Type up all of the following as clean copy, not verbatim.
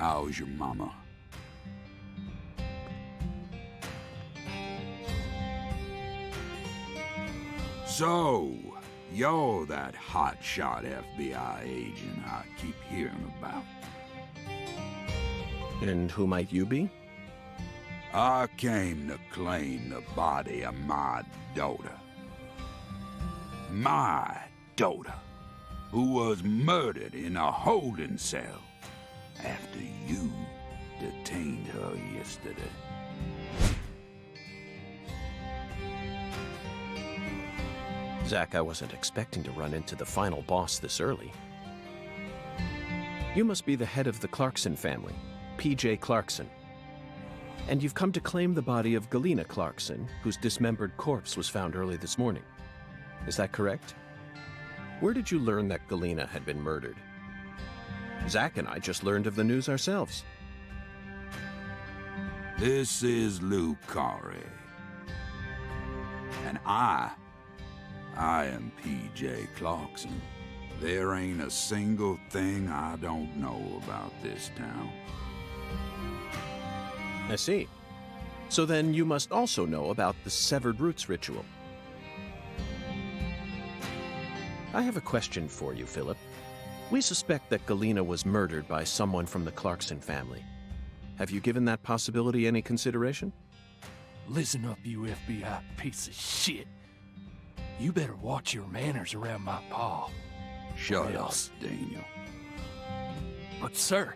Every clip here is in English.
How's your mama? So, you're that hotshot FBI agent I keep hearing about. And who might you be? I came to claim the body of my daughter. My daughter, who was murdered in a holding cell after you detained her yesterday. Zach, I wasn't expecting to run into the final boss this early. You must be the head of the Clarkson family, P.J. Clarkson. And you've come to claim the body of Galena Clarkson, whose dismembered corpse was found early this morning. Is that correct? Where did you learn that Galena had been murdered? Zach and I just learned of the news ourselves. This is Lou Corey. And I am P.J. Clarkson. There ain't a single thing I don't know about this town. I see. So then you must also know about the Severed Roots ritual. I have a question for you, Philip. We suspect that Galena was murdered by someone from the Clarkson family. Have you given that possibility any consideration? Listen up, you FBI piece of shit. You better watch your manners around my pa. Shut up, Daniel. But, sir...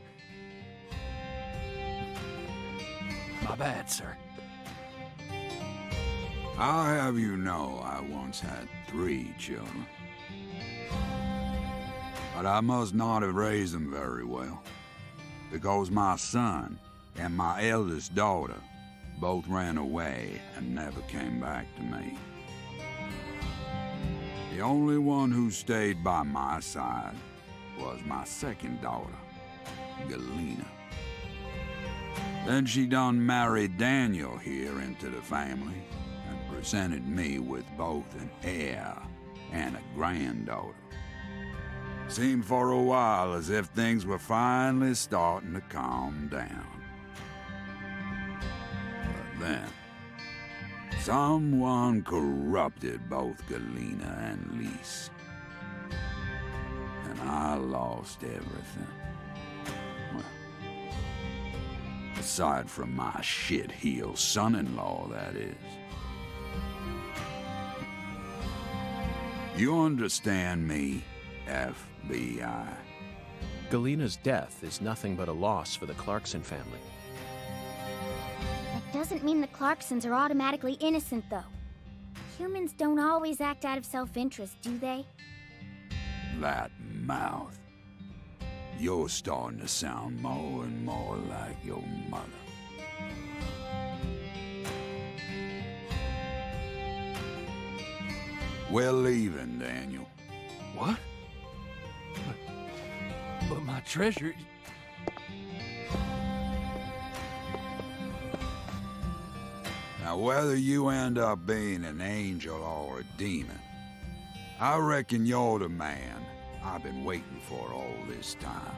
My bad, sir. I'll have you know I once had 3 children. But I must not have raised them very well, because my son and my eldest daughter both ran away and never came back to me. The only one who stayed by my side was my second daughter, Galena. Then she done married Daniel here into the family and presented me with both an heir and a granddaughter. Seemed for a while as if things were finally starting to calm down. But then, someone corrupted both Galena and Lise. And I lost everything. Well, aside from my shit-heel son-in-law, that is. You understand me, FBI? Galena's death is nothing but a loss for the Clarkson family. That doesn't mean the Clarksons are automatically innocent, though. Humans don't always act out of self-interest, do they? That mouth. You're starting to sound more and more like your mother. We're leaving, Daniel. What? But my treasure... Now, whether you end up being an angel or a demon, I reckon you're the man I've been waiting for all this time.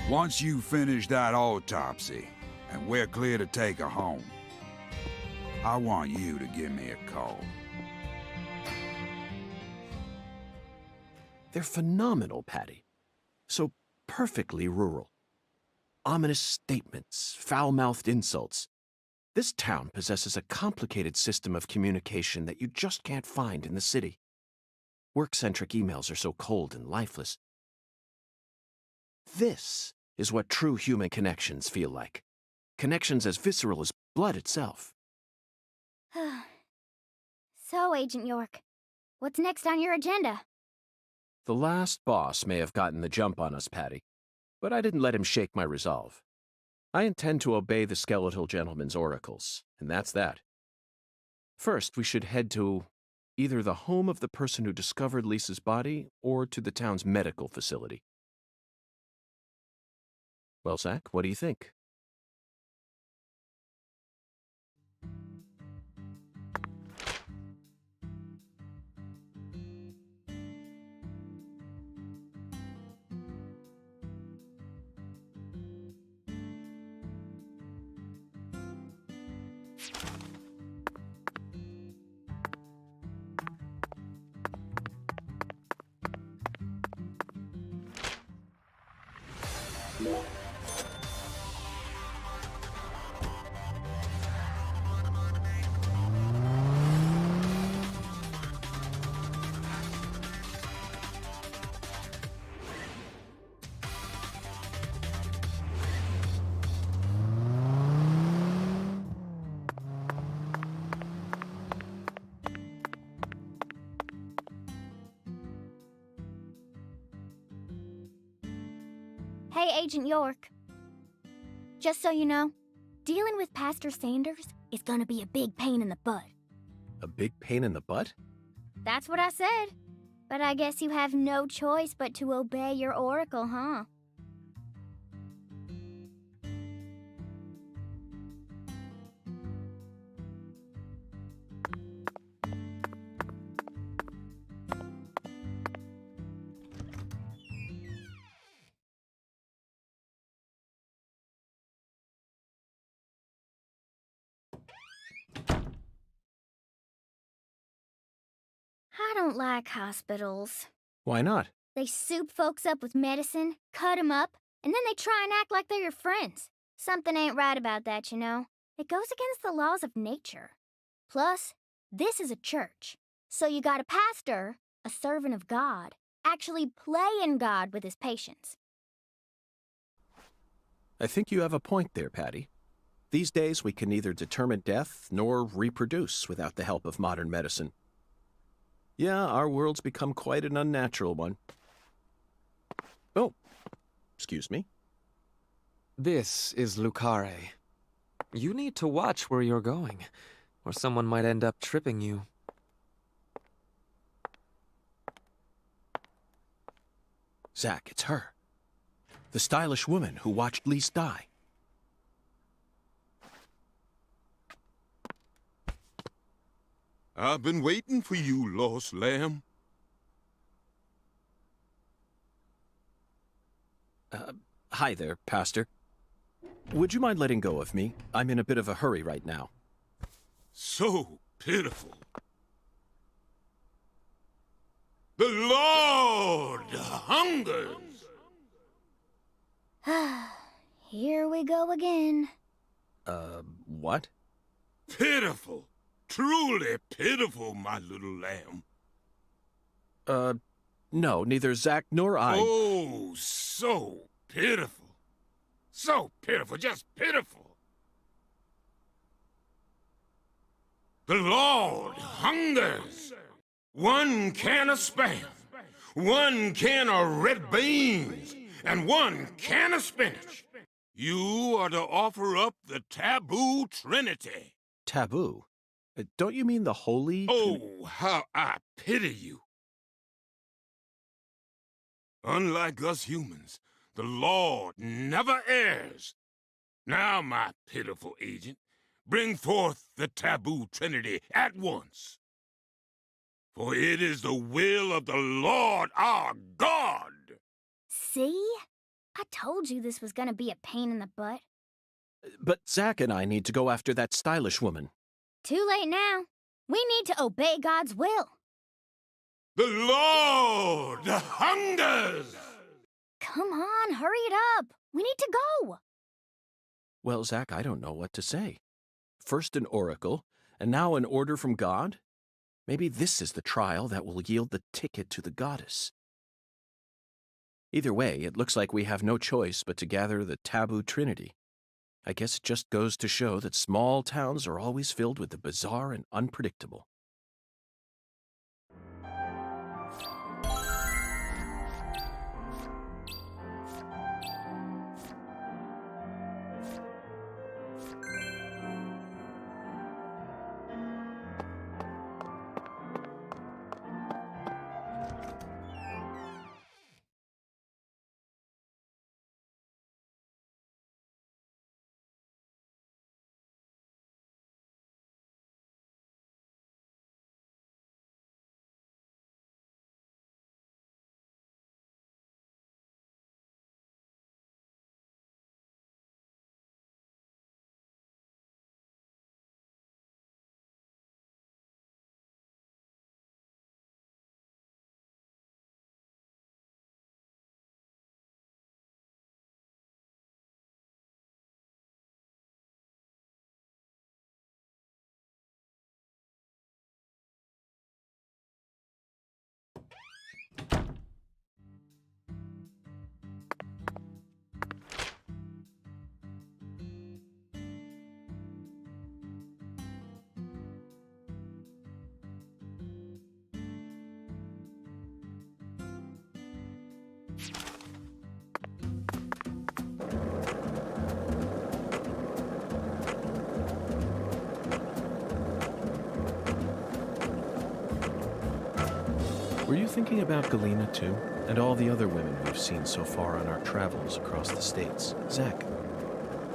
Once you finish that autopsy, and we're clear to take her home, I want you to give me a call. They're phenomenal, Patty. So perfectly rural. Ominous statements, foul-mouthed insults. This town possesses a complicated system of communication that you just can't find in the city. Work-centric emails are so cold and lifeless. This is what true human connections feel like. Connections as visceral as blood itself. So, Agent York, what's next on your agenda? The last boss may have gotten the jump on us, Patty, but I didn't let him shake my resolve. I intend to obey the skeletal gentleman's oracles, and that's that. First, we should head to either the home of the person who discovered Lisa's body or to the town's medical facility. Well, Zach, what do you think? Hey, Agent York. Just so you know, dealing with Pastor Sanders is gonna be a big pain in the butt. A big pain in the butt? That's what I said. But I guess you have no choice but to obey your oracle, huh? I don't like hospitals. Why not? They soup folks up with medicine, cut 'em up, and then they try and act like they're your friends. Something ain't right about that, you know. It goes against the laws of nature. Plus, this is a church. So you got a pastor, a servant of God, actually playing God with his patients. I think you have a point there, Patty. These days, we can neither determine death nor reproduce without the help of modern medicine. Yeah, our world's become quite an unnatural one. Oh, excuse me. This is Lucare. You need to watch where you're going, or someone might end up tripping you. Zach, it's her. The stylish woman who watched Lise die. I've been waiting for you, lost lamb. Hi there, Pastor. Would you mind letting go of me? I'm in a bit of a hurry right now. So pitiful. The Lord hungers. Here we go again. What? Pitiful. Truly pitiful, my little lamb. No, neither Zach nor I... Oh, so pitiful. So pitiful, just pitiful. The Lord hungers. 1 can of Spam, 1 can of red beans, and 1 can of spinach. You are to offer up the taboo trinity. Taboo? Don't you mean the holy... Oh, how I pity you. Unlike us humans, the Lord never errs. Now, my pitiful agent, bring forth the taboo trinity at once. For it is the will of the Lord our God. See? I told you this was gonna be a pain in the butt. But Zach and I need to go after that stylish woman. Too late now. We need to obey God's will. The Lord hungers! Come on, hurry it up. We need to go. Well, Zach, I don't know what to say. First an oracle, and now an order from God? Maybe this is the trial that will yield the ticket to the goddess. Either way, it looks like we have no choice but to gather the taboo trinity. I guess it just goes to show that small towns are always filled with the bizarre and unpredictable. Were you thinking about Galena too? And all the other women we've seen so far on our travels across the states? Zach,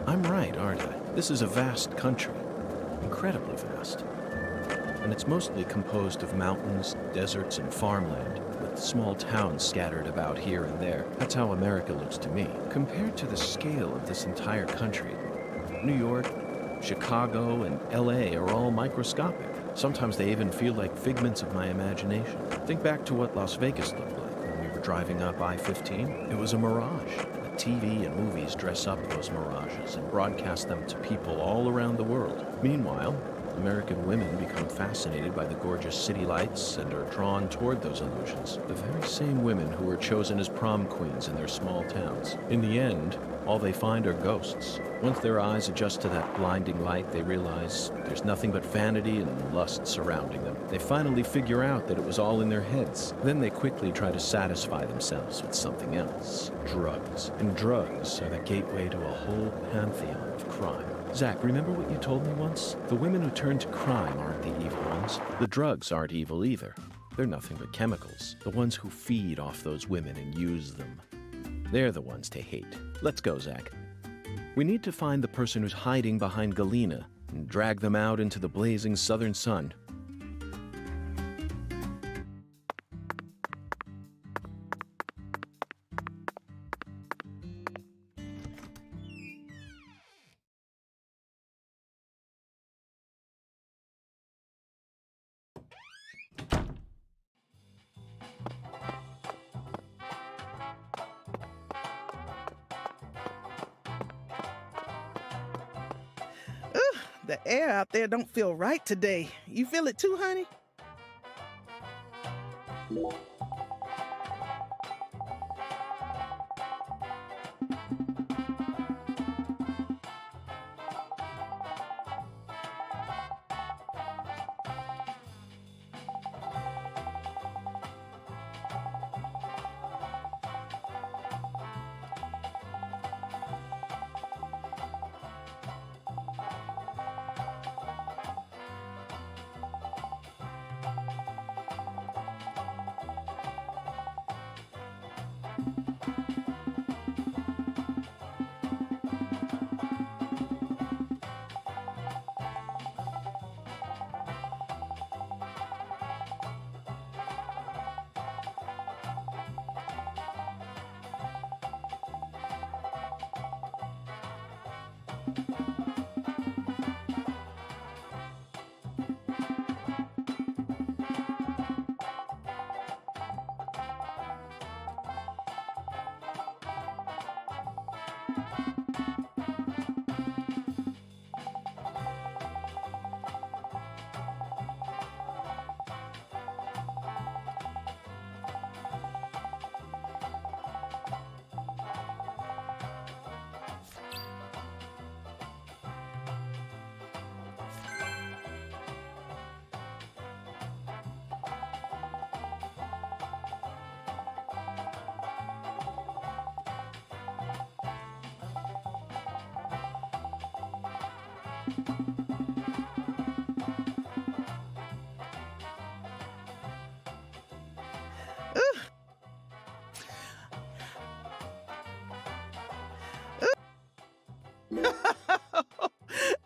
I'm right, aren't I? This is a vast country. Incredibly vast. And it's mostly composed of mountains, deserts, and farmland, with small towns scattered about here and there. That's how America looks to me. Compared to the scale of this entire country, New York, Chicago, and LA are all microscopic. Sometimes they even feel like figments of my imagination. Think back to what Las Vegas looked like when we were driving up I-15. It was a mirage. But TV and movies dress up those mirages and broadcast them to people all around the world. Meanwhile, American women become fascinated by the gorgeous city lights and are drawn toward those illusions. The very same women who were chosen as prom queens in their small towns. In the end, all they find are ghosts. Once their eyes adjust to that blinding light, they realize there's nothing but vanity and lust surrounding them. They finally figure out that it was all in their heads. Then they quickly try to satisfy themselves with something else. Drugs. And drugs are the gateway to a whole pantheon of crime. Zach, remember what you told me once? The women who turn to crime aren't the evil ones. The drugs aren't evil either. They're nothing but chemicals. The ones who feed off those women and use them. They're the ones to hate. Let's go, Zach. We need to find the person who's hiding behind Galena and drag them out into the blazing southern sun. The air out there don't feel right today. You feel it too, honey?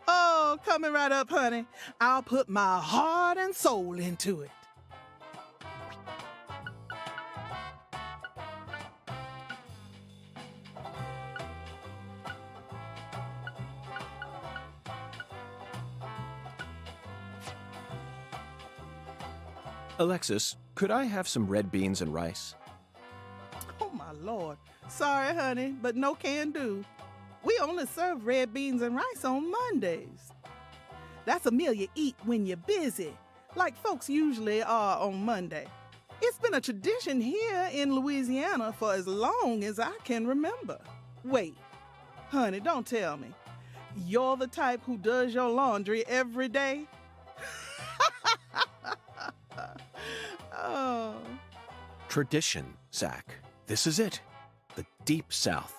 Oh, coming right up, honey. I'll put my heart and soul into it. Alexis, could I have some red beans and rice? Oh, my Lord. Sorry, honey, but no can do. We only serve red beans and rice on Mondays. That's a meal you eat when you're busy, like folks usually are on Monday. It's been a tradition here in Louisiana for as long as I can remember. Wait, honey, don't tell me. You're the type who does your laundry every day? Oh. Tradition, Zach. This is it. The Deep South.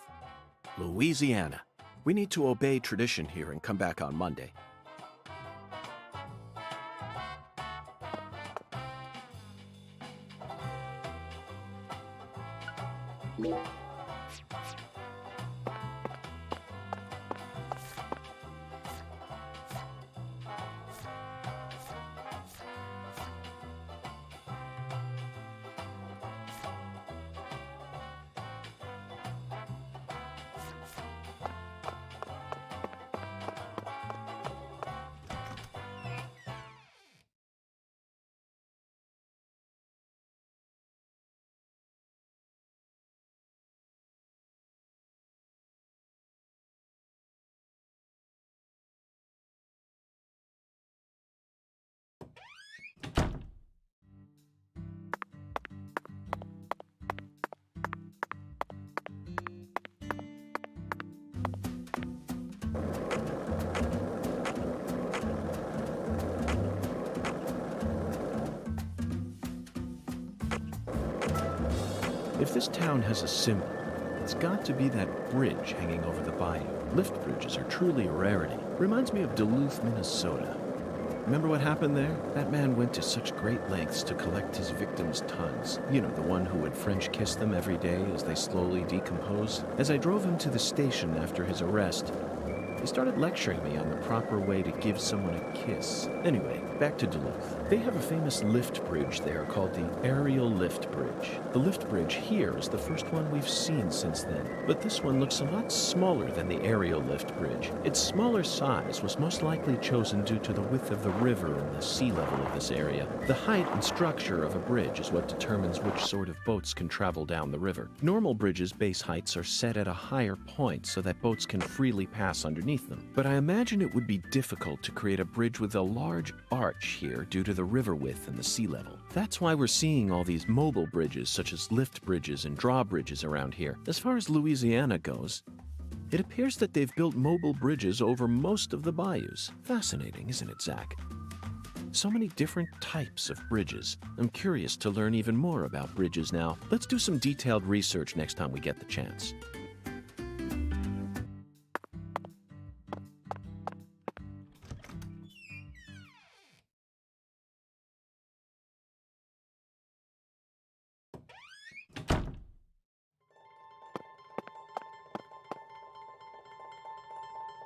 Louisiana. We need to obey tradition here and come back on Monday. If this town has a symbol, it's got to be that bridge hanging over the bayou. Lift bridges are truly a rarity. Reminds me of Duluth, Minnesota. Remember what happened there? That man went to such great lengths to collect his victims' tons. You know, the one who would French kiss them every day as they slowly decomposed. As I drove him to the station after his arrest, he started lecturing me on the proper way to give someone a kiss. Anyway, back to Duluth. They have a famous lift bridge there called the Aerial Lift Bridge. The lift bridge here is the first one we've seen since then, but this one looks a lot smaller than the Aerial Lift Bridge. Its smaller size was most likely chosen due to the width of the river and the sea level of this area. The height and structure of a bridge is what determines which sort of boats can travel down the river. Normal bridges' base heights are set at a higher point so that boats can freely pass underneath them. But I imagine it would be difficult to create a bridge with a large arch here due to the river width and the sea level. That's why we're seeing all these mobile bridges such as lift bridges and drawbridges around here. As far as Louisiana goes, it appears that they've built mobile bridges over most of the bayous. Fascinating, isn't it, Zach? So many different types of bridges. I'm curious to learn even more about bridges now. Let's do some detailed research next time we get the chance.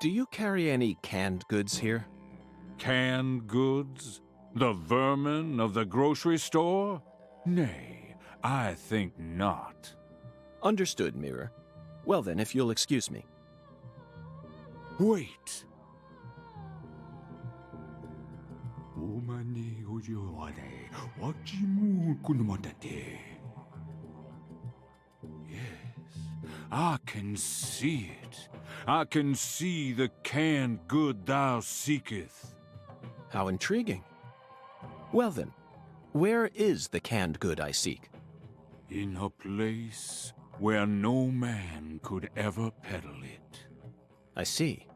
Do you carry any canned goods here? Canned goods? The vermin of the grocery store? Nay, I think not. Understood, Mirror. Well then, if you'll excuse me. Wait. Yes, I can see it. I can see the canned good thou seeketh. How intriguing. Well then, where is the canned good I seek? In a place where no man could ever peddle it. I see.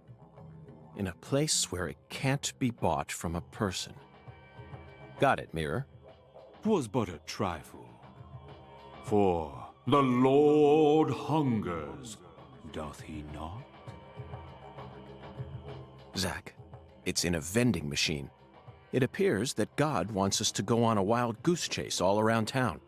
In a place where it can't be bought from a person. Got it, Mirror. 'Twas but a trifle. For the Lord hungers, doth he not? Zach, it's in a vending machine. It appears that God wants us to go on a wild goose chase all around town.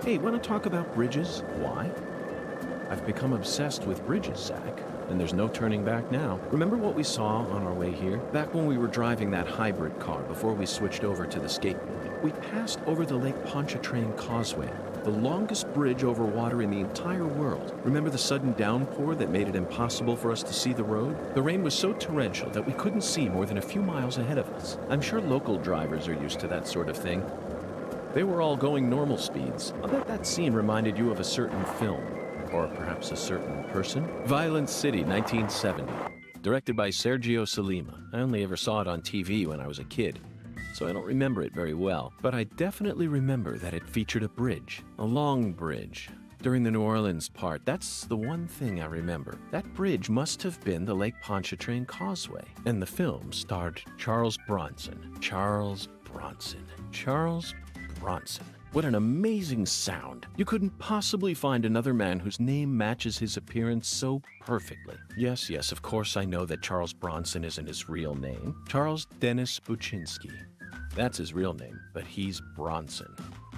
Hey, want to talk about bridges? Why? I've become obsessed with bridges, Zach, and there's no turning back now. Remember what we saw on our way here? Back when we were driving that hybrid car before we switched over to the skateboard. We passed over the Lake Pontchartrain Causeway. The longest bridge over water in the entire world. Remember the sudden downpour that made it impossible for us to see the road? The rain was so torrential that we couldn't see more than a few miles ahead of us. I'm sure local drivers are used to that sort of thing. They were all going normal speeds. I'll bet that scene reminded you of a certain film. Or perhaps a certain person. Violent City, 1970. Directed by Sergio Salima. I only ever saw it on TV when I was a kid, so I don't remember it very well. But I definitely remember that it featured a bridge. A long bridge. During the New Orleans part, that's the one thing I remember. That bridge must have been the Lake Pontchartrain Causeway. And the film starred Charles Bronson. Charles Bronson. Charles Bronson. What an amazing sound. You couldn't possibly find another man whose name matches his appearance so perfectly. Yes, of course I know that Charles Bronson isn't his real name. Charles Dennis Buczynski. That's his real name, but he's Bronson.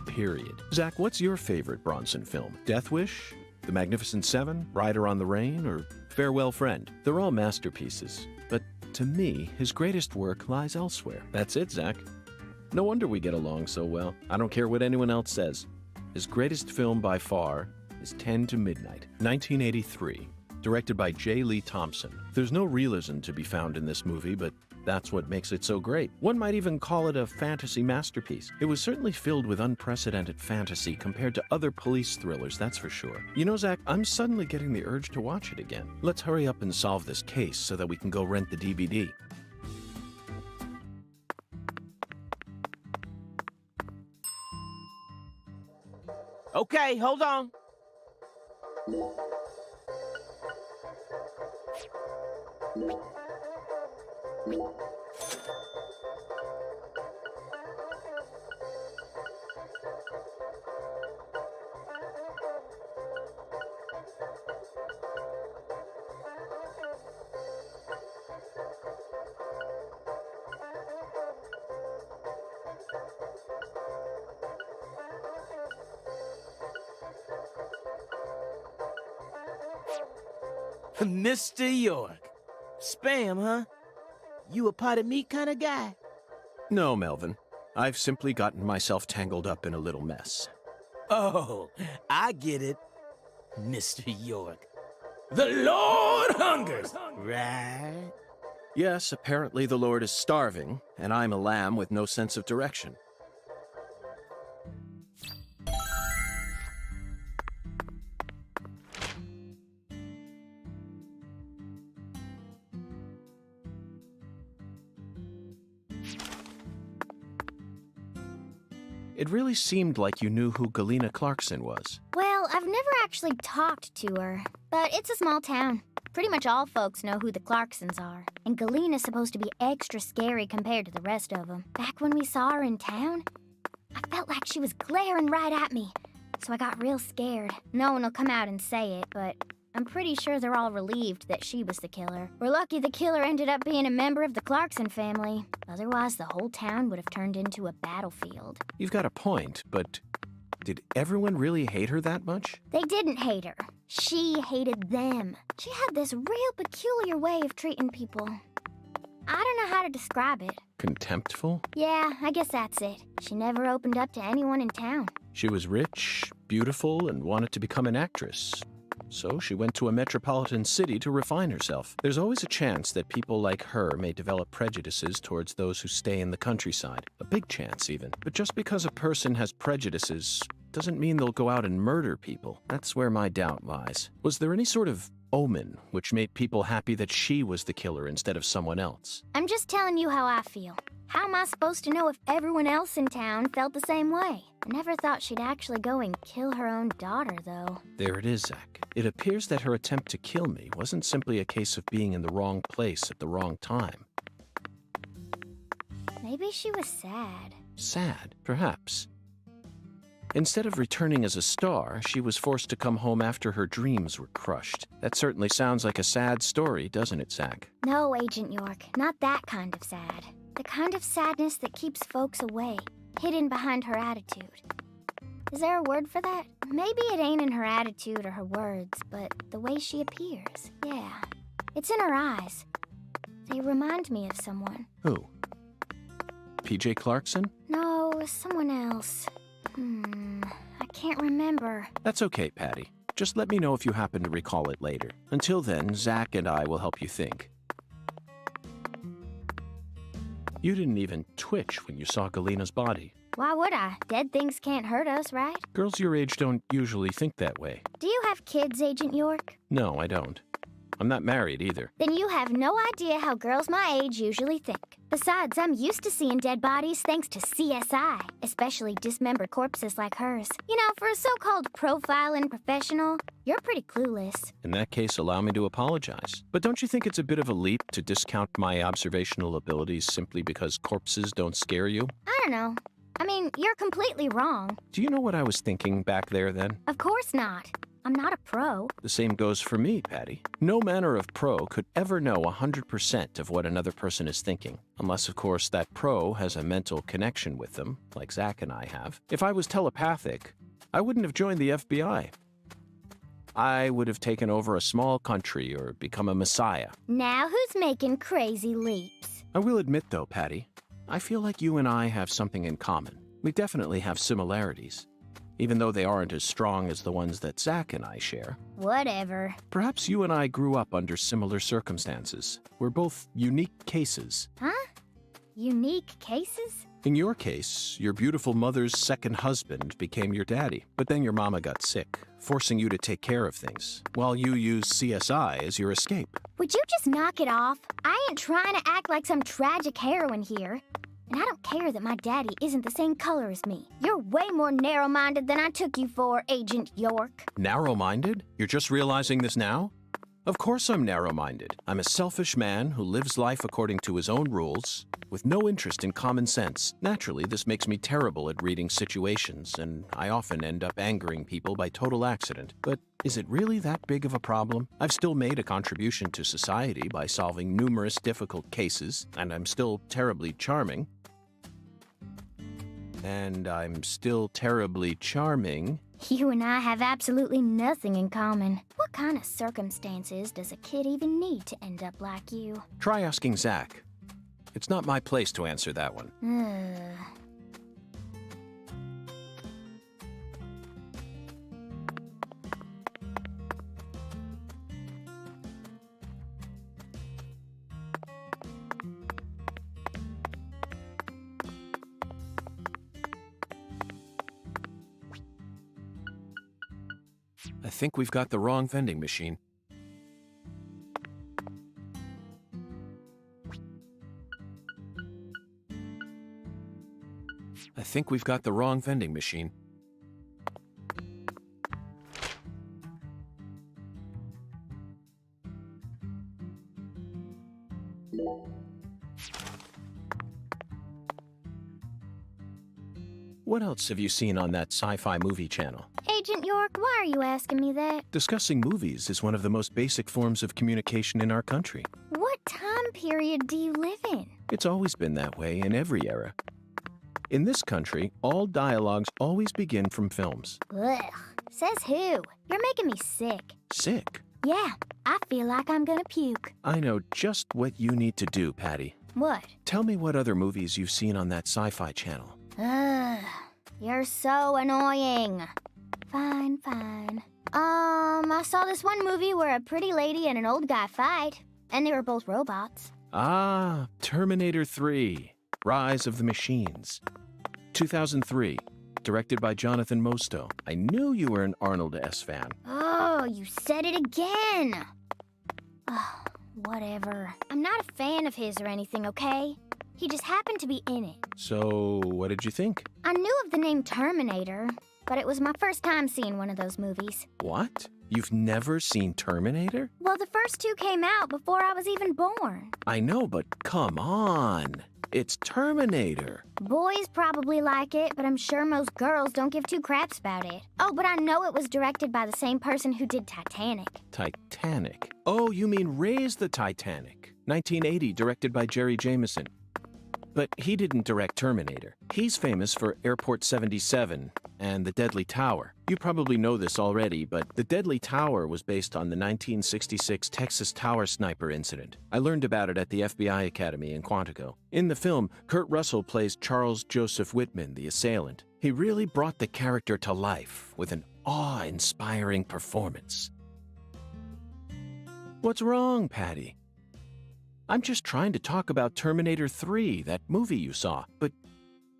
Period. Zach, what's your favorite Bronson film? Death Wish? The Magnificent Seven? Rider on the Rain? Or Farewell Friend? They're all masterpieces. But to me, his greatest work lies elsewhere. That's it, Zach. No wonder we get along so well. I don't care what anyone else says. His greatest film by far is 10 to Midnight, 1983, directed by J. Lee Thompson. There's no realism to be found in this movie, but that's what makes it so great. One might even call it a fantasy masterpiece. It was certainly filled with unprecedented fantasy compared to other police thrillers, that's for sure. You know, Zach, I'm suddenly getting the urge to watch it again. Let's hurry up and solve this case so that we can go rent the DVD. Okay, hold on. Mr. York. Spam, huh? You a pot of meat kind of guy? No, Melvin. I've simply gotten myself tangled up in a little mess. Oh, I get it. Mr. York. The Lord hungers, right? Yes, apparently the Lord is starving, and I'm a lamb with no sense of direction. It really seemed like you knew who Galena Clarkson was. Well, I've never actually talked to her, but it's a small town. Pretty much all folks know who the Clarksons are, and Galena's supposed to be extra scary compared to the rest of them. Back when we saw her in town, I felt like she was glaring right at me, so I got real scared. No one will come out and say it, but I'm pretty sure they're all relieved that she was the killer. We're lucky the killer ended up being a member of the Clarkson family. Otherwise, the whole town would have turned into a battlefield. You've got a point, but did everyone really hate her that much? They didn't hate her. She hated them. She had this real peculiar way of treating people. I don't know how to describe it. Contemptful? Yeah, I guess that's it. She never opened up to anyone in town. She was rich, beautiful, and wanted to become an actress. So she went to a metropolitan city to refine herself. There's always a chance that people like her may develop prejudices towards those who stay in the countryside. A big chance, even. But just because a person has prejudices doesn't mean they'll go out and murder people. That's where my doubt lies. Was there any sort of omen which made people happy that she was the killer instead of someone else? I'm just telling you how I feel. How am I supposed to know if everyone else in town felt the same way? I never thought she'd actually go and kill her own daughter, though. There it is, Zach. It appears that her attempt to kill me wasn't simply a case of being in the wrong place at the wrong time. Maybe she was sad. Sad, perhaps. Instead of returning as a star, she was forced to come home after her dreams were crushed. That certainly sounds like a sad story, doesn't it, Zach? No, Agent York, not that kind of sad. The kind of sadness that keeps folks away, hidden behind her attitude. Is there a word for that? Maybe it ain't in her attitude or her words, but the way she appears. Yeah, it's in her eyes. They remind me of someone. Who? P.J. Clarkson? No, someone else. I can't remember. That's okay, Patty. Just let me know if you happen to recall it later. Until then, Zach and I will help you think. You didn't even twitch when you saw Galena's body. Why would I? Dead things can't hurt us, right? Girls your age don't usually think that way. Do you have kids, Agent York? No, I don't. I'm not married either. Then you have no idea how girls my age usually think. Besides, I'm used to seeing dead bodies thanks to CSI, especially dismembered corpses like hers. You know, for a so-called profiling professional, you're pretty clueless. In that case, allow me to apologize. But don't you think it's a bit of a leap to discount my observational abilities simply because corpses don't scare you? I don't know. I mean, you're completely wrong. Do you know what I was thinking back there then? Of course not. I'm not a pro. The same goes for me, Patty. No manner of pro could ever know 100% of what another person is thinking. Unless, of course, that pro has a mental connection with them, like Zach and I have. If I was telepathic, I wouldn't have joined the FBI. I would have taken over a small country or become a messiah. Now who's making crazy leaps? I will admit, though, Patty, I feel like you and I have something in common. We definitely have similarities, even though they aren't as strong as the ones that Zach and I share. Whatever. Perhaps you and I grew up under similar circumstances. We're both unique cases. Huh? Unique cases? In your case, your beautiful mother's second husband became your daddy, but then your mama got sick, forcing you to take care of things, while you used CSI as your escape. Would you just knock it off? I ain't trying to act like some tragic heroine here. And I don't care that my daddy isn't the same color as me. You're way more narrow-minded than I took you for, Agent York. Narrow-minded? You're just realizing this now? Of course I'm narrow-minded. I'm a selfish man who lives life according to his own rules, with no interest in common sense. Naturally, this makes me terrible at reading situations, and I often end up angering people by total accident. But is it really that big of a problem? I've still made a contribution to society by solving numerous difficult cases, and I'm still terribly charming. And I'm still terribly charming. You and I have absolutely nothing in common. What kind of circumstances does a kid even need to end up like you? Try asking Zach. It's not my place to answer that one. I think we've got the wrong vending machine. I think we've got the wrong vending machine. What else have you seen on that sci-fi movie channel? Agent York, why are you asking me that? Discussing movies is one of the most basic forms of communication in our country. What time period do you live in? It's always been that way in every era. In this country, all dialogues always begin from films. Ugh. Says who? You're making me sick. Sick? Yeah, I feel like I'm gonna puke. I know just what you need to do, Patty. What? Tell me what other movies you've seen on that sci-fi channel. Ugh. You're so annoying. Fine. I saw this one movie where a pretty lady and an old guy fight, and they were both robots. Ah, Terminator 3, Rise of the Machines. 2003, directed by Jonathan Mostow. I knew you were an Arnold S. fan. Oh, you said it again. Oh, whatever. I'm not a fan of his or anything, okay? He just happened to be in it. So, what did you think? I knew of the name Terminator, but it was my first time seeing one of those movies. What? You've never seen Terminator? Well, the first two came out before I was even born. I know, but come on. It's Terminator. Boys probably like it, but I'm sure most girls don't give two craps about it. Oh, but I know it was directed by the same person who did Titanic. Titanic? Oh, you mean Raise the Titanic. 1980, directed by Jerry Jameson. But he didn't direct Terminator. He's famous for Airport 77 and The Deadly Tower. You probably know this already, but The Deadly Tower was based on the 1966 Texas Tower Sniper incident. I learned about it at the FBI Academy in Quantico. In the film, Kurt Russell plays Charles Joseph Whitman, the assailant. He really brought the character to life with an awe-inspiring performance. What's wrong, Patty? I'm just trying to talk about Terminator 3, that movie you saw, but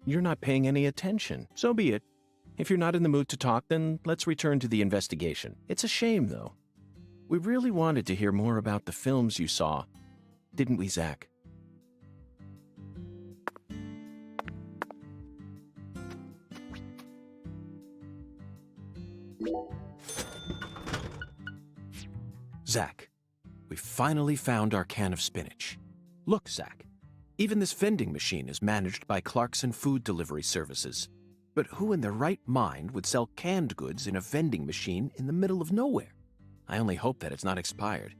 you're not paying any attention. So be it. If you're not in the mood to talk, then let's return to the investigation. It's a shame, though. We really wanted to hear more about the films you saw, didn't we, Zach? Zach, we finally found our can of spinach. Look, Zach, even this vending machine is managed by Clarkson Food Delivery Services. But who in their right mind would sell canned goods in a vending machine in the middle of nowhere? I only hope that it's not expired.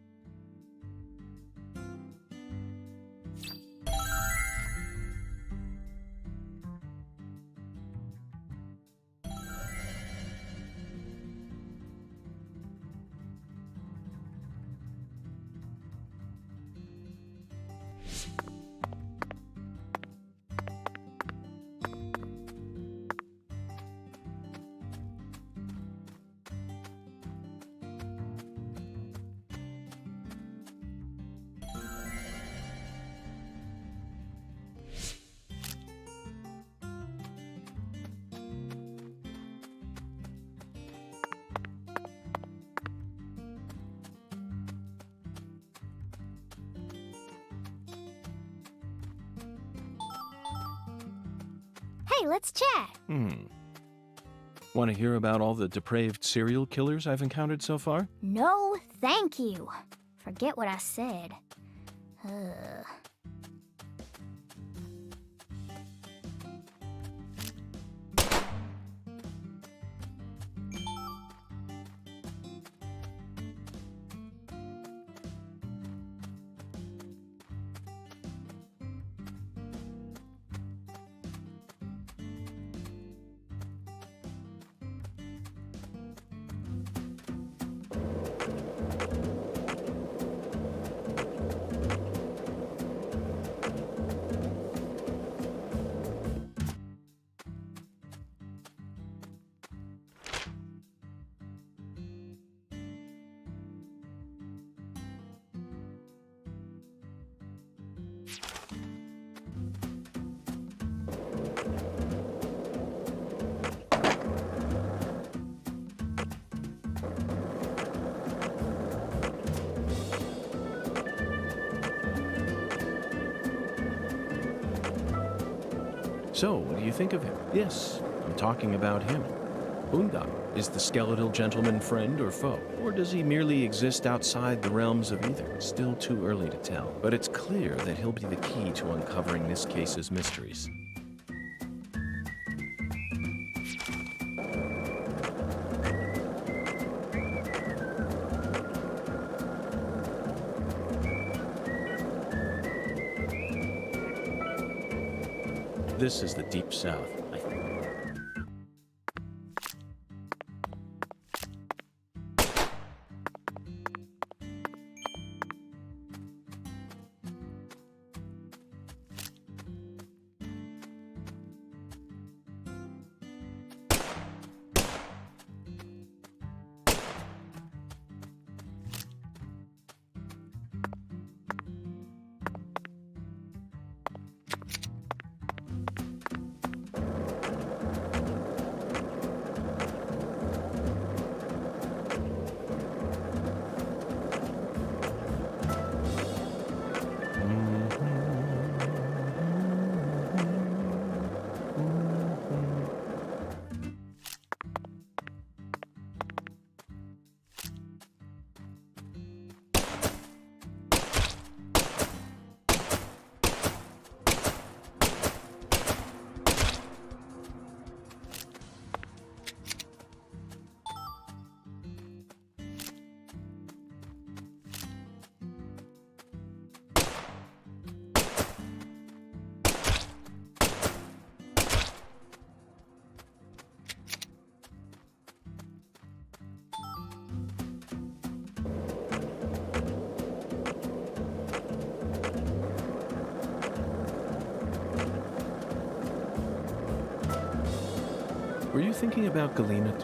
Hey, let's chat. Want to hear about all the depraved serial killers I've encountered so far? No, thank you. Forget what I said. So, what do you think of him? Yes, I'm talking about him. Unda, is the skeletal gentleman friend or foe? Or does he merely exist outside the realms of either? Still too early to tell, but it's clear that he'll be the key to uncovering this case's mysteries. This is the Deep South, I think. you thinking about Galena?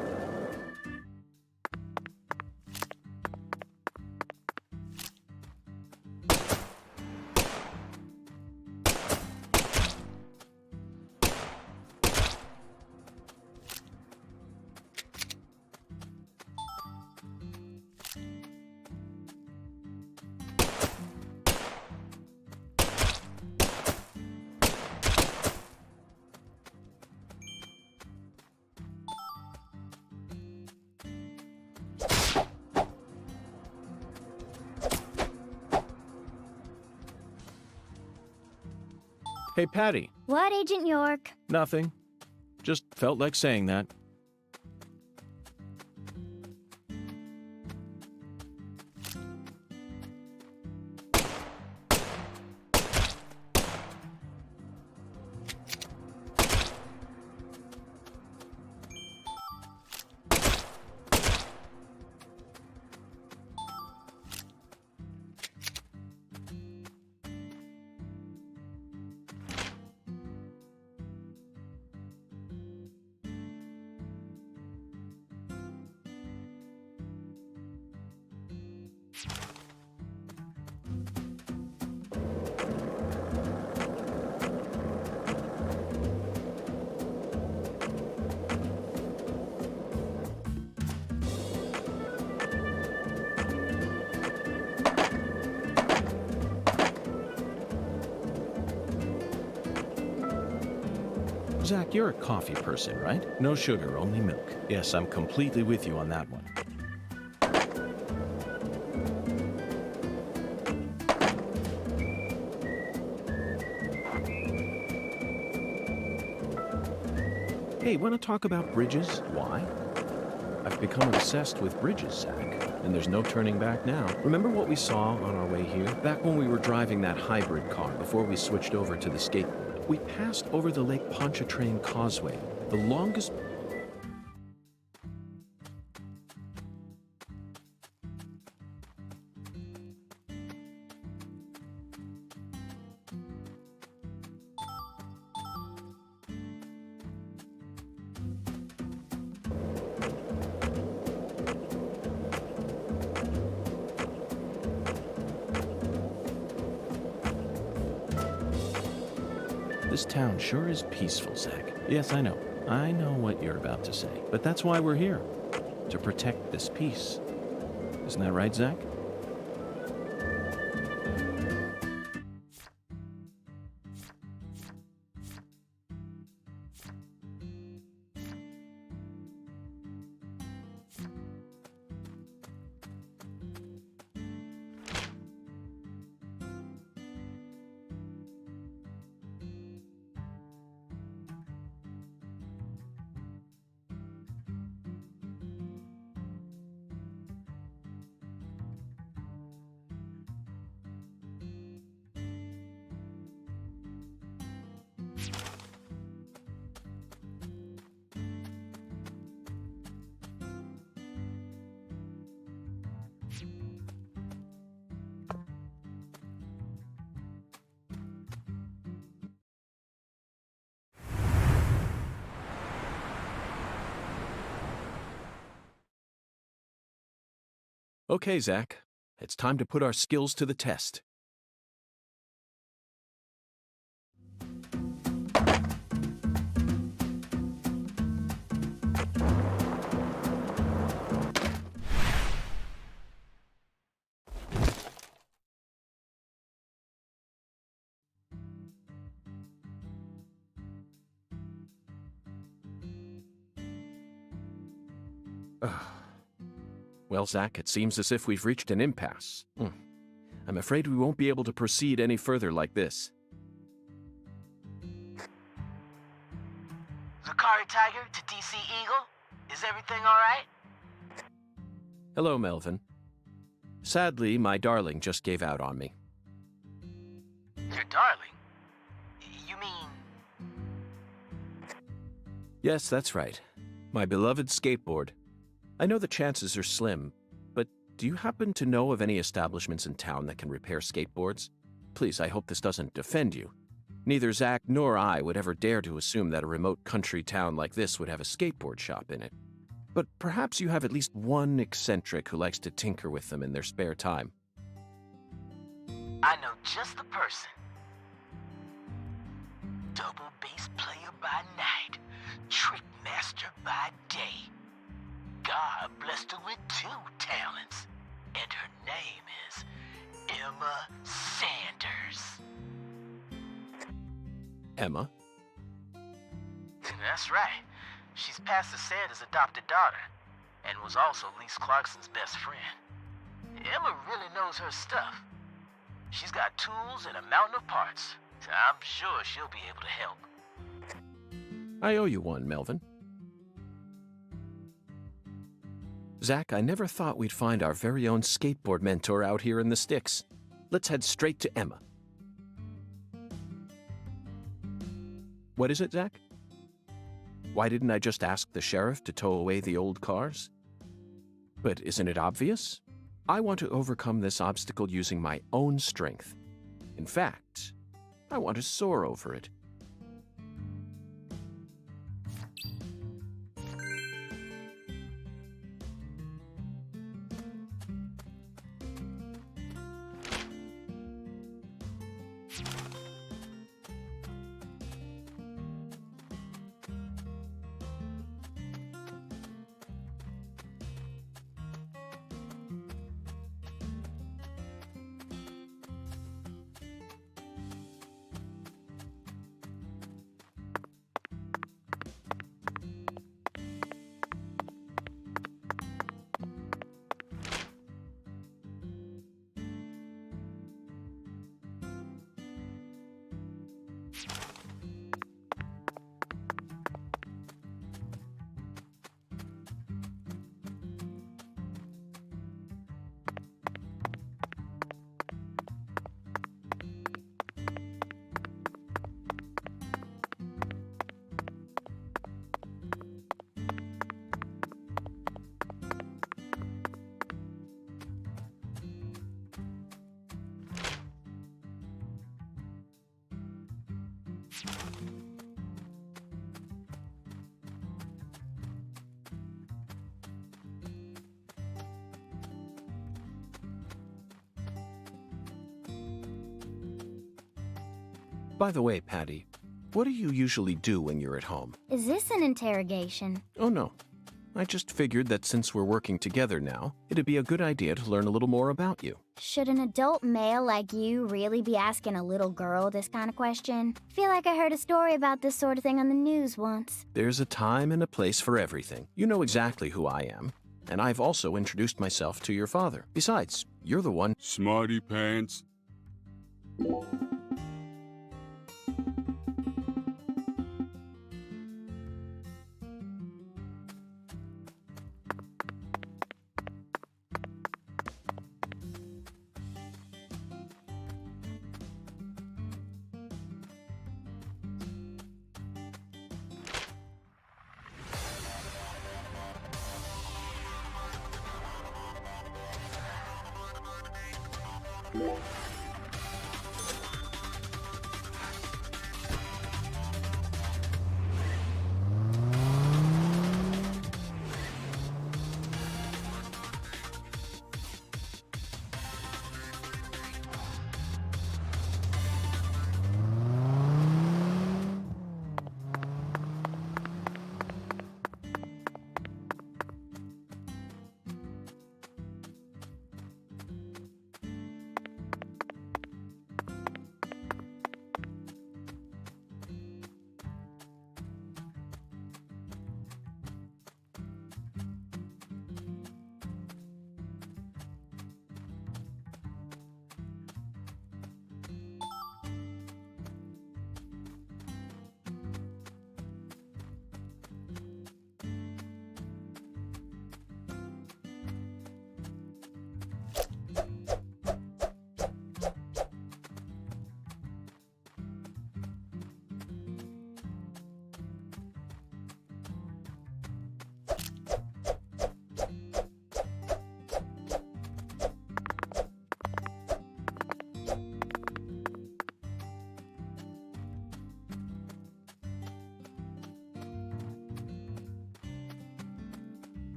Hey, Patty. What, Agent York? Nothing. Just felt like saying that. Zach, you're a coffee person, right? No sugar, only milk. Yes, I'm completely with you on that one. Hey, want to talk about bridges? Why? I've become obsessed with bridges, Zach, and there's no turning back now. Remember what we saw on our way here? Back when we were driving that hybrid car before we switched over to the skateboard. We passed over the Lake Pontchartrain Causeway, the longest... This town sure is peaceful, Zach. Yes, I know. I know what you're about to say. But that's why we're here. To protect this peace. Isn't that right, Zach? Okay, Zach. It's time to put our skills to the test. Well, Zach, it seems as if we've reached an impasse. I'm afraid we won't be able to proceed any further like this. Zakari Tiger to DC Eagle? Is everything alright? Hello, Melvin. Sadly, my darling just gave out on me. Your darling? You mean... Yes, that's right. My beloved skateboard. I know the chances are slim, but do you happen to know of any establishments in town that can repair skateboards? Please, I hope this doesn't offend you. Neither Zach nor I would ever dare to assume that a remote country town like this would have a skateboard shop in it. But perhaps you have at least one eccentric who likes to tinker with them in their spare time. I know just the person. Double bass player by night, trick master by day. God blessed her with 2 talents, and her name is Emma Sanders. Emma? That's right. She's Pastor Sanders' adopted daughter, and was also Lise Clarkson's best friend. Emma really knows her stuff. She's got tools and a mountain of parts, so I'm sure she'll be able to help. I owe you one, Melvin. Zach, I never thought we'd find our very own skateboard mentor out here in the sticks. Let's head straight to Emma. What is it, Zach? Why didn't I just ask the sheriff to tow away the old cars? But isn't it obvious? I want to overcome this obstacle using my own strength. In fact, I want to soar over it. By the way, Patty, what do you usually do when you're at home? Is this an interrogation? Oh, no. I just figured that since we're working together now, it'd be a good idea to learn a little more about you. Should an adult male like you really be asking a little girl this kind of question? Feel like I heard a story about this sort of thing on the news once. There's a time and a place for everything. You know exactly who I am. And I've also introduced myself to your father. Besides, you're the one... Smarty pants.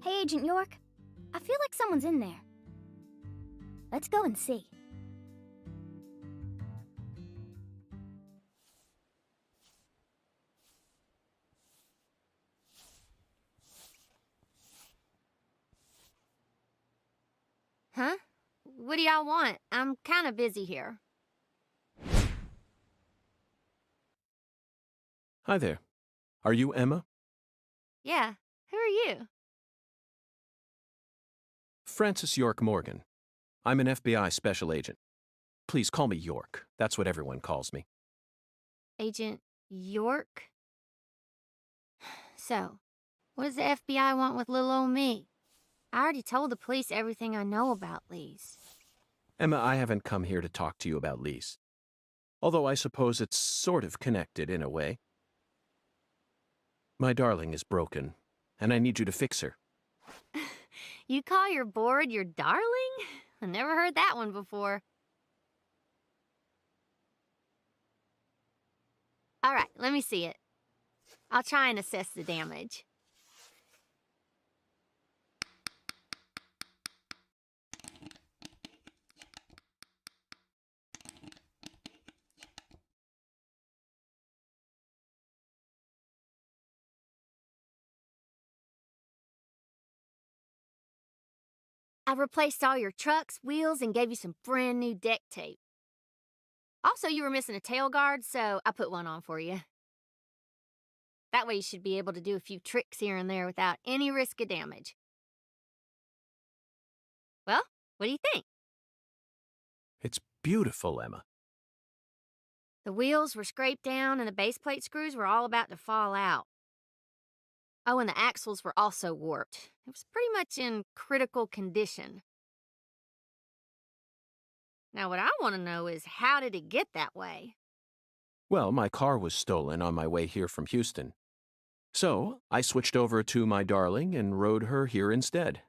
Hey, Agent York. I feel like someone's in there. Let's go and see. Huh? What do y'all want? I'm kind of busy here. Hi there. Are you Emma? Yeah, who are you? Francis York Morgan. I'm an FBI special agent. Please call me York. That's what everyone calls me. Agent York? So, what does the FBI want with little old me? I already told the police everything I know about Lise. Emma, I haven't come here to talk to you about Lise. Although I suppose it's sort of connected in a way. My darling is broken, and I need you to fix her. You call your board your darling? I never heard that one before. All right, let me see it. I'll try and assess the damage. I replaced all your trucks, wheels, and gave you some brand new deck tape. Also, you were missing a tail guard, so I put one on for you. That way you should be able to do a few tricks here and there without any risk of damage. Well, what do you think? It's beautiful, Emma. The wheels were scraped down and the base plate screws were all about to fall out. Oh, and the axles were also warped. It was pretty much in critical condition. Now, what I want to know is, how did it get that way? Well, my car was stolen on my way here from Houston. So, I switched over to my darling and rode her here instead.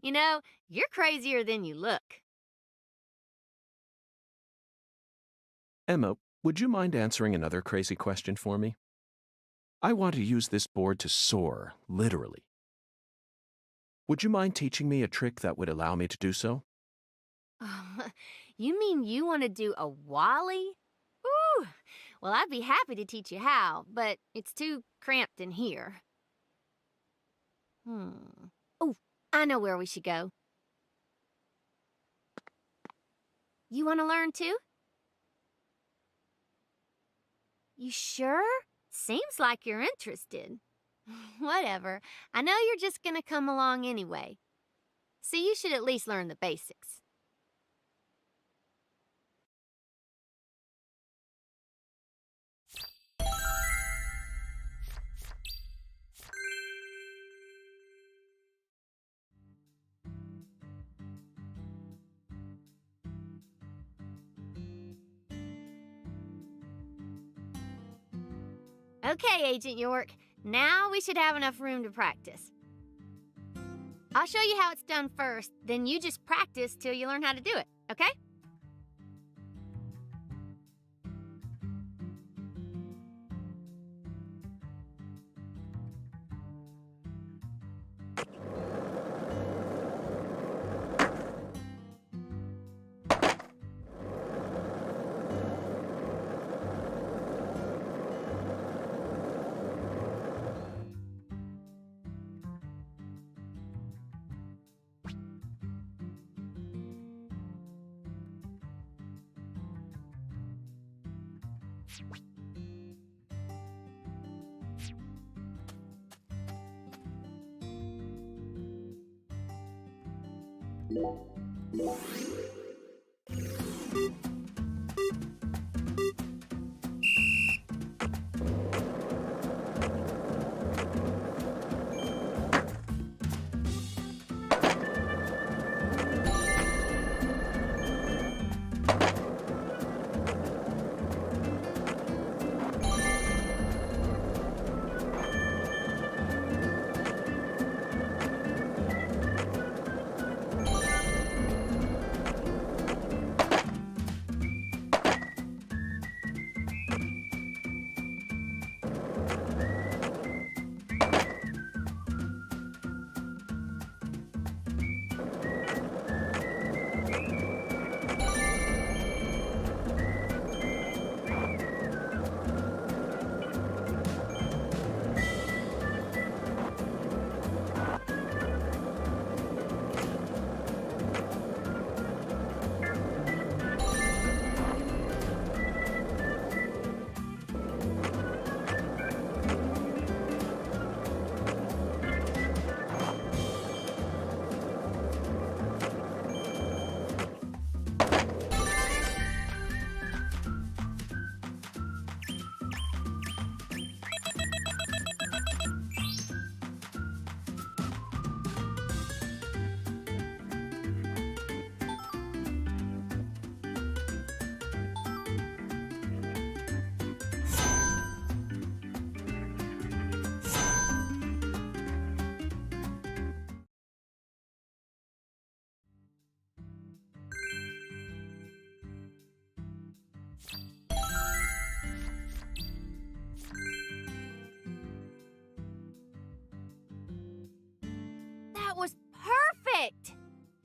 You know, you're crazier than you look. Emma, would you mind answering another crazy question for me? I want to use this board to soar, literally. Would you mind teaching me a trick that would allow me to do so? You mean you want to do a wally? Ooh, well, I'd be happy to teach you how, but it's too cramped in here. Oh, I know where we should go. You want to learn too? You sure? Seems like you're interested. Whatever. I know you're just gonna come along anyway. So you should at least learn the basics. Okay, Agent York. Now we should have enough room to practice. I'll show you how it's done first, then you just practice till you learn how to do it, okay?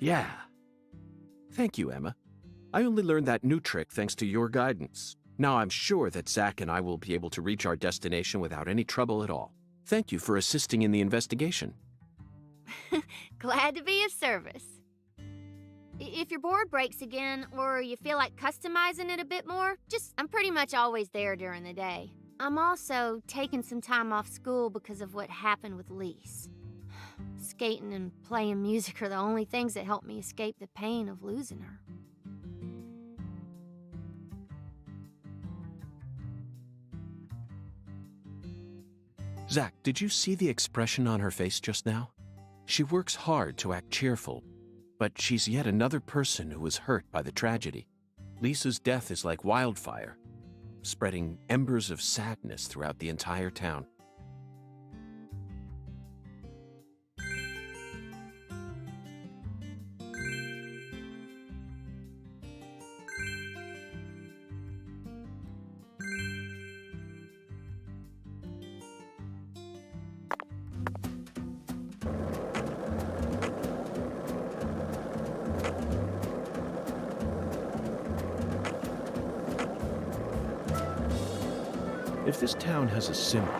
Yeah. Thank you, Emma. I only learned that new trick thanks to your guidance. Now I'm sure that Zach and I will be able to reach our destination without any trouble at all. Thank you for assisting in the investigation. Glad to be of service. If your board breaks again, or you feel like customizing it a bit more, I'm pretty much always there during the day. I'm also taking some time off school because of what happened with Lise. Skating and playing music are the only things that help me escape the pain of losing her. Zach, did you see the expression on her face just now? She works hard to act cheerful, but she's yet another person who was hurt by the tragedy. Lisa's death is like wildfire, spreading embers of sadness throughout the entire town. If this town has a symbol,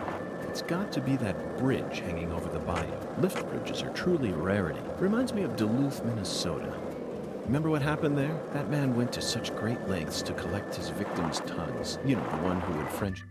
it's got to be that bridge hanging over the bayou. Lift bridges are truly a rarity. Reminds me of Duluth, Minnesota. Remember what happened there? That man went to such great lengths to collect his victim's tongues. You know, the one who would French...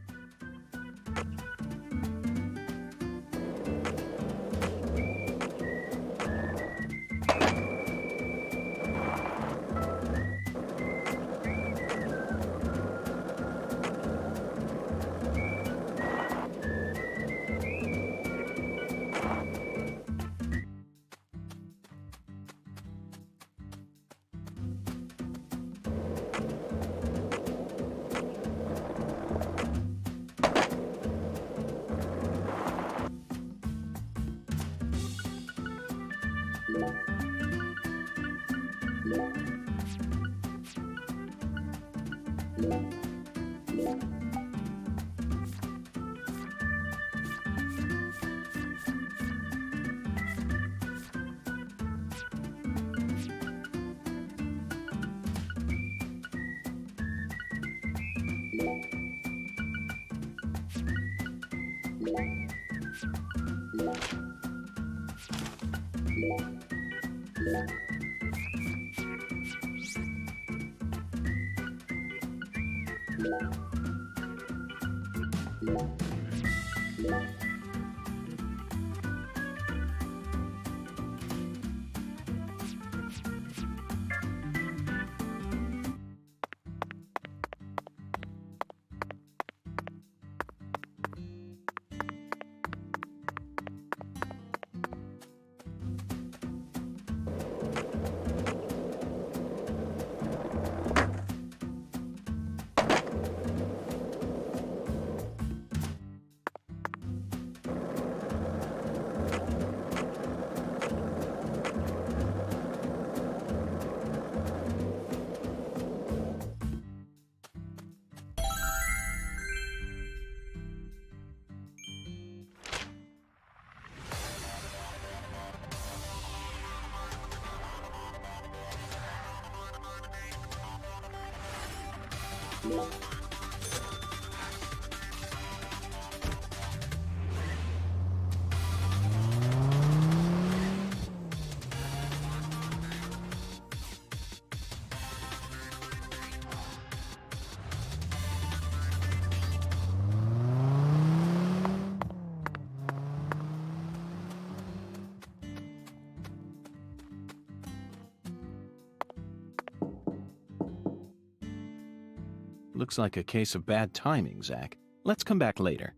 Looks like a case of bad timing, Zach. Let's come back later.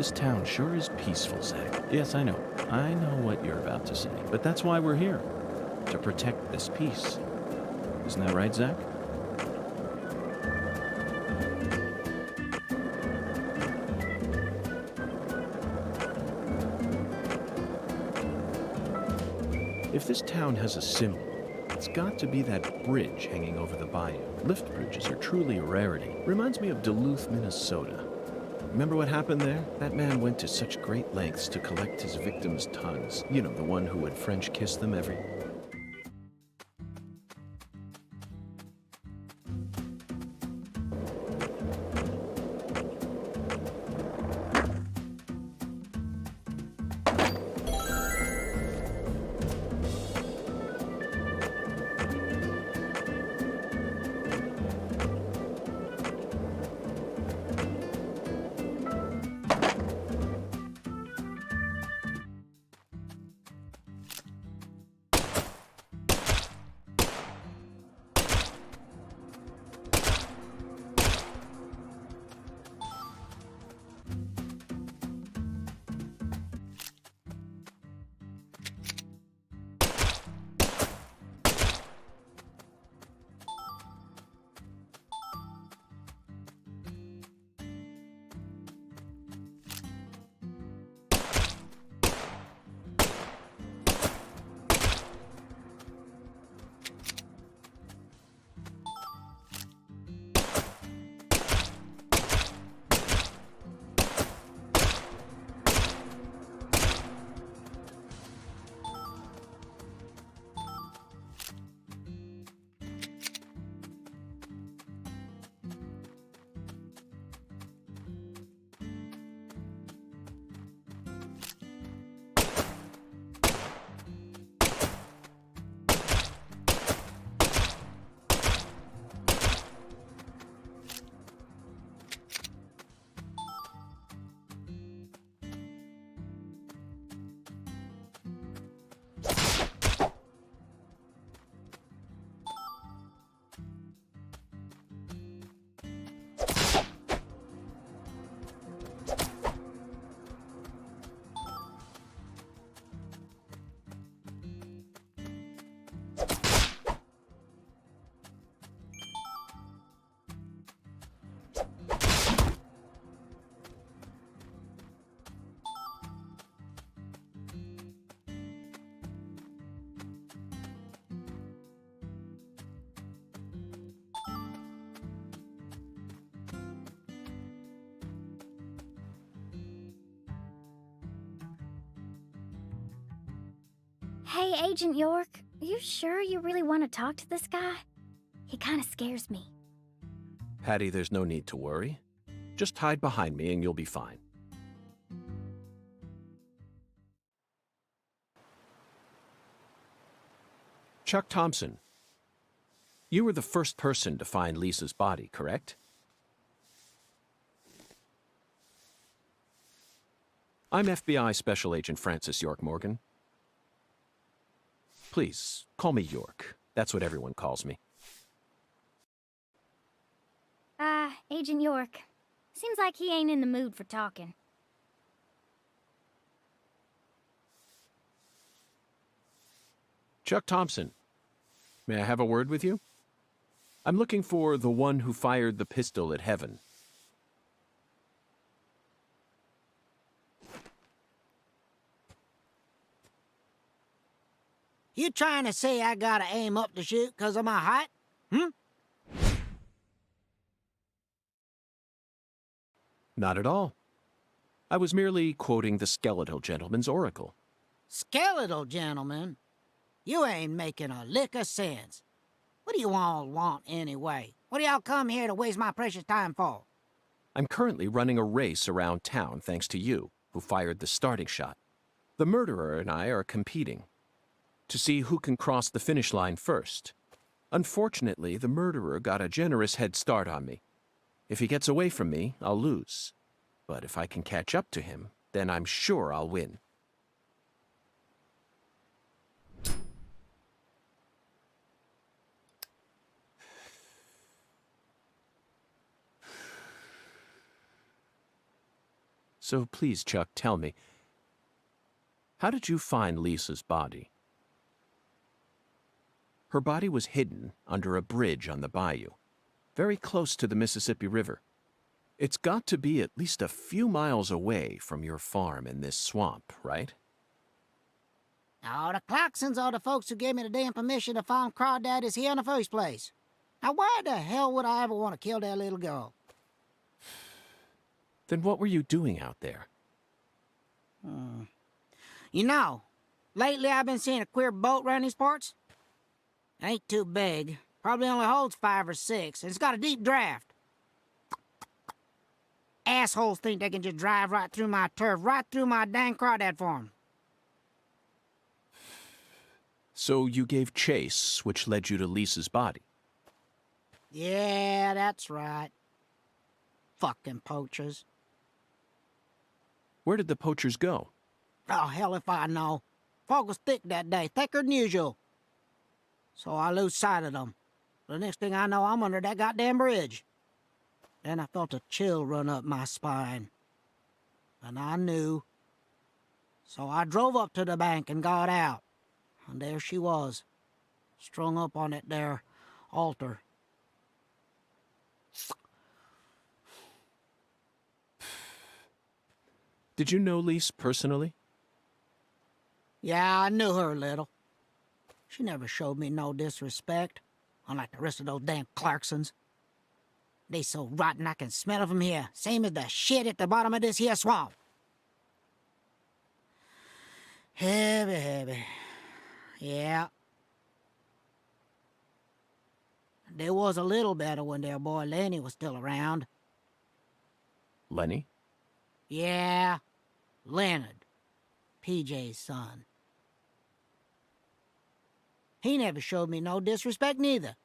This town sure is peaceful, Zach. Yes, I know. I know what you're about to say. But that's why we're here. To protect this peace. Isn't that right, Zach? If this town has a symbol, it's got to be that bridge hanging over the bayou. Lift bridges are truly a rarity. Reminds me of Duluth, Minnesota. Remember what happened there? That man went to such great lengths to collect his victims' tongues. You know, the one who would French kiss them every... Hey, Agent York, are you sure you really want to talk to this guy? He kind of scares me. Patty, there's no need to worry. Just hide behind me and you'll be fine. Chuck Thompson, you were the first person to find Lisa's body, correct? I'm FBI Special Agent Francis York Morgan. Please, call me York. That's what everyone calls me. Agent York. Seems like he ain't in the mood for talking. Chuck Thompson, may I have a word with you? I'm looking for the one who fired the pistol at Heaven. You trying to say I gotta aim up to shoot 'cause of my height? Not at all. I was merely quoting the skeletal gentleman's oracle. Skeletal gentleman? You ain't making a lick of sense. What do you all want anyway? What do y'all come here to waste my precious time for? I'm currently running a race around town thanks to you, who fired the starting shot. The murderer and I are competing to see who can cross the finish line first. Unfortunately, the murderer got a generous head start on me. If he gets away from me, I'll lose. But if I can catch up to him, then I'm sure I'll win. So please, Chuck, tell me, how did you find Lisa's body? Her body was hidden under a bridge on the bayou, very close to the Mississippi River. It's got to be at least a few miles away from your farm in this swamp, right? Oh, the Clarksons are the folks who gave me the damn permission to farm crawdaddies here in the first place. Now, why the hell would I ever want to kill that little girl? Then what were you doing out there? You know, lately I've been seeing a queer boat around these parts. It ain't too big. Probably only holds 5 or 6, and it's got a deep draft. Assholes think they can just drive right through my turf, right through my dang crawdad farm. So you gave chase, which led you to Lisa's body? Yeah, that's right. Fucking poachers. Where did the poachers go? Oh, hell if I know. Fog was thick that day, thicker than usual. So I lose sight of them. The next thing I know, I'm under that goddamn bridge. Then I felt a chill run up my spine. And I knew. So I drove up to the bank and got out. And there she was, strung up on that there altar. Did you know Lise personally? Yeah, I knew her a little. She never showed me no disrespect, unlike the rest of those damn Clarksons. They so rotten I can smell it from here, same as the shit at the bottom of this here swamp. Heavy, heavy. Yeah. There was a little better when their boy Lenny was still around. Lenny? Yeah, Leonard, PJ's son. He never showed me no disrespect neither.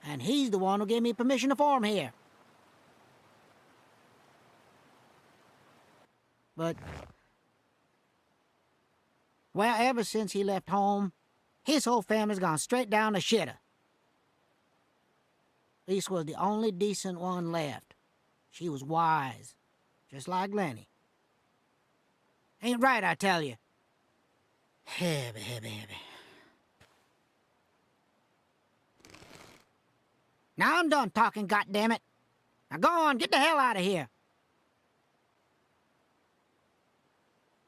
And he's the one who gave me permission to farm here. But, well, ever since he left home, his whole family's gone straight down the shitter. Lisa was the only decent one left. She was wise, just like Lenny. Ain't right, I tell you. Heavy, heavy, heavy. Now I'm done talking, goddammit. Now go on, get the hell out of here.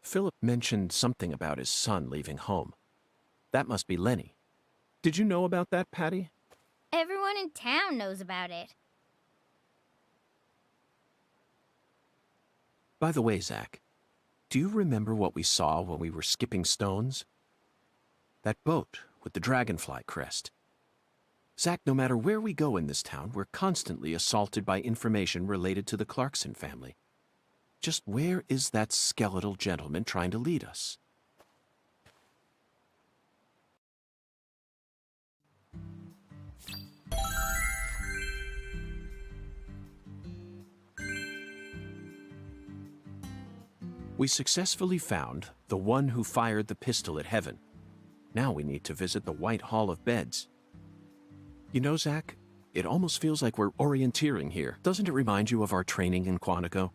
Philip mentioned something about his son leaving home. That must be Lenny. Did you know about that, Patty? Everyone in town knows about it. By the way, Zach, do you remember what we saw when we were skipping stones? That boat with the dragonfly crest. Zach, no matter where we go in this town, we're constantly assaulted by information related to the Clarkson family. Just where is that skeletal gentleman trying to lead us? We successfully found the one who fired the pistol at Heaven. Now we need to visit the White Hall of Beds. You know, Zach, it almost feels like we're orienteering here. Doesn't it remind you of our training in Quantico?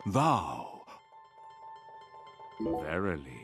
Thou. Verily.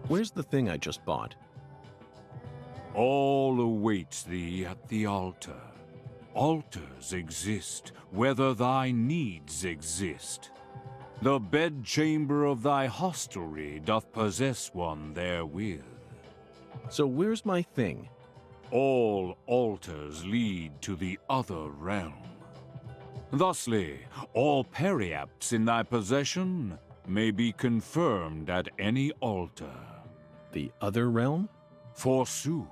Where's the thing I just bought? All awaits thee at the altar. Altars exist, whether thy needs exist. The bedchamber of thy hostelry doth possess one therewith. So where's my thing? All altars lead to the other realm. Thusly, all periapts in thy possession may be confirmed at any altar. The other realm? Forsooth.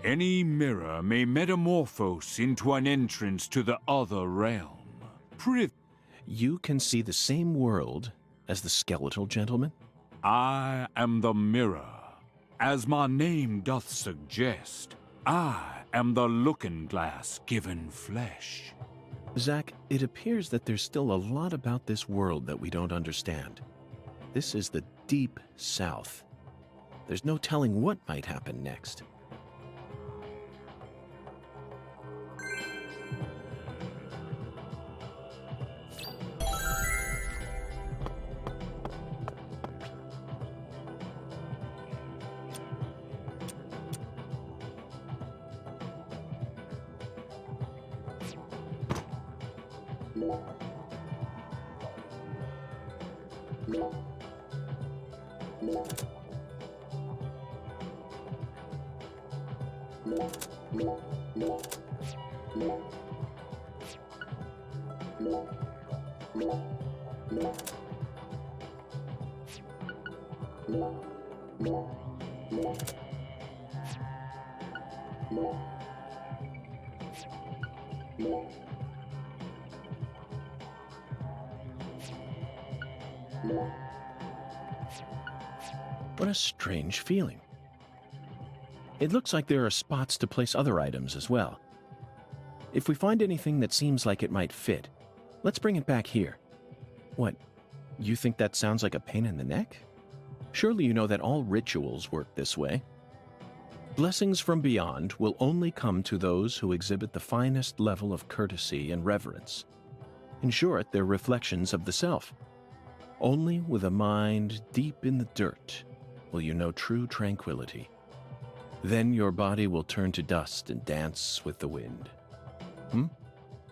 Any mirror may metamorphose into an entrance to the other realm. You can see the same world as the skeletal gentleman? I am the mirror. As my name doth suggest, I am the looking-glass given flesh. Zach, it appears that there's still a lot about this world that we don't understand. This is the deep south. There's no telling what might happen next. What a strange feeling. It looks like there are spots to place other items as well. If we find anything that seems like it might fit, let's bring it back here. What, you think that sounds like a pain in the neck? Surely you know that all rituals work this way. Blessings from beyond will only come to those who exhibit the finest level of courtesy and reverence. In short, they're reflections of the self. Only with a mind deep in the dirt will you know true tranquility. Then your body will turn to dust and dance with the wind.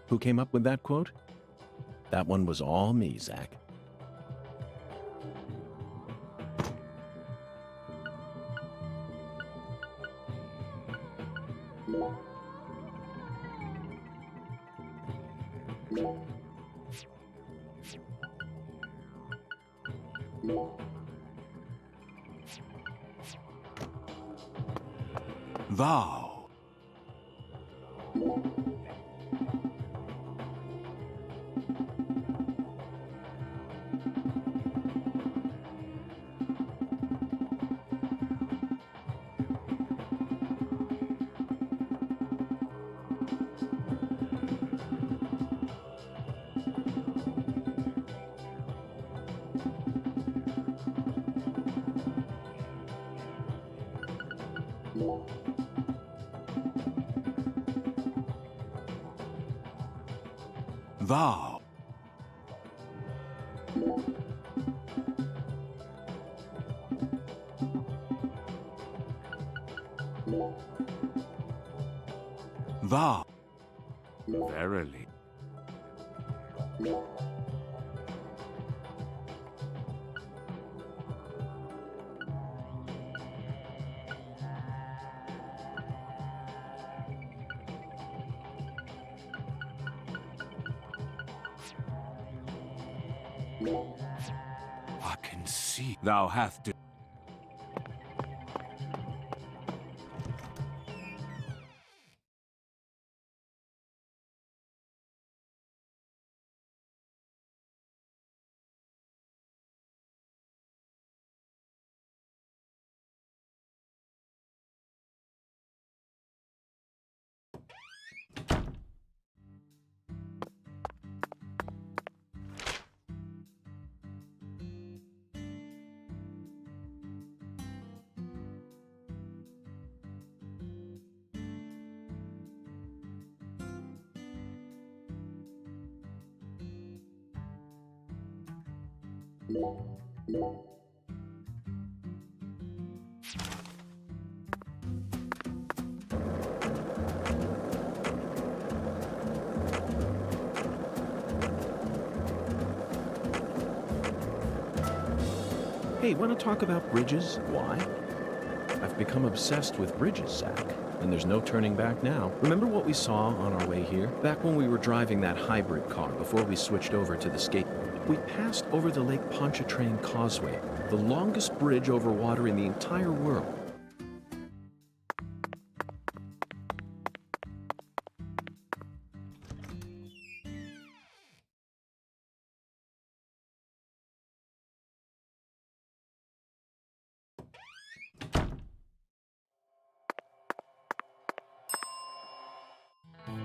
Who came up with that quote? That one was all me, Zach. Thou. Thou. Thou. Verily. I can see thou hast to. Hey, want to talk about bridges? Why? I've become obsessed with bridges, Zach, and there's no turning back now. Remember what we saw on our way here? Back when we were driving that hybrid car before we switched over to the skateboard. We passed over the Lake Pontchartrain Causeway, the longest bridge over water in the entire world.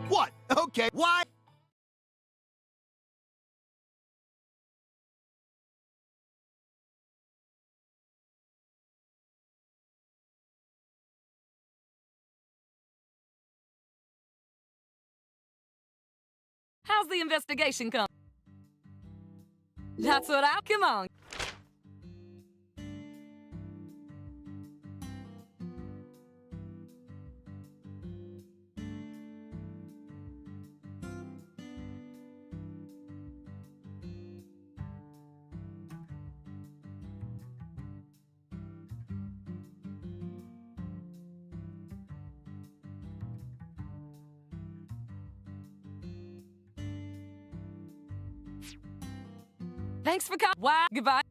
What? Okay, why? How's the investigation come? That's what I... Come on. Thanks for coming. Why? Goodbye.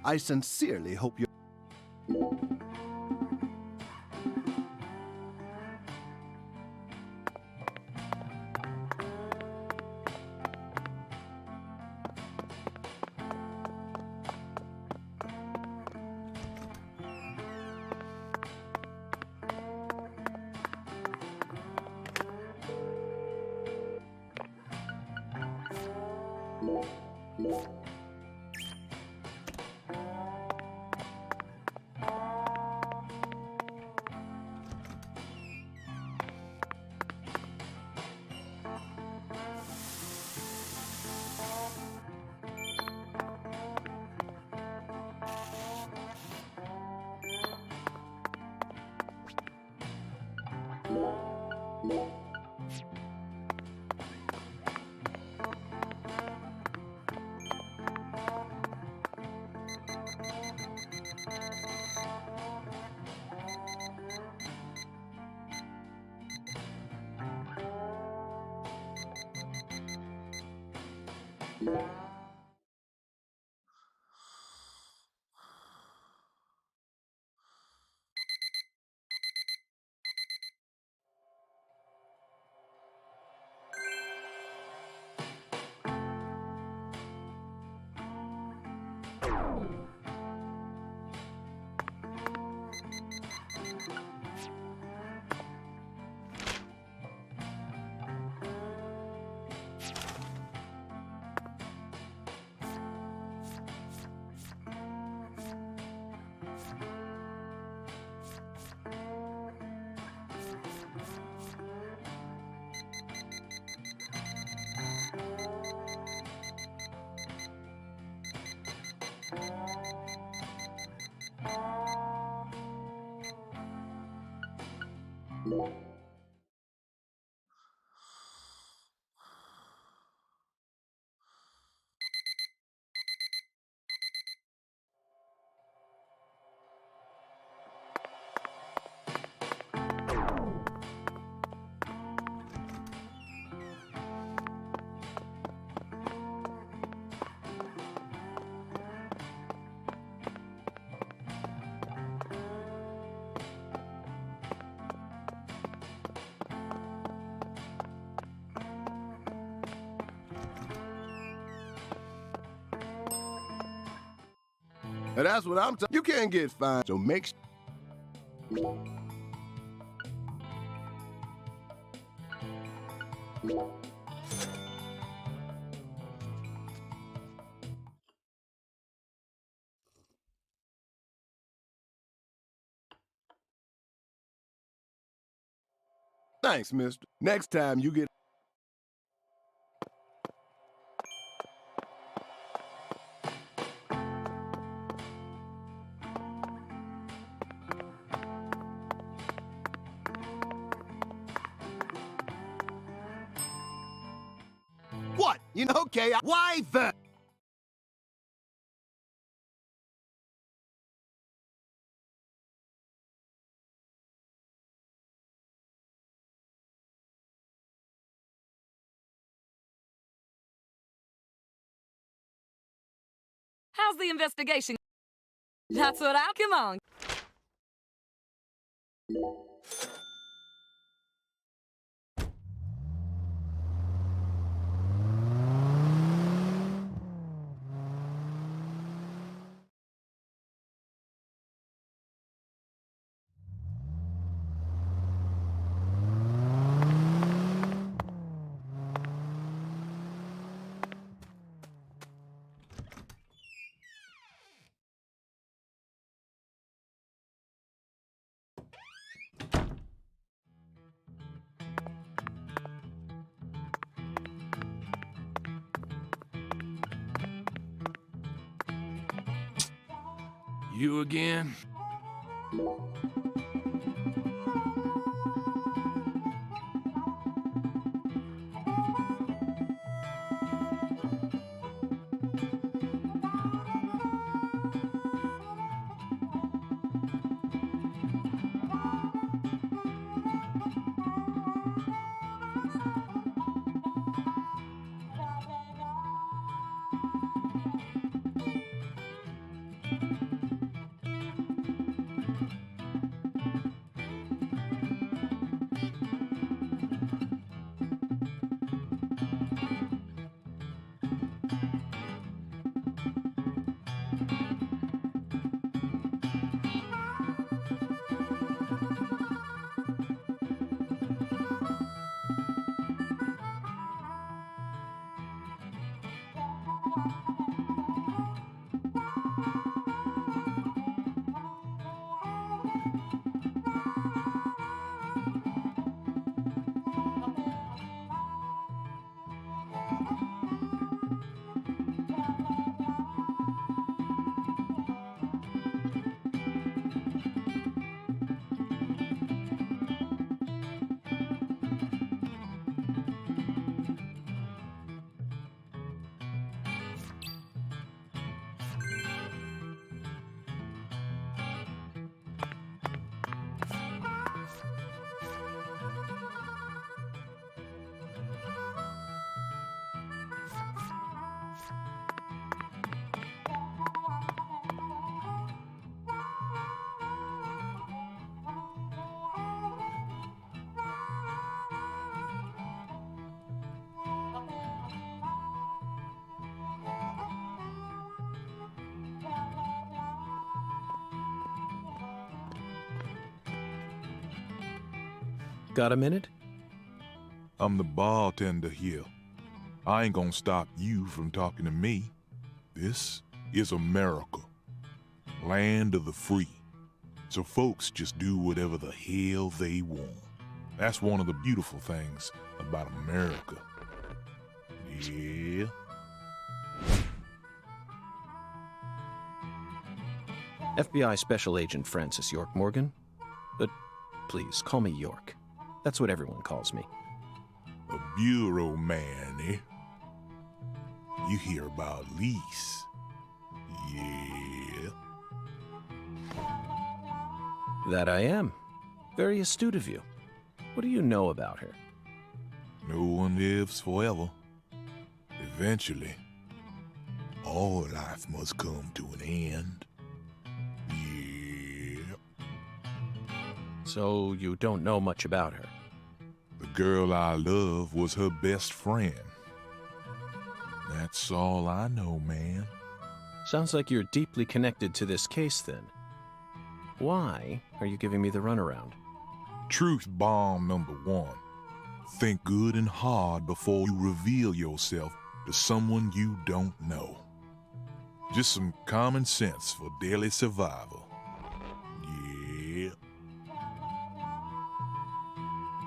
I sincerely hope you. And that's what I'm talking. You can't get fined, so make sure. Thanks, mister. Next time you get. What? You know, okay, why the... How's the investigation? That's what I... Come on. You again? Got a minute? I'm the bartender here. I ain't gonna stop you from talking to me. This is America, land of the free. So folks just do whatever the hell they want. That's one of the beautiful things about America. Yeah. FBI Special Agent Francis York Morgan. But please, call me York. That's what everyone calls me. A bureau man, eh? You hear about Lise. Yeah. That I am. Very astute of you. What do you know about her? No one lives forever. Eventually, all life must come to an end. Yeah. So you don't know much about her? The girl I love was her best friend. That's all I know, man. Sounds like you're deeply connected to this case, then. Why are you giving me the runaround? Truth bomb number 1. Think good and hard before you reveal yourself to someone you don't know. Just some common sense for daily survival. Yeah.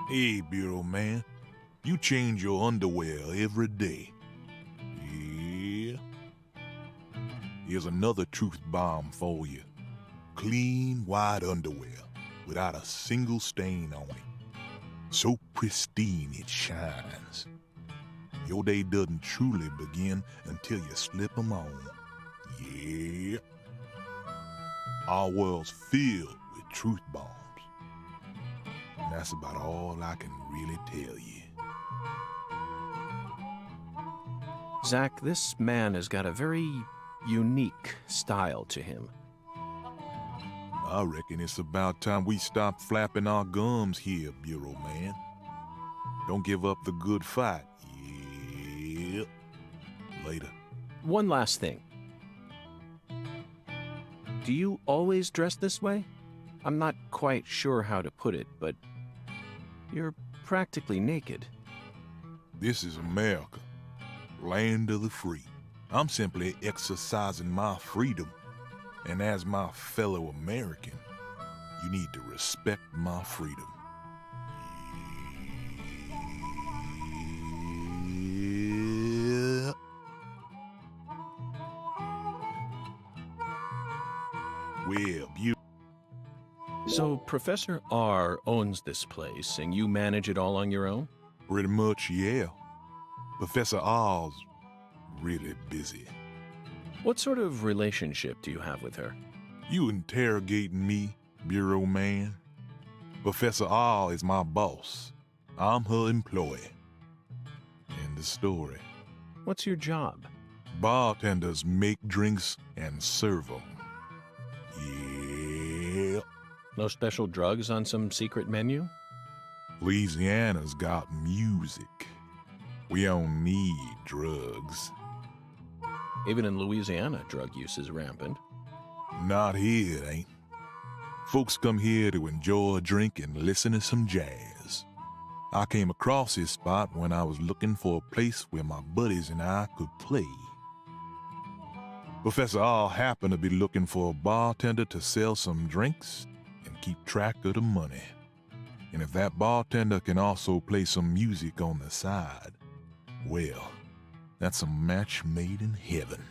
Hey, Bureau man, you change your underwear every day. Yeah. Here's another truth bomb for you. Clean, white underwear without a single stain on it. So pristine it shines. Your day doesn't truly begin until you slip them on. Yeah. Our world's filled with truth bombs. And that's about all I can really tell you. Zach, this man has got a very unique style to him. I reckon it's about time we stop flapping our gums here, Bureau man. Don't give up the good fight. Yeah. Later. One last thing. Do you always dress this way? I'm not quite sure how to put it, but you're practically naked. This is America, land of the free. I'm simply exercising my freedom. And as my fellow American, you need to respect my freedom. Yeah. Well, you... So Professor R owns this place, and you manage it all on your own? Pretty much, yeah. Professor R's really busy. What sort of relationship do you have with her? You interrogating me, Bureau man? Professor R is my boss. I'm her employee. End of story. What's your job? Bartenders make drinks and serve them. Yeah. No special drugs on some secret menu? Louisiana's got music. We don't need drugs. Even in Louisiana, drug use is rampant. Not here, it ain't. Folks come here to enjoy a drink and listen to some jazz. I came across this spot when I was looking for a place where my buddies and I could play. Professor R happened to be looking for a bartender to sell some drinks and keep track of the money. And if that bartender can also play some music on the side, well, that's a match made in heaven.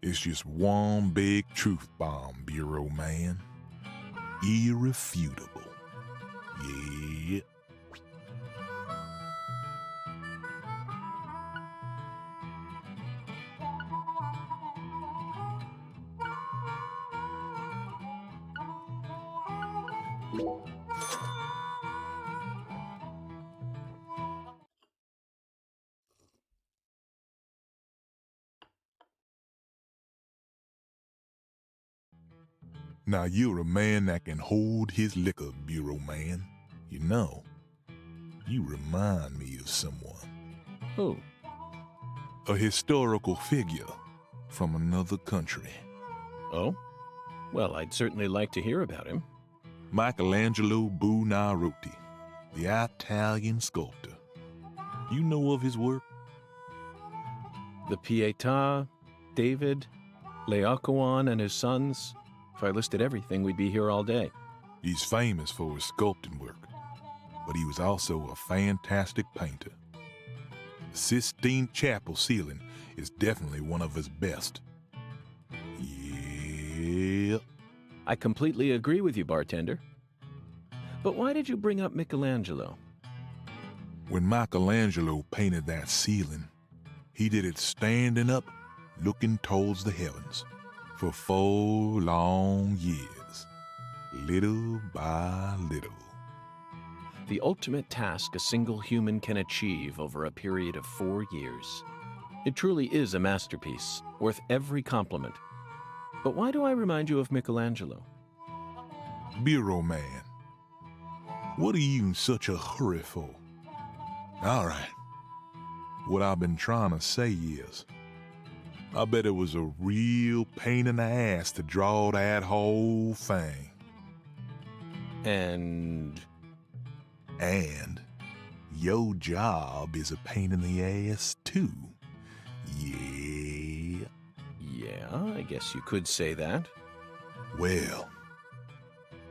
It's just one big truth bomb, Bureau man. Irrefutable. Yeah. Now you're a man that can hold his liquor, Bureau man. You know, you remind me of someone. Who? A historical figure from another country. Oh? Well, I'd certainly like to hear about him. Michelangelo Buonarroti. the Italian sculptor. You know of his work? The Pietà, David, Laocoon and his sons. If I listed everything, we'd be here all day. He's famous for his sculpting work, but he was also a fantastic painter. The Sistine Chapel ceiling is definitely one of his best. Yeah. I completely agree with you, bartender. But why did you bring up Michelangelo? When Michelangelo painted that ceiling, he did it standing up, looking towards the heavens, for 4 long years, little by little. The ultimate task a single human can achieve over a period of 4 years. It truly is a masterpiece, worth every compliment. But why do I remind you of Michelangelo? Bureau man, what are you in such a hurry for? All right. What I've been trying to say is, I bet it was a real pain in the ass to draw that whole thing. And your job is a pain in the ass too. Yeah. Yeah, I guess you could say that. Well,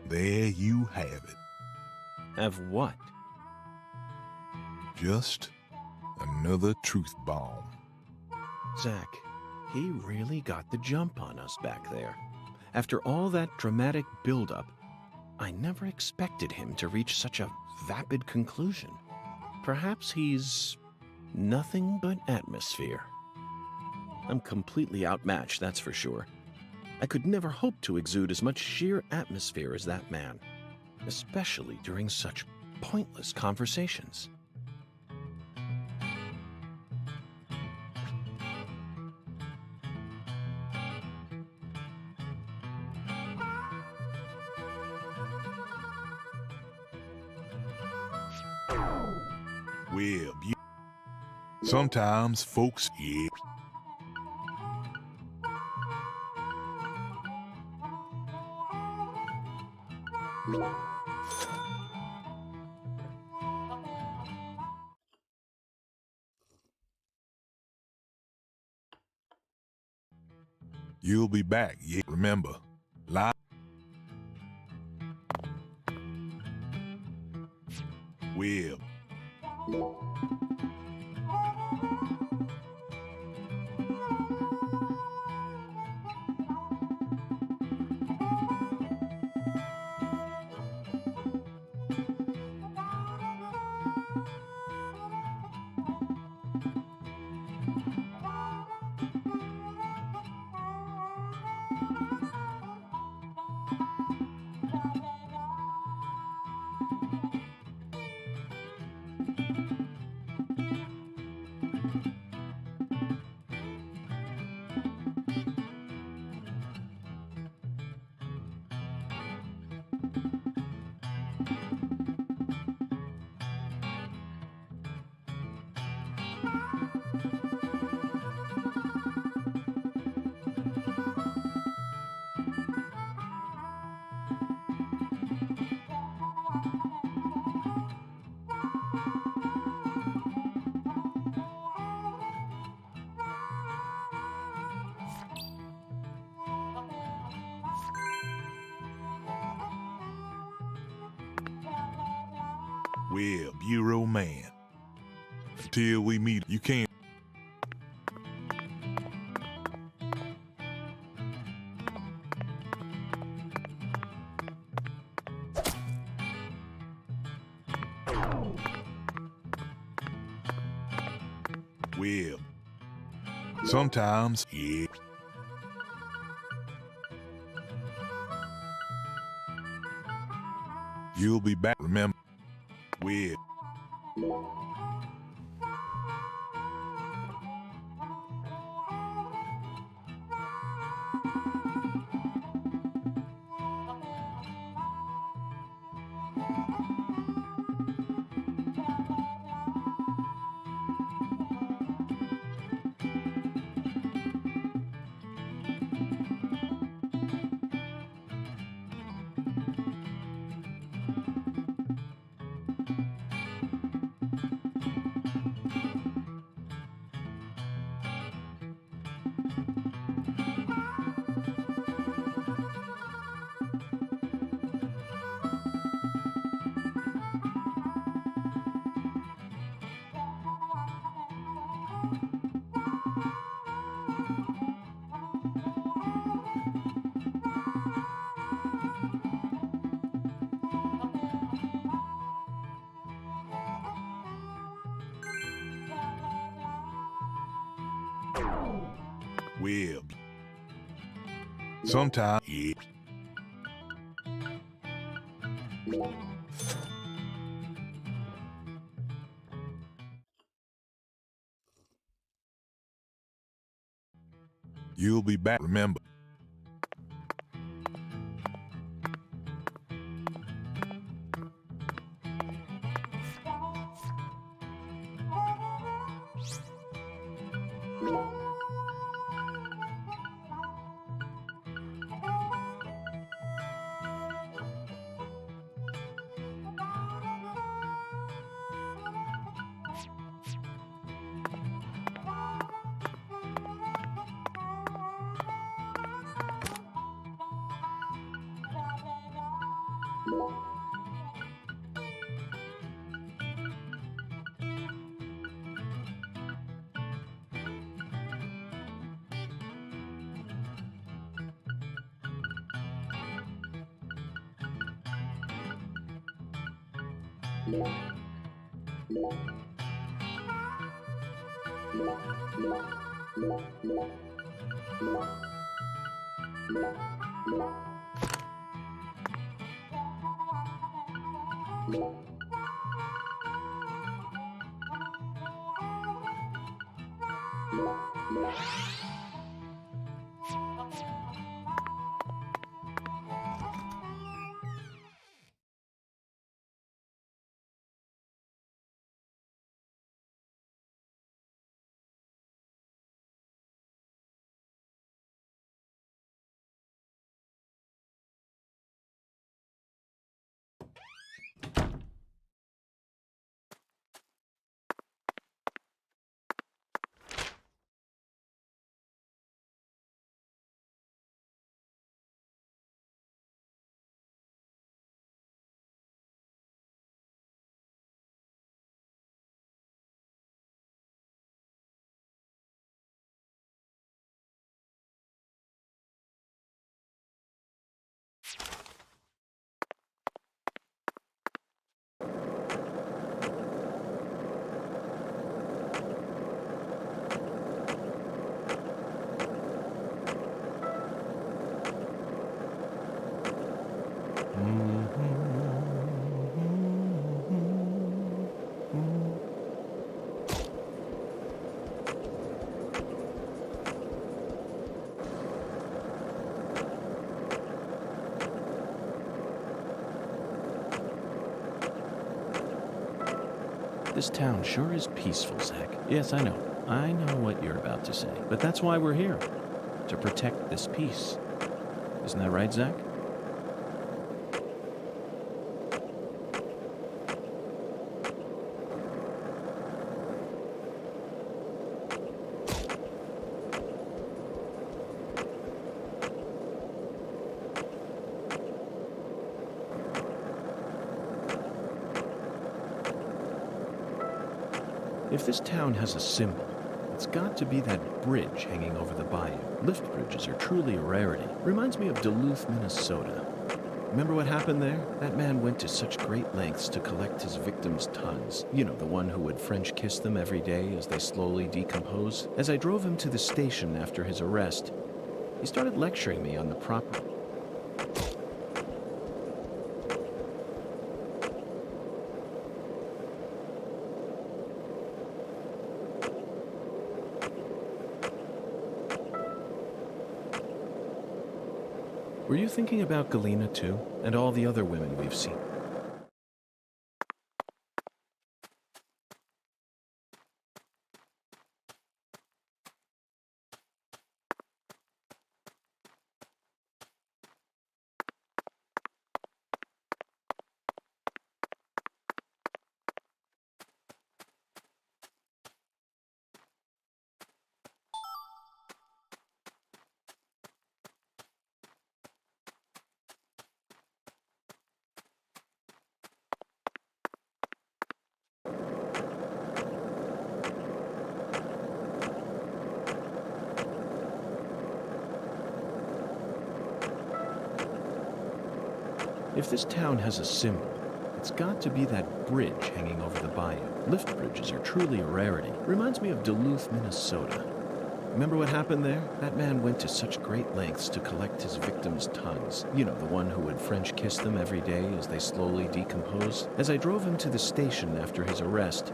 there you have it. Have what? Just another truth bomb. Zach, he really got the jump on us back there. After all that dramatic build-up, I never expected him to reach such a vapid conclusion. Perhaps he's nothing but atmosphere. I'm completely outmatched, that's for sure. I could never hope to exude as much sheer atmosphere as that man, especially during such pointless conversations. Well, sometimes folks, yeah. You'll be back, yeah. Remember, live. Well. Well, Bureau man, until we meet, you can't. Well, sometimes, yeah. You'll be back, remember. Weird. Well, sometimes, yeah. You'll be back, remember. This town sure is peaceful, Zach. Yes, I know. I know what you're about to say. But that's why we're here. To protect this peace. Isn't that right, Zach? If this town has a symbol, it's got to be that bridge hanging over the bayou. Lift bridges are truly a rarity. Reminds me of Duluth, Minnesota. Remember what happened there? That man went to such great lengths to collect his victims' tongues. You know, the one who would French kiss them every day as they slowly decompose. As I drove him to the station after his arrest, he started lecturing me on the proper... Were you thinking about Galena too? And all the other women we've seen? If this town has a symbol, it's got to be that bridge hanging over the bayou. Lift bridges are truly a rarity. Reminds me of Duluth, Minnesota. Remember what happened there? That man went to such great lengths to collect his victims' tongues. You know, the one who would French kiss them every day as they slowly decomposed. As I drove him to the station after his arrest,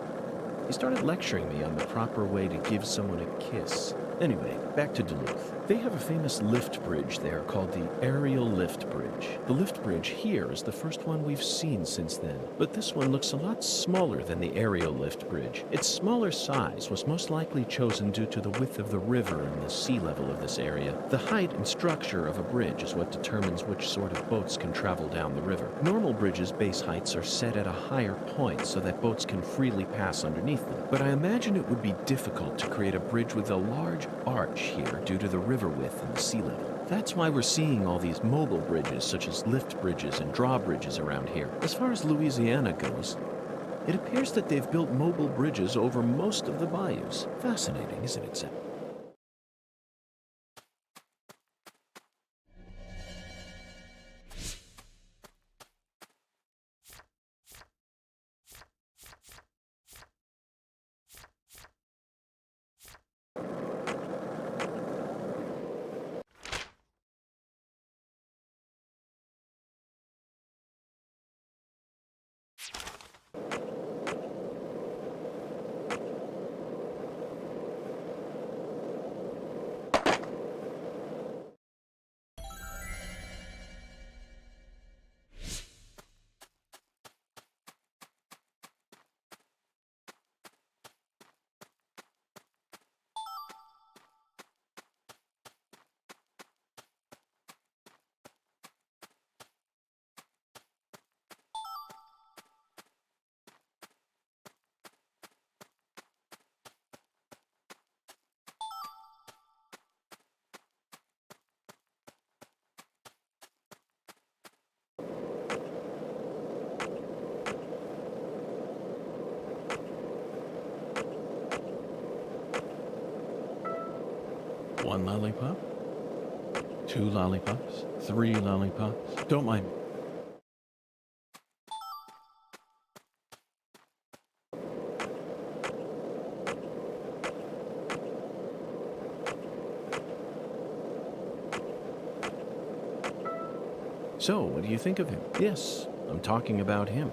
he started lecturing me on the proper way to give someone a kiss. Anyway, back to Duluth. They have a famous lift bridge there called the Aerial Lift Bridge. The lift bridge here is the first one we've seen since then, but this one looks a lot smaller than the Aerial Lift Bridge. Its smaller size was most likely chosen due to the width of the river and the sea level of this area. The height and structure of a bridge is what determines which sort of boats can travel down the river. Normal bridges' base heights are set at a higher point so that boats can freely pass underneath them, but I imagine it would be difficult to create a bridge with a large arch here due to the river width and the sea level. That's why we're seeing all these mobile bridges such as lift bridges and drawbridges around here. As far as Louisiana goes, it appears that they've built mobile bridges over most of the bayous. Fascinating, isn't it, Zach? One lollipop? 2 lollipops? 3 lollipops? Don't mind me. So, what do you think of him? Yes, I'm talking about him.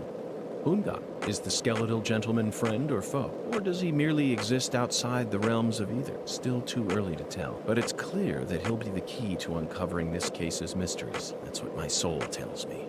Unga, is the skeletal gentleman friend or foe? Or does he merely exist outside the realms of either? Still too early to tell. But it's clear that he'll be the key to uncovering this case's mysteries. That's what my soul tells me.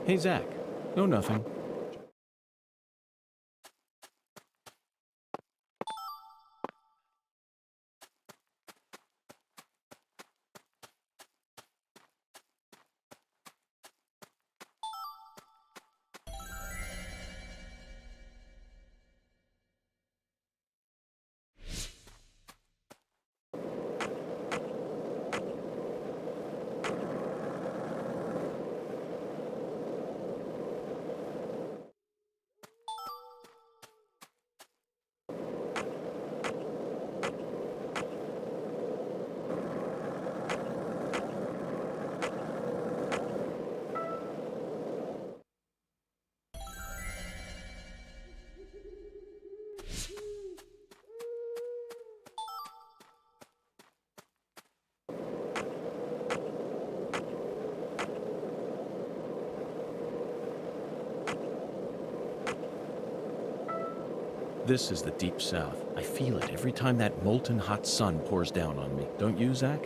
Hey, Zach. No, nothing. This is the Deep South. I feel it every time that molten hot sun pours down on me. Don't you, Zach?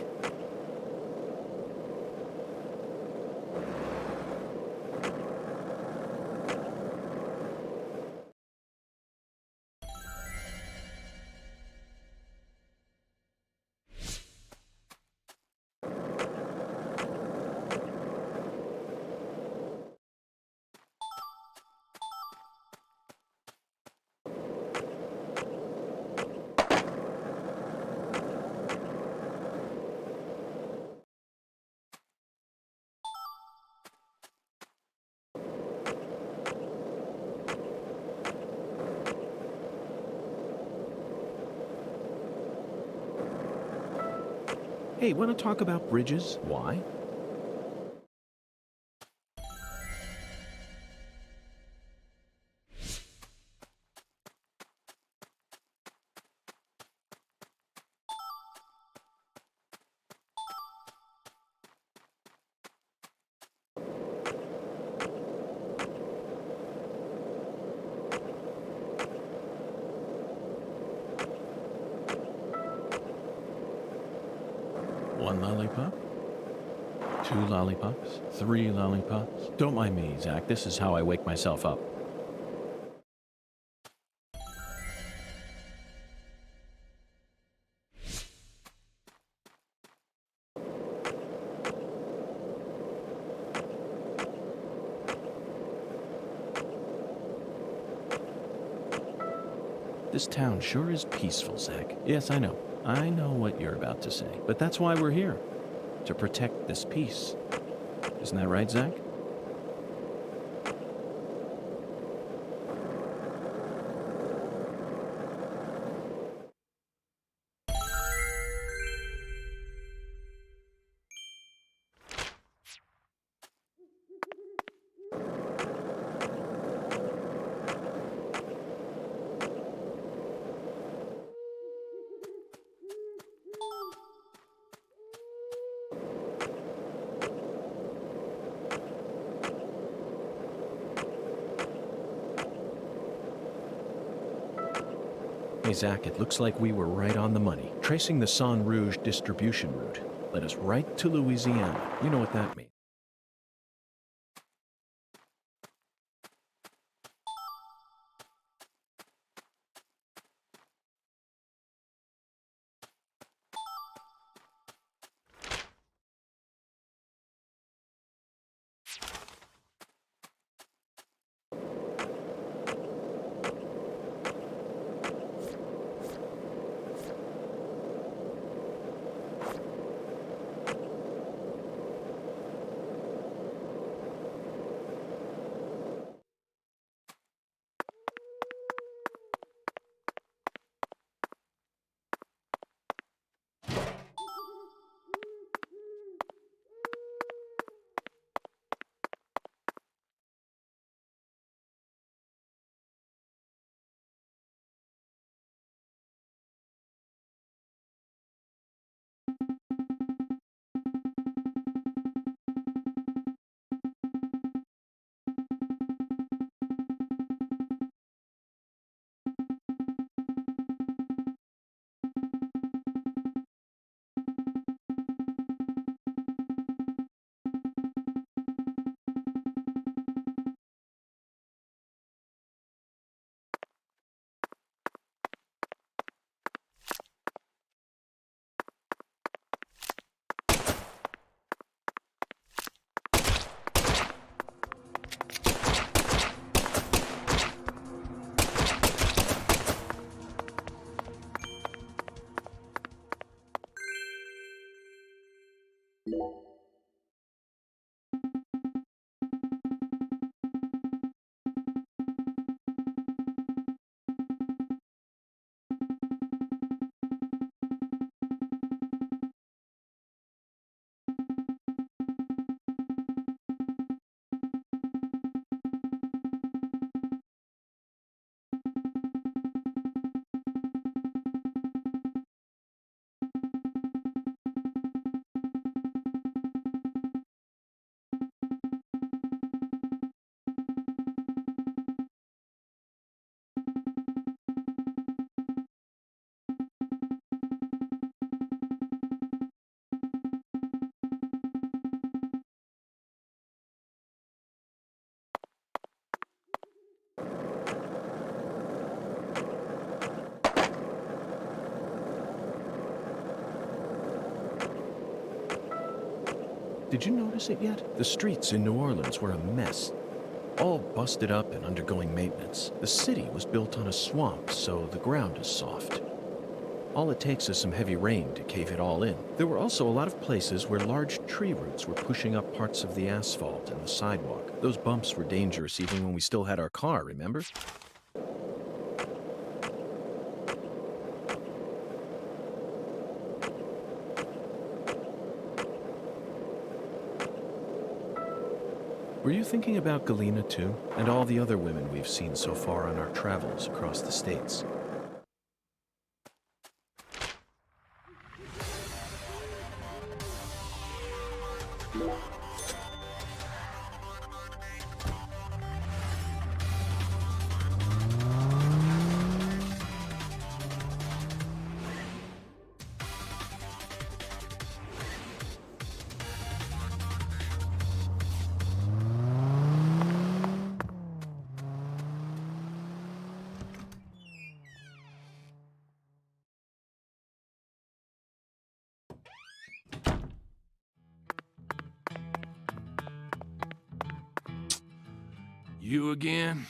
Hey, want to talk about bridges? Why? One lollipop? 2 lollipops? 3 lollipops? Don't mind me, Zach. This is how I wake myself up. This town sure is peaceful, Zach. Yes, I know. I know what you're about to say. But that's why we're here. To protect this peace. Isn't that right, Zach? Hey, Zach, it looks like we were right on the money. Tracing the San Rouge distribution route led us right to Louisiana. You know what that means. Did you notice it yet? The streets in New Orleans were a mess. All busted up and undergoing maintenance. The city was built on a swamp, so the ground is soft. All it takes is some heavy rain to cave it all in. There were also a lot of places where large tree roots were pushing up parts of the asphalt and the sidewalk. Those bumps were dangerous even when we still had our car, remember? Were you thinking about Galena too? And all the other women we've seen so far on our travels across the states? You again?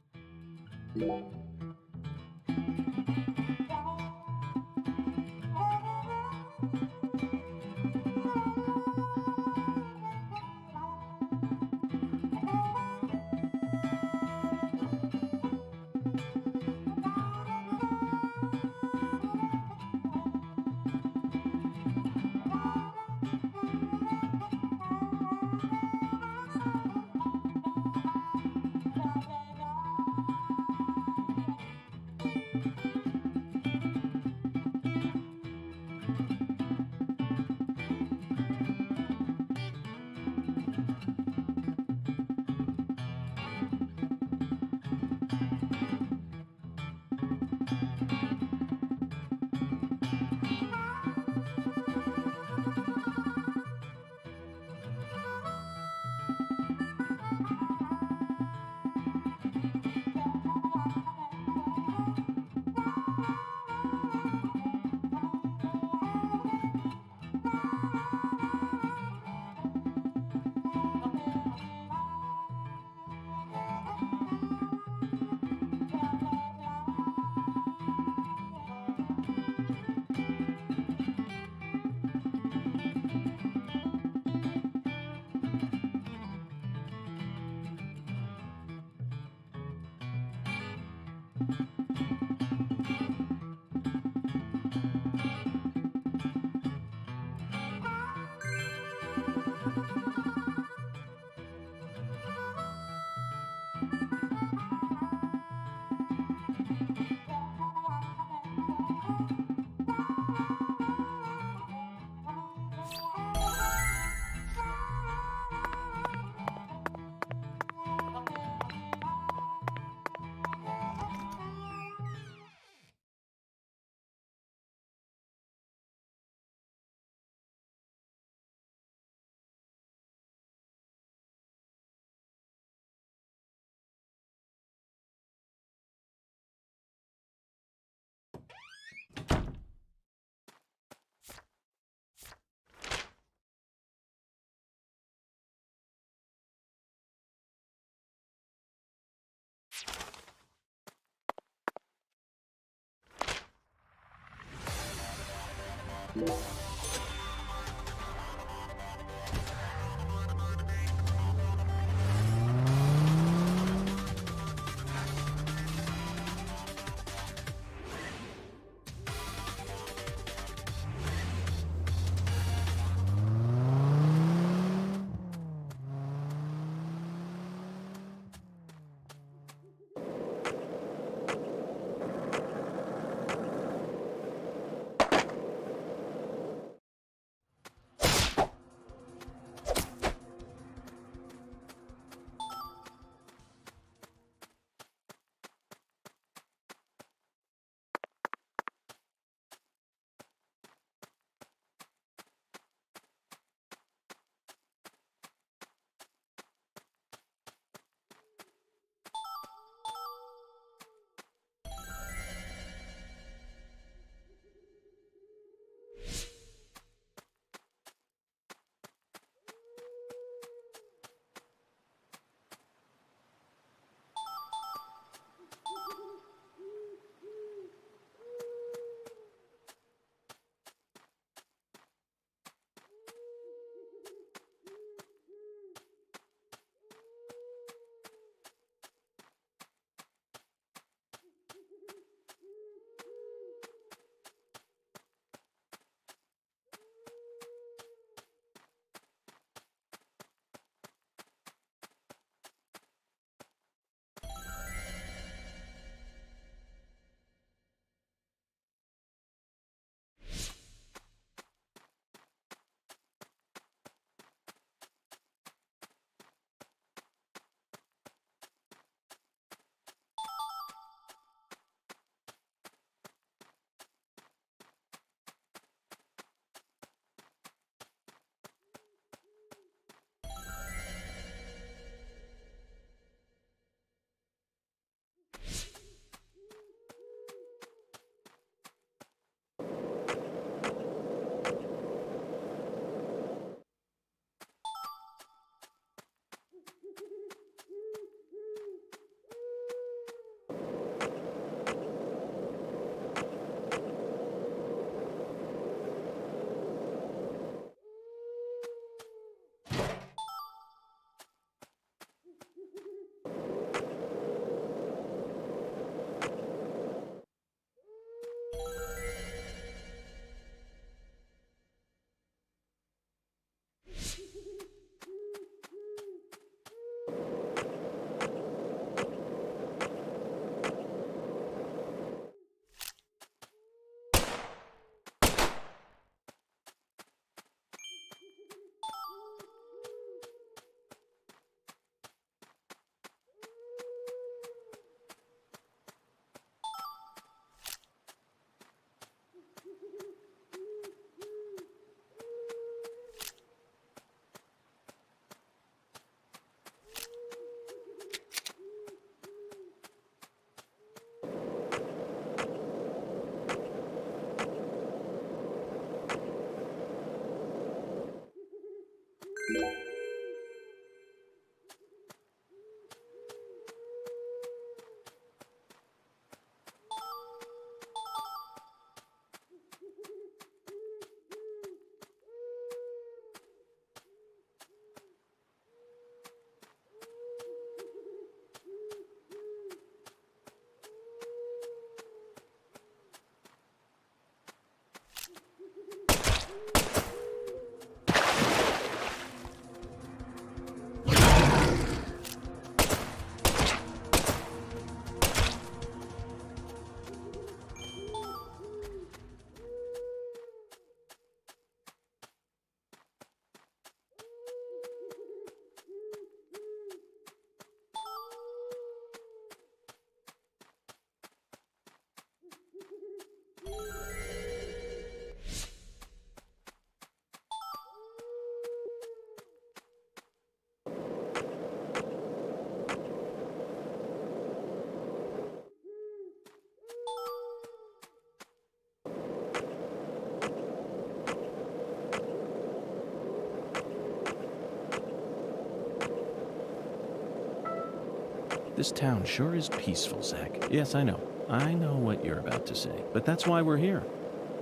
This town sure is peaceful, Zach. Yes, I know. I know what you're about to say. But that's why we're here.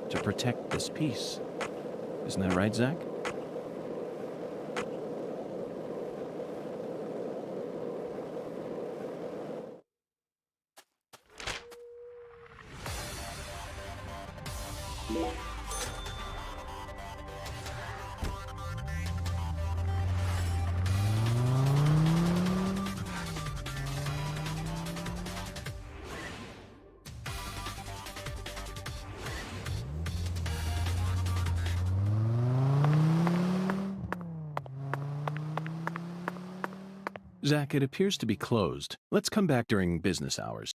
To protect this peace. Isn't that right, Zach? Zach, it appears to be closed. Let's come back during business hours.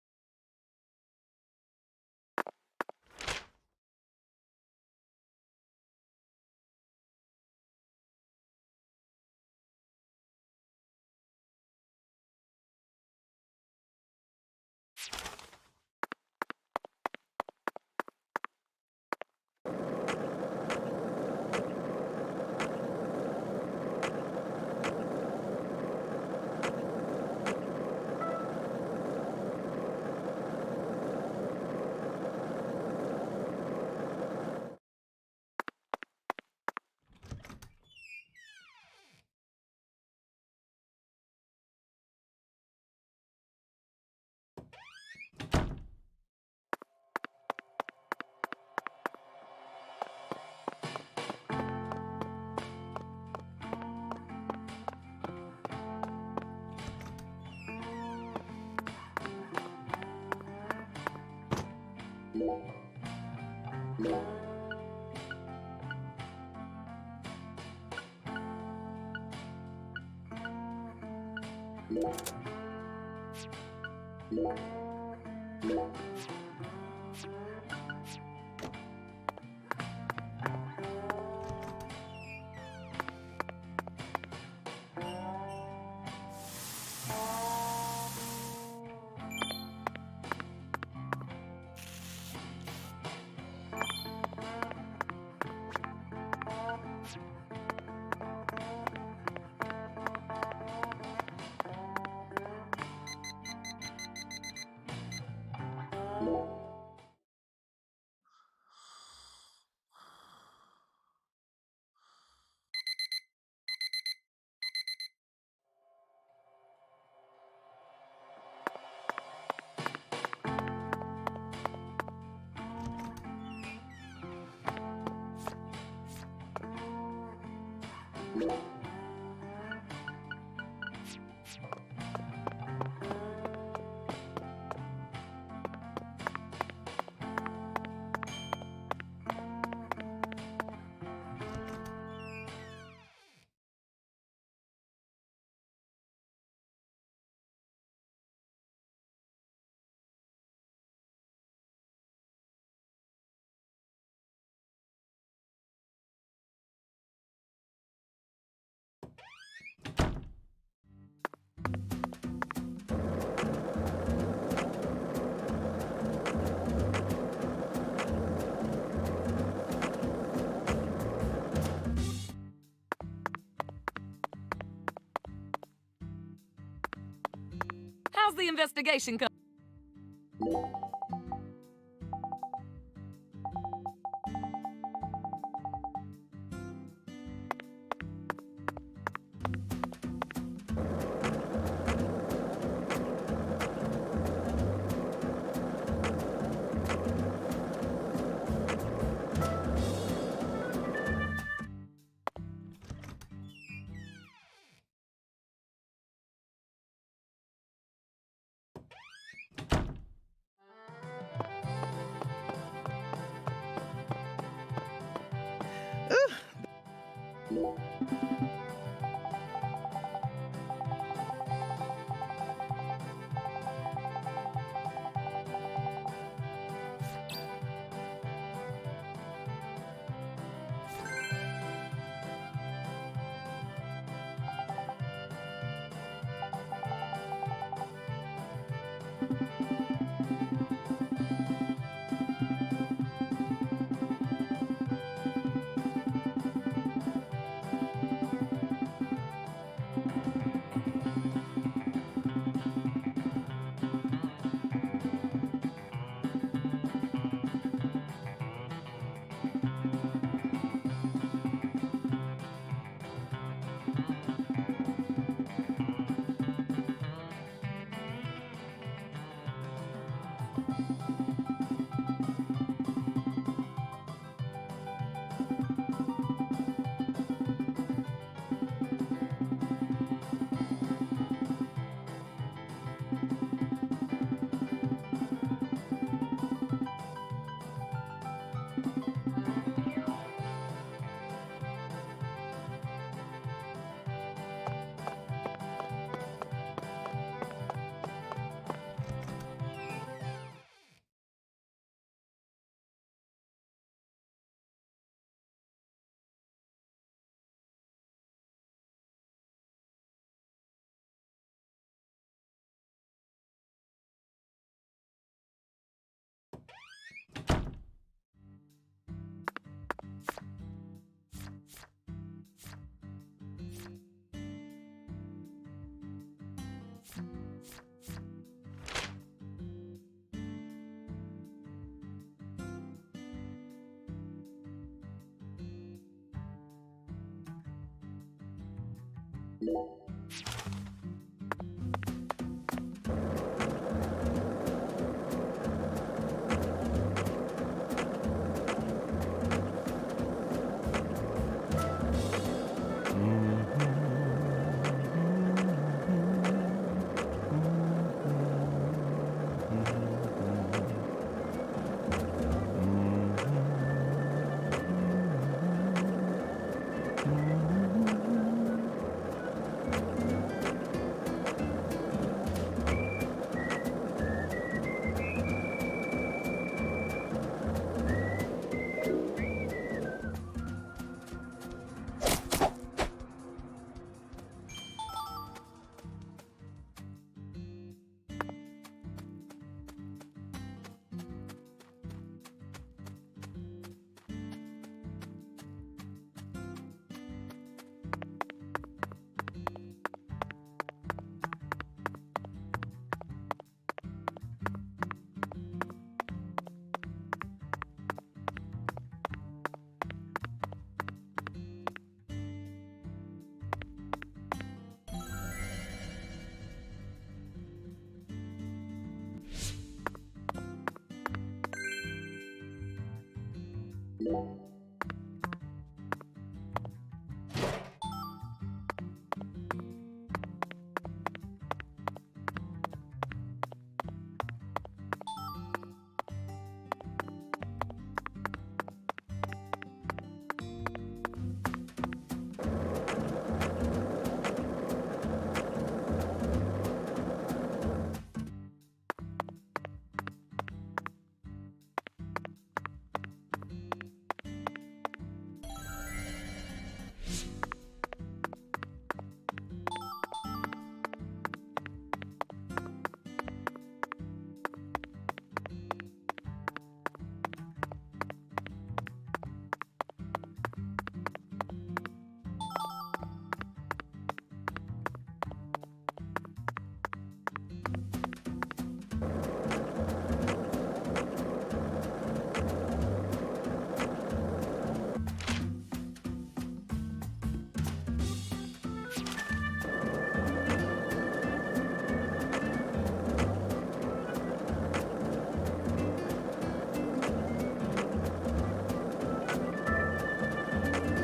How's the investigation going?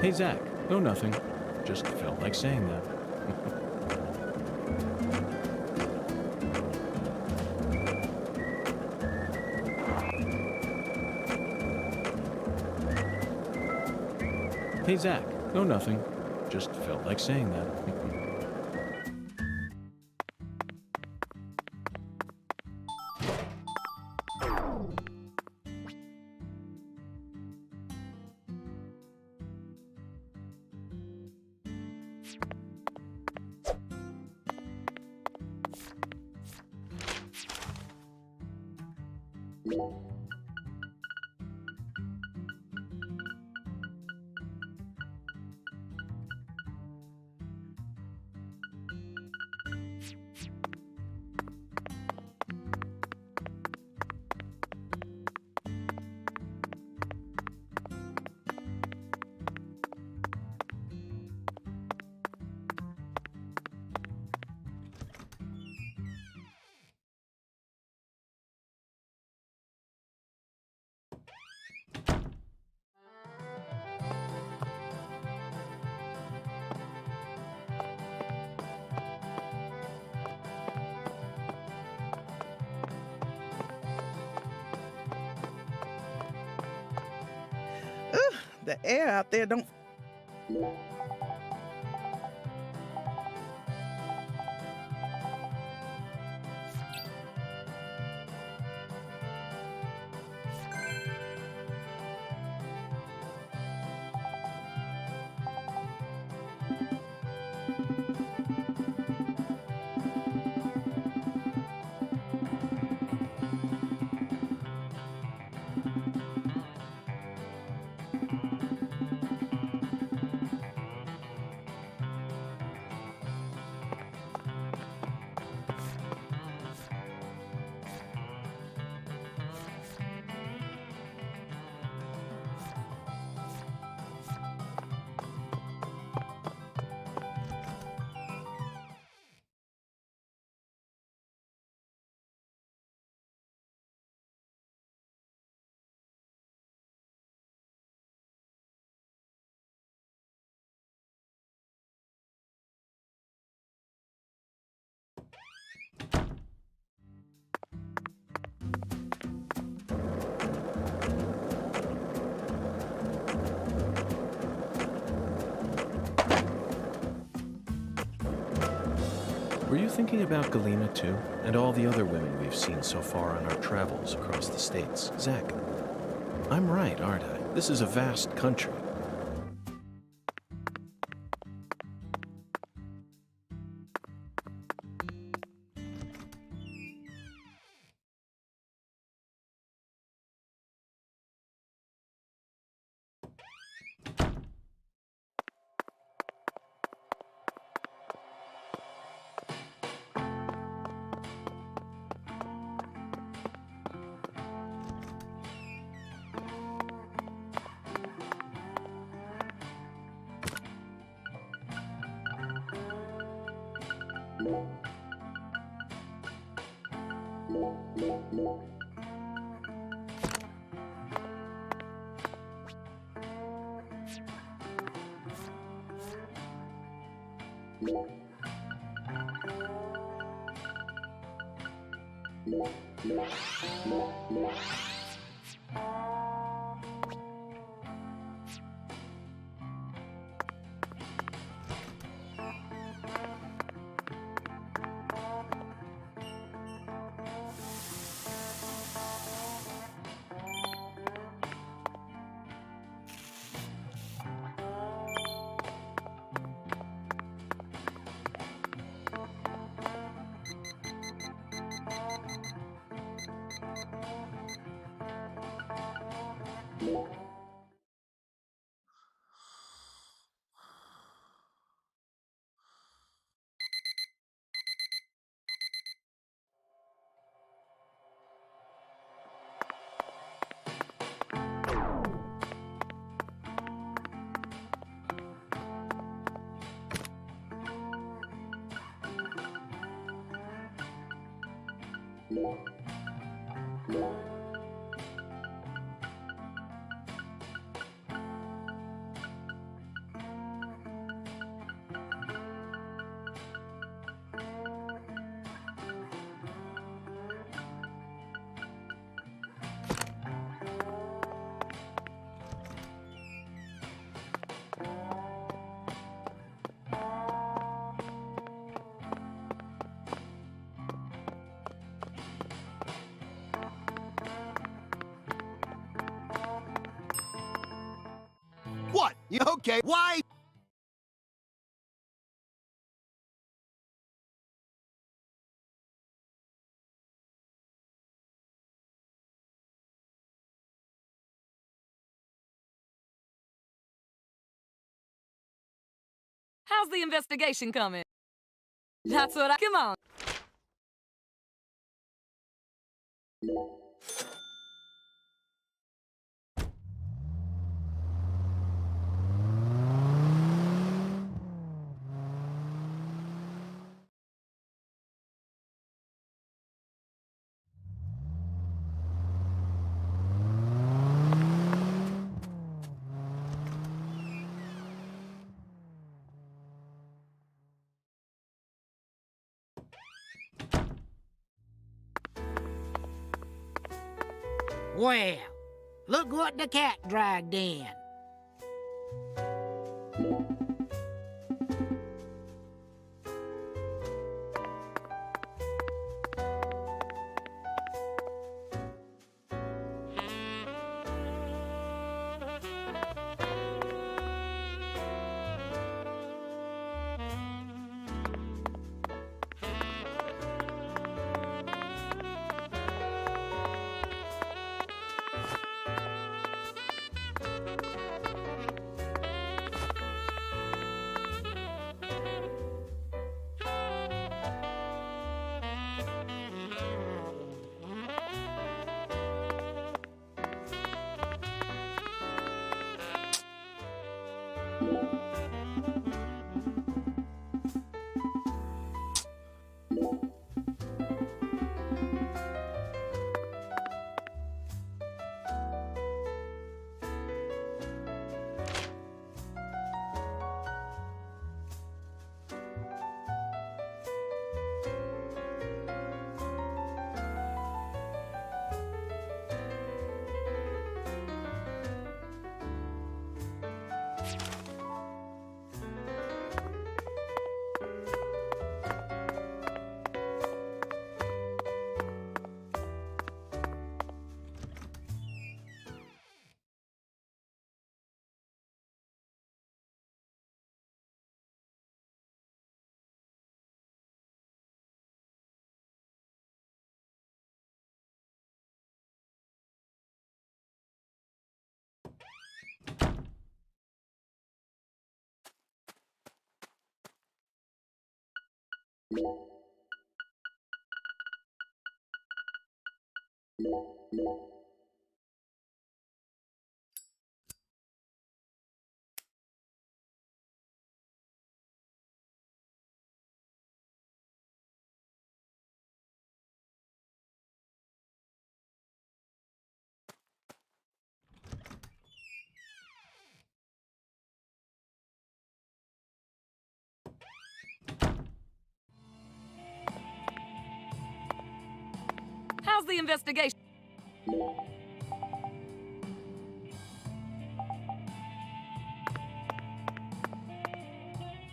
Hey, Zach. No, nothing. Just felt like saying that. Hey, Zach. No, nothing. Just felt like saying that. The air out there don't... Were you thinking about Galena too? And all the other women we've seen so far on our travels across the states? Zach, I'm right, aren't I? This is a vast country. What? You okay? Why? How's the investigation coming? That's what I... Come on. Well, look what the cat dragged in. How's the investigation?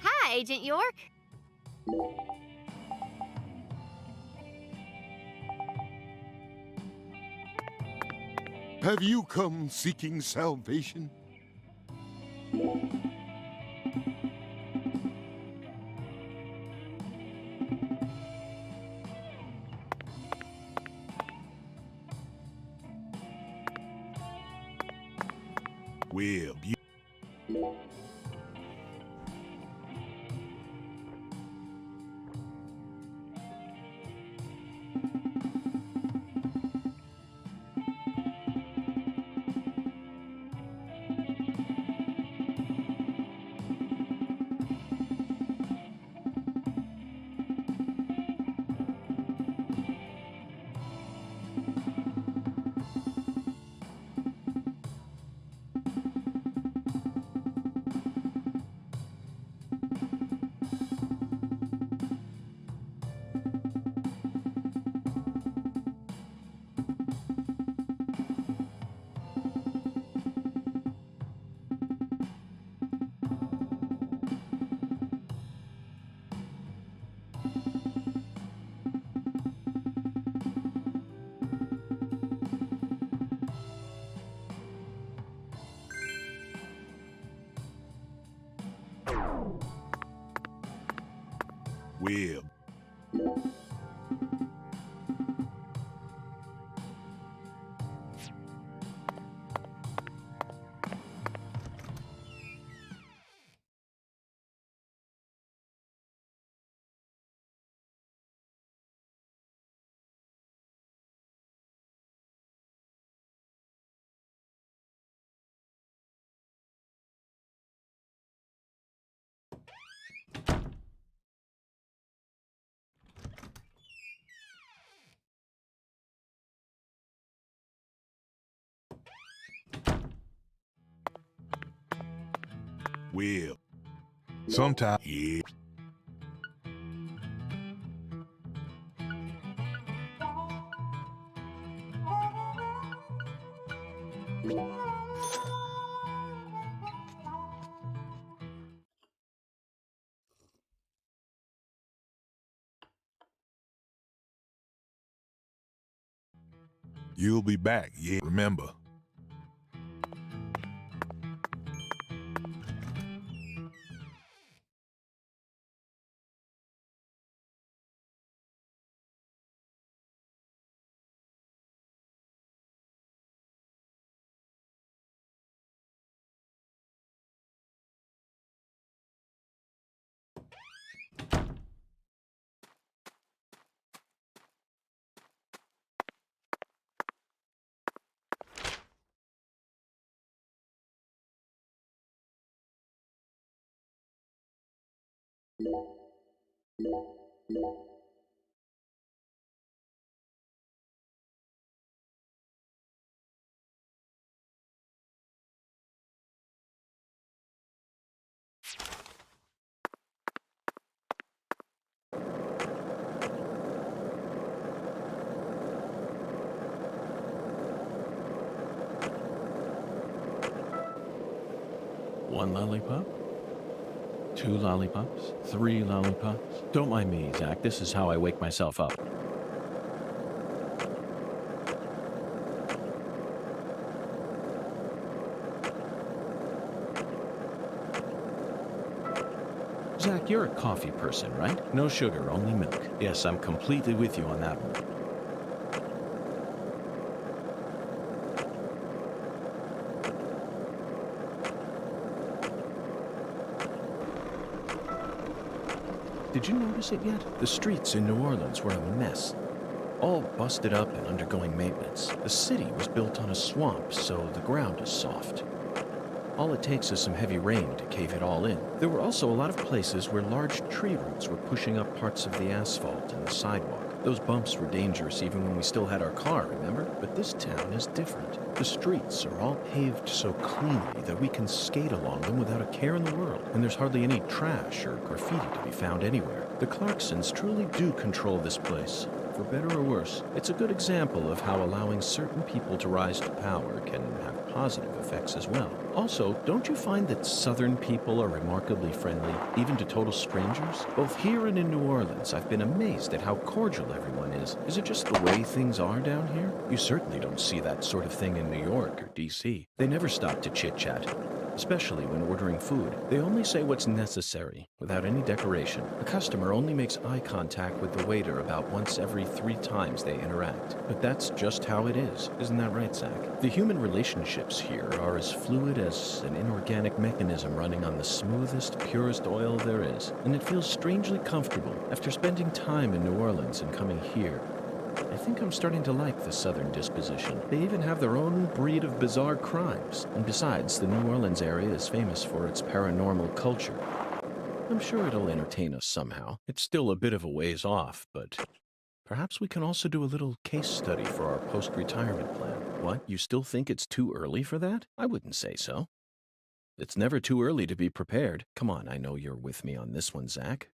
Hi, Agent York. Have you come seeking salvation? Well, Well. Well, sometimes, yeah. You'll be back, yeah, remember. One lollipop? 2 lollipops? 3 lollipops? Don't mind me, Zach. This is how I wake myself up. Zach, you're a coffee person, right? No sugar, only milk. Yes, I'm completely with you on that one. Did you notice it yet? The streets in New Orleans were a mess. All busted up and undergoing maintenance. The city was built on a swamp, so the ground is soft. All it takes is some heavy rain to cave it all in. There were also a lot of places where large tree roots were pushing up parts of the asphalt and the sidewalk. Those bumps were dangerous even when we still had our car, remember? But this town is different. The streets are all paved so cleanly that we can skate along them without a care in the world, and there's hardly any trash or graffiti to be found anywhere. The Clarksons truly do control this place. For better or worse, it's a good example of how allowing certain people to rise to power can have positive effects as well. Also, don't you find that Southern people are remarkably friendly, even to total strangers? Both here and in New Orleans, I've been amazed at how cordial everyone is. Is it just the way things are down here? You certainly don't see that sort of thing in New York or D.C. They never stop to chit-chat. Especially when ordering food. They only say what's necessary, without any decoration. A customer only makes eye contact with the waiter about once every 3 times they interact. But that's just how it is. Isn't that right, Zach? The human relationships here are as fluid as an inorganic mechanism running on the smoothest, purest oil there is. And it feels strangely comfortable after spending time in New Orleans and coming here. I think I'm starting to like the Southern disposition. They even have their own breed of bizarre crimes. And besides, the New Orleans area is famous for its paranormal culture. I'm sure it'll entertain us somehow. It's still a bit of a ways off, but perhaps we can also do a little case study for our post-retirement plan. What, you still think it's too early for that? I wouldn't say so. It's never too early to be prepared. Come on, I know you're with me on this one, Zach.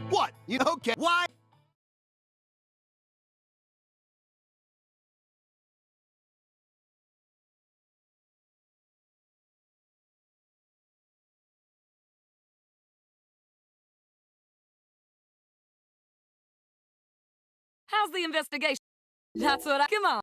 What? You okay? Why? How's the investigation? That's what I... Come on.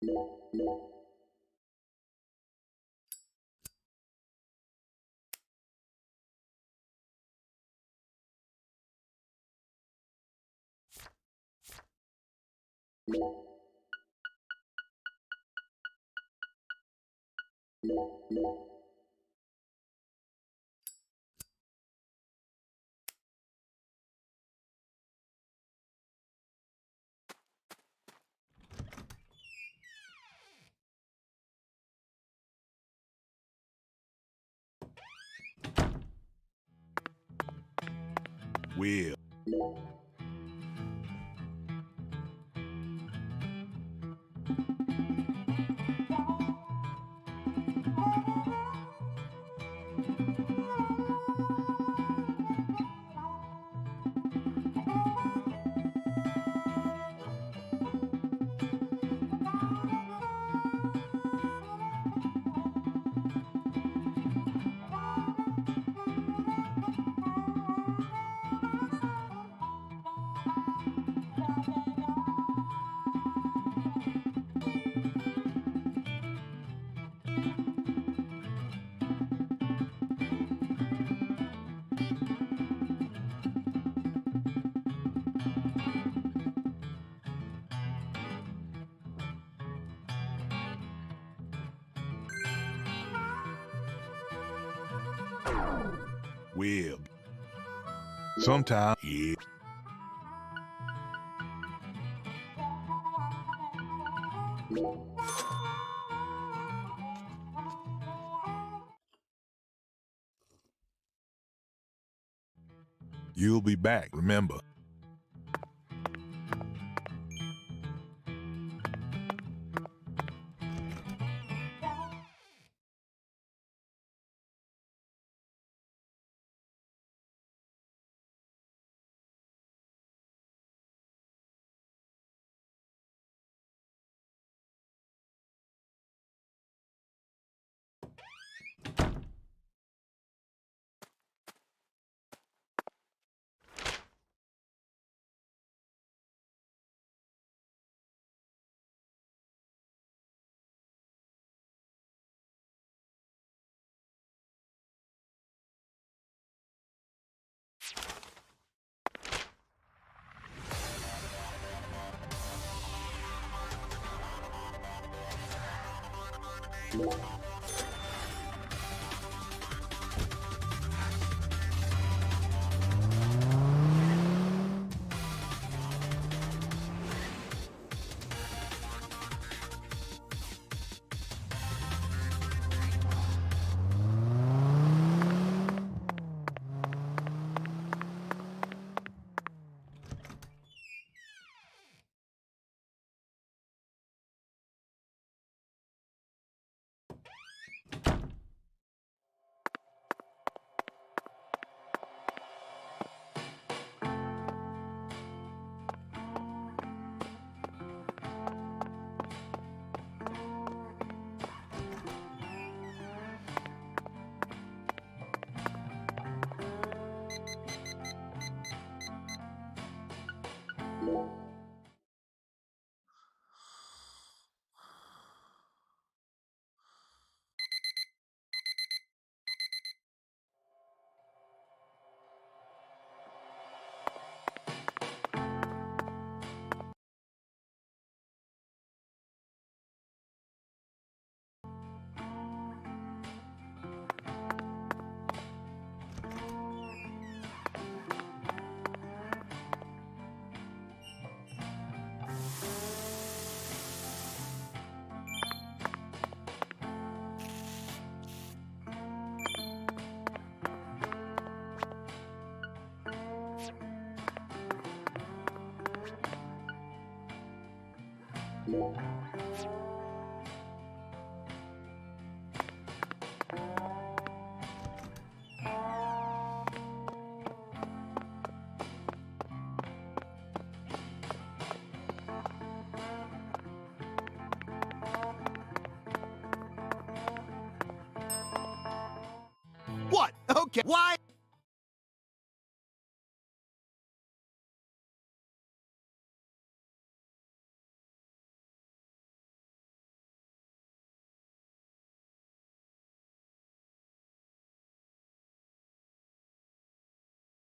Well. Well, sometimes, yeah. You'll be back, remember. What? Okay. Why?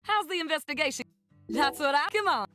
How's the investigation? That's what I... Come on.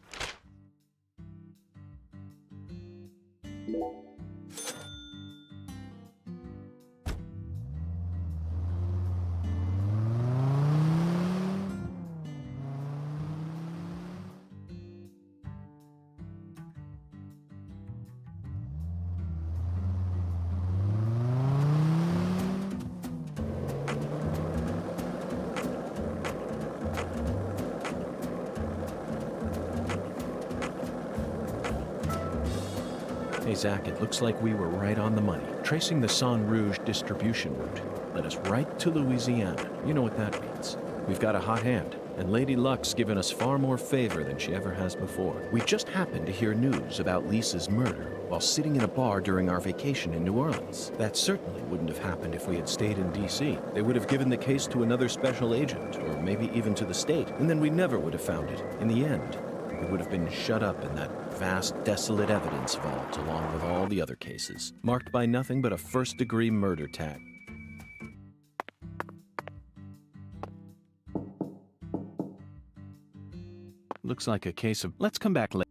Hey, Zach, it looks like we were right on the money. Tracing the San Rouge distribution route led us right to Louisiana. You know what that means. We've got a hot hand, and Lady Luck's given us far more favor than she ever has before. We just happened to hear news about Lisa's murder while sitting in a bar during our vacation in New Orleans. That certainly wouldn't have happened if we had stayed in D.C. They would have given the case to another special agent, or maybe even to the state, and then we never would have found it. In the end, it would have been shut up in that vast, desolate evidence vault along with all the other cases, marked by nothing but a first-degree murder tag. Looks like a case of... Let's come back later.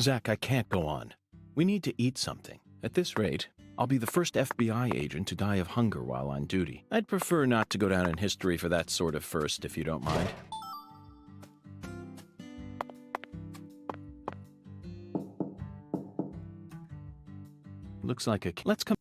Zach, I can't go on. We need to eat something. At this rate, I'll be the first FBI agent to die of hunger while on duty. I'd prefer not to go down in history for that sort of first, if you don't mind. Looks like a... Let's come...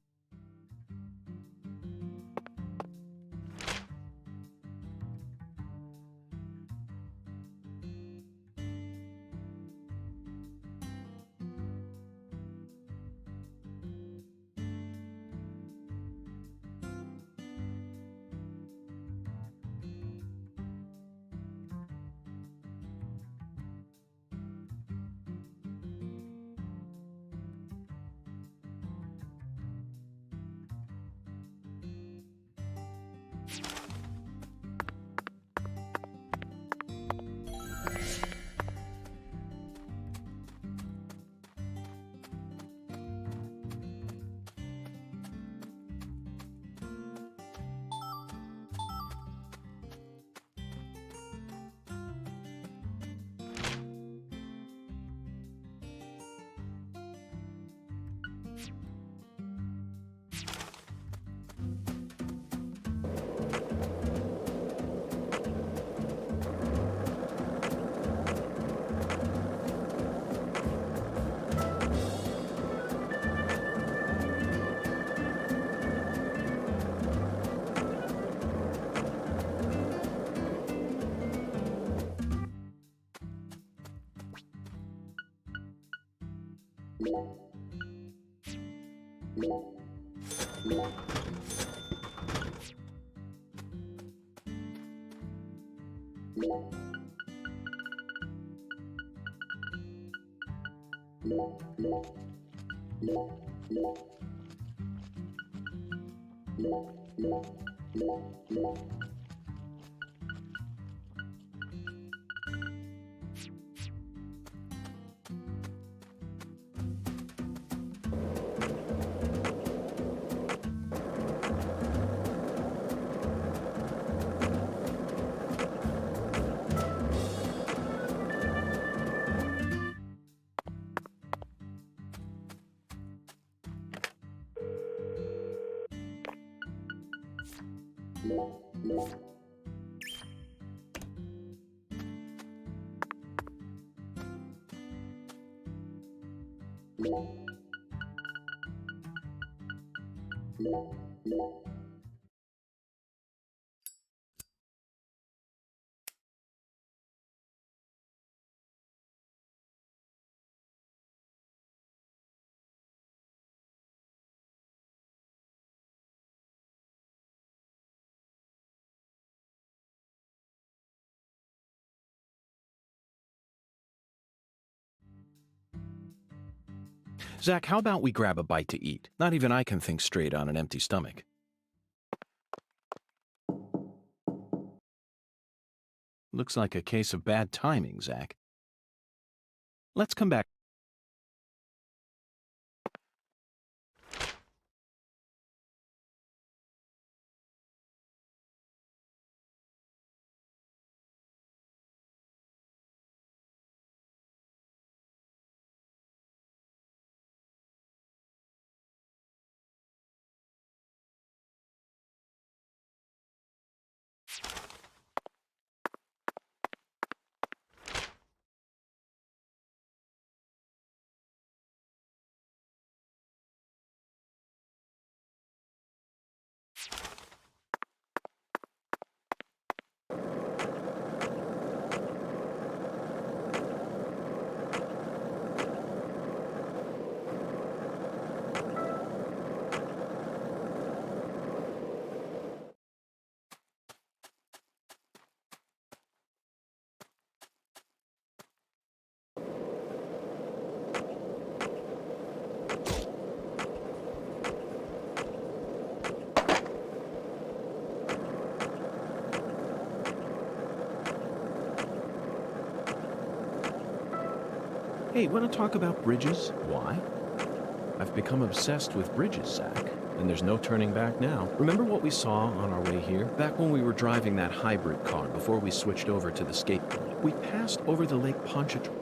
Zach, how about we grab a bite to eat? Not even I can think straight on an empty stomach. Looks like a case of bad timing, Zach. Let's come back. Hey, want to talk about bridges? Why? I've become obsessed with bridges, Zach, and there's no turning back now. Remember what we saw on our way here? Back when we were driving that hybrid car before we switched over to the skateboard. We passed over the Lake Pontchartrain.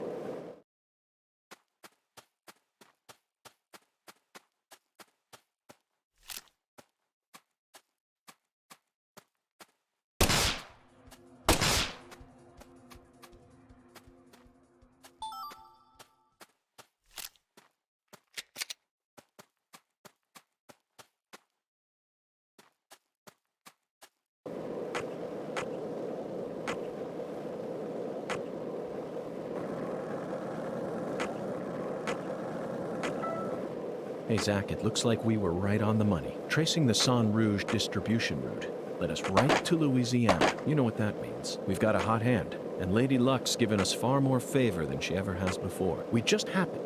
Hey, Zach, it looks like we were right on the money. Tracing the San Rouge distribution route led us right to Louisiana. You know what that means. We've got a hot hand, and Lady Luck's given us far more favor than she ever has before. We just happened.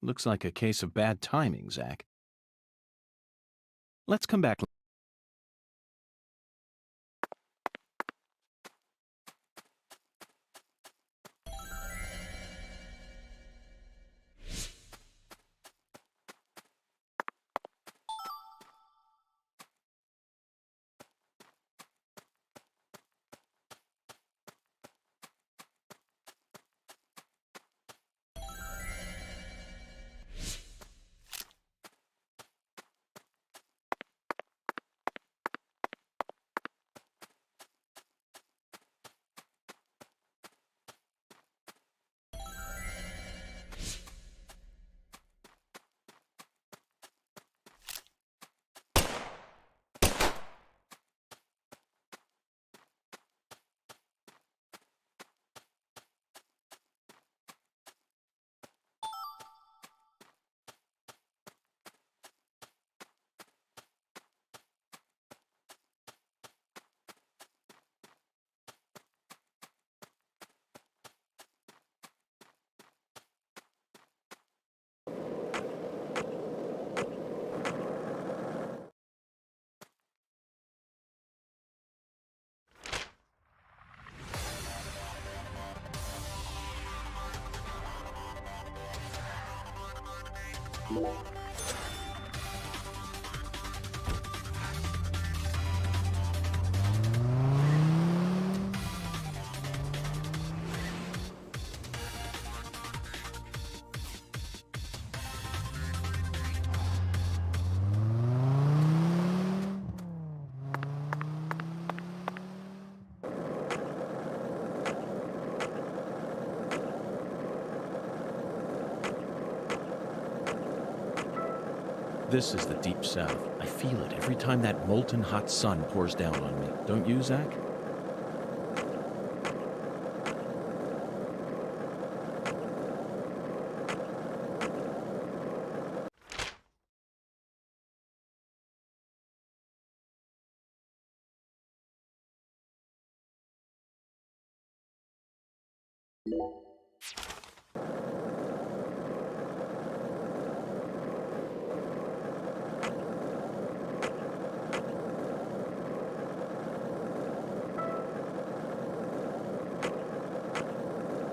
Looks like a case of bad timing, Zach. Let's come back. This is the deep south. I feel it every time that molten hot sun pours down on me. Don't you, Zach?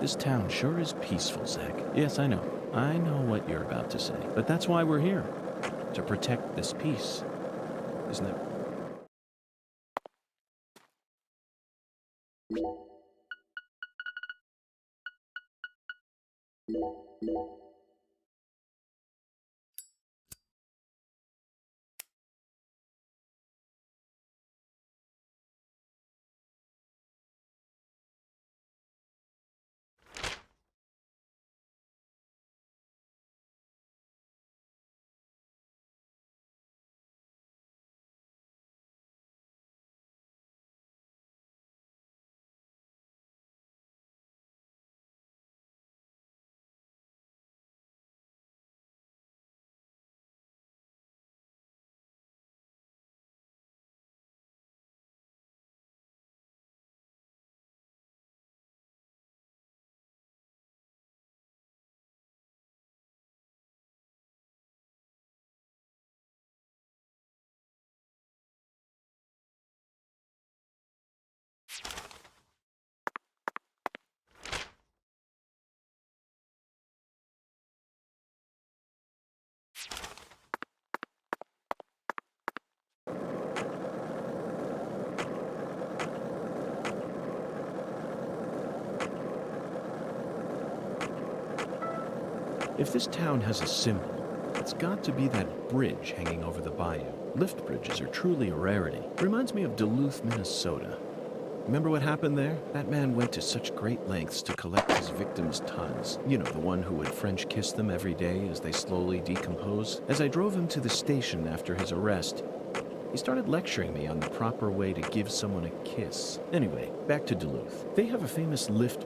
This town sure is peaceful, Zach. Yes, I know. I know what you're about to say. But that's why we're here. To protect this peace. Isn't it? If this town has a symbol, it's got to be that bridge hanging over the bayou. Lift bridges are truly a rarity. Reminds me of Duluth, Minnesota. Remember what happened there? That man went to such great lengths to collect his victims' tons. You know, the one who would French kiss them every day as they slowly decompose. As I drove him to the station after his arrest, he started lecturing me on the proper way to give someone a kiss. Anyway, back to Duluth. They have a famous lift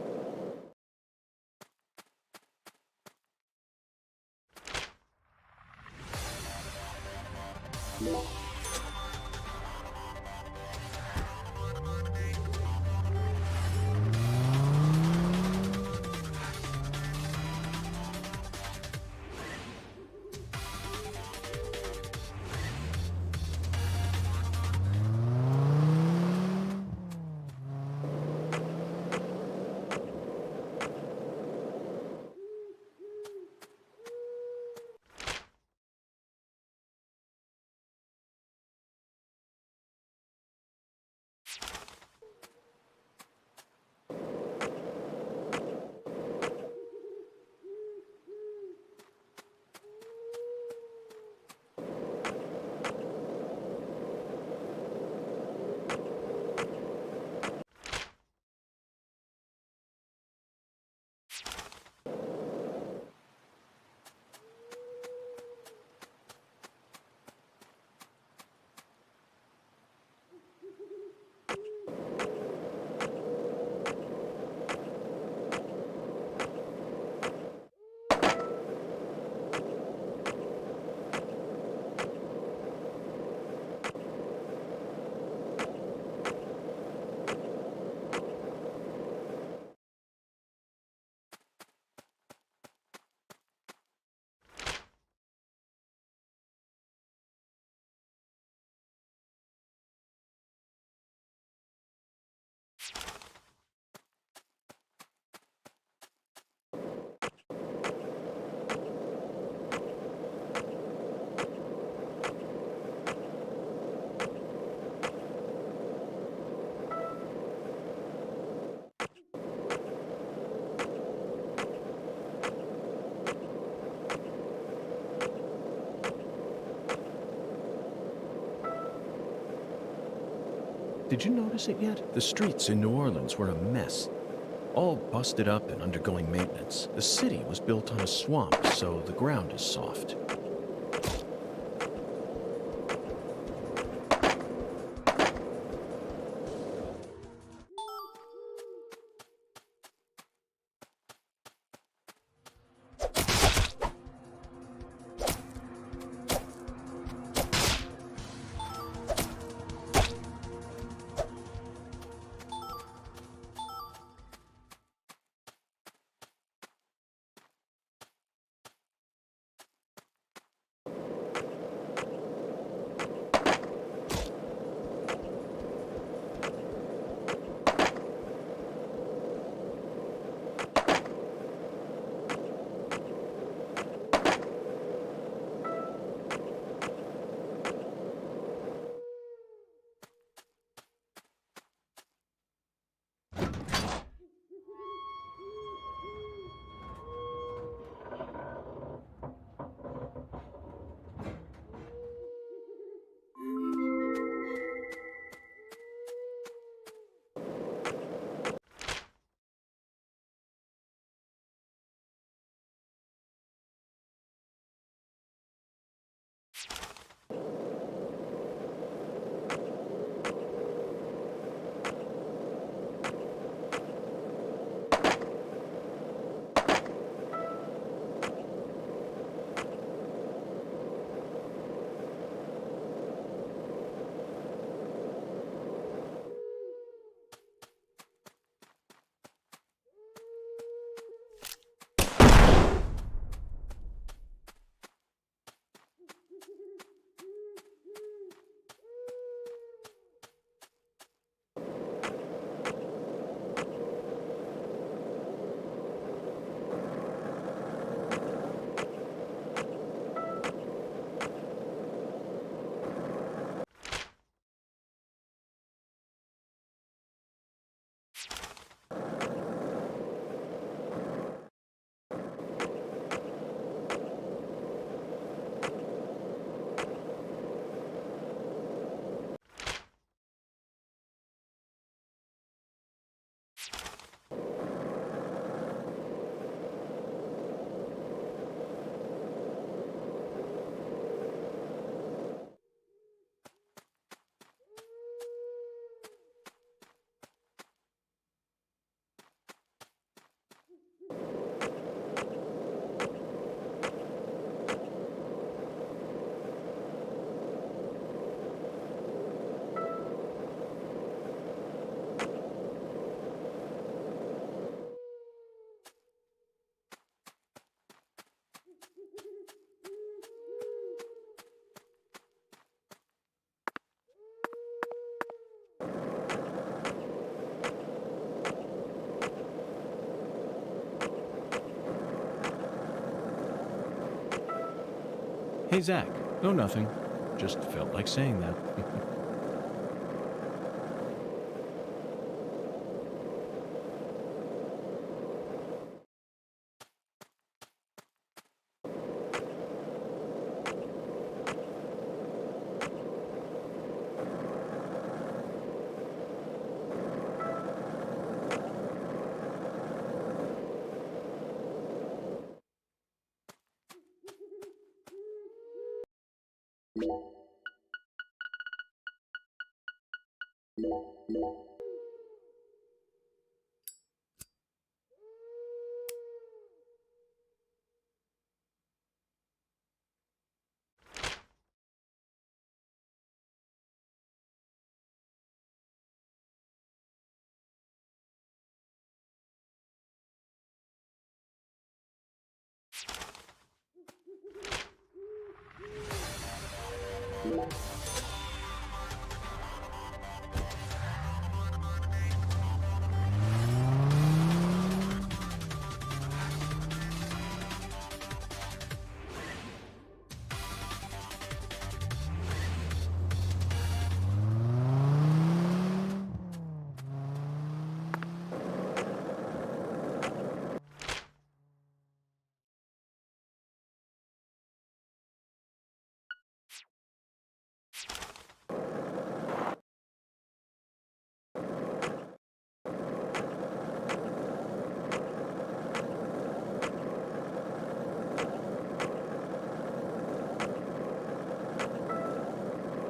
Did you notice it yet? The streets in New Orleans were a mess. All busted up and undergoing maintenance. The city was built on a swamp, so the ground is soft. Hey, Zach. No, nothing. Just felt like saying that.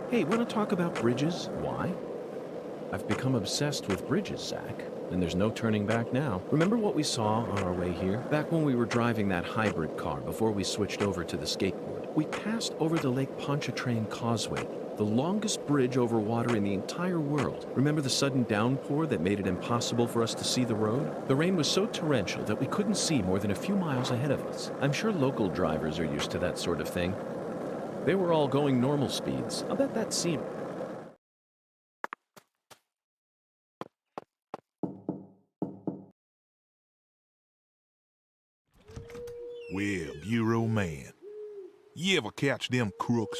Hey, want to talk about bridges? Why? I've become obsessed with bridges, Zach, and there's no turning back now. Remember what we saw on our way here? Back when we were driving that hybrid car before we switched over to the skateboard. We passed over the Lake Pontchartrain Causeway, the longest bridge over water in the entire world. Remember the sudden downpour that made it impossible for us to see the road? The rain was so torrential that we couldn't see more than a few miles ahead of us. I'm sure local drivers are used to that sort of thing. They were all going normal speeds. I'll bet that seemed... Well, Bureau man, you ever catch them crooks?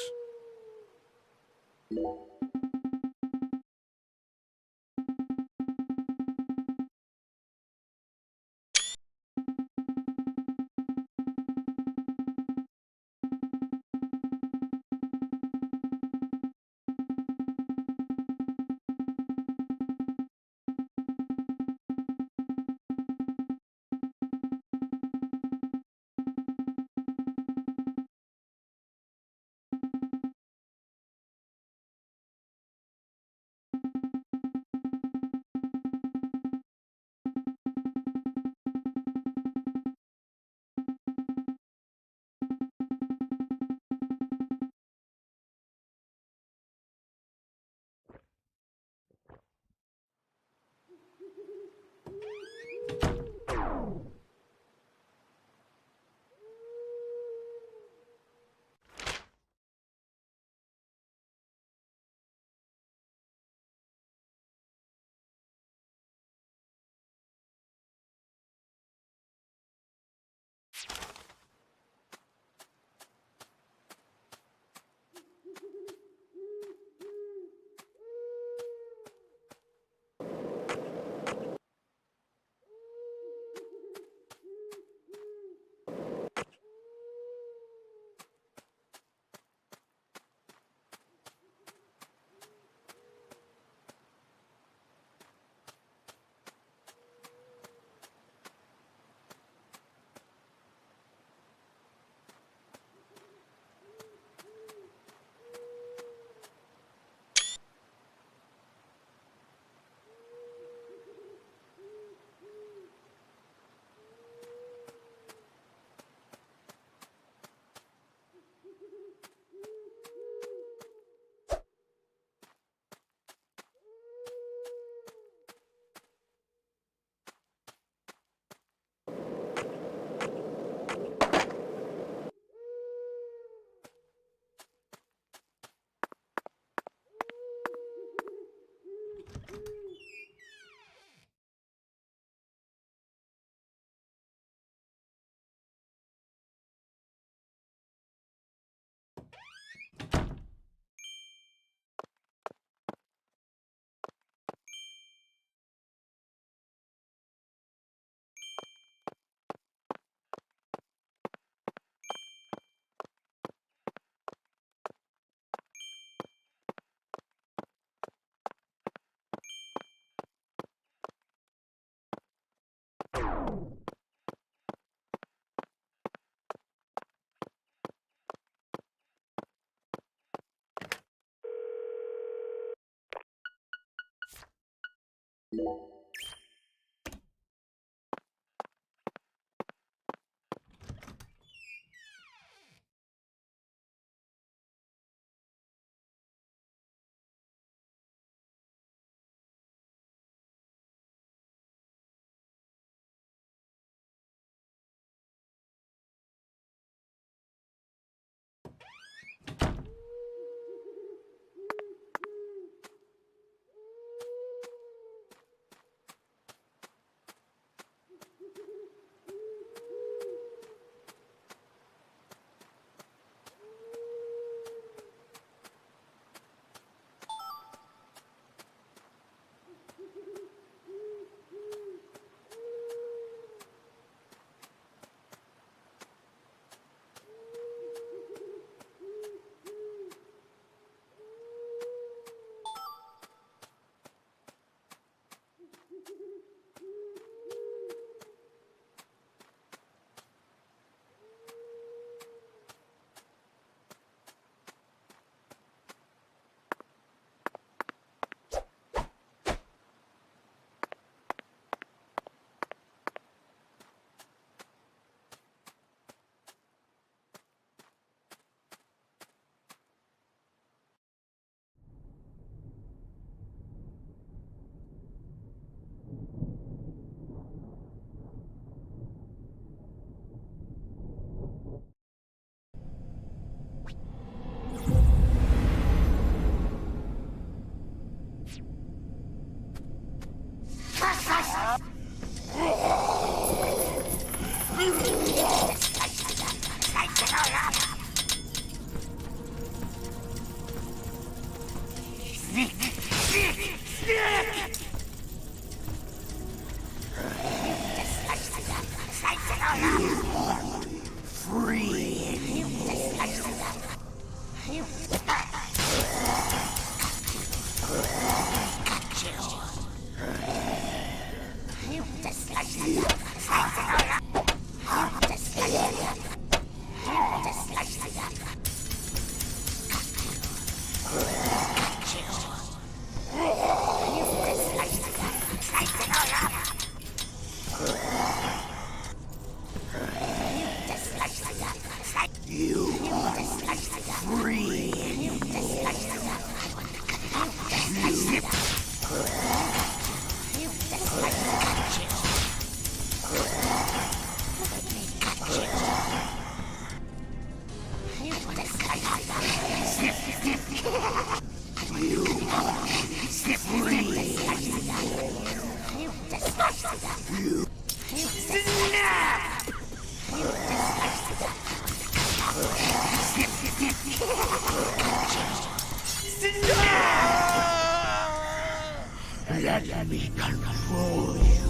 Let me control you.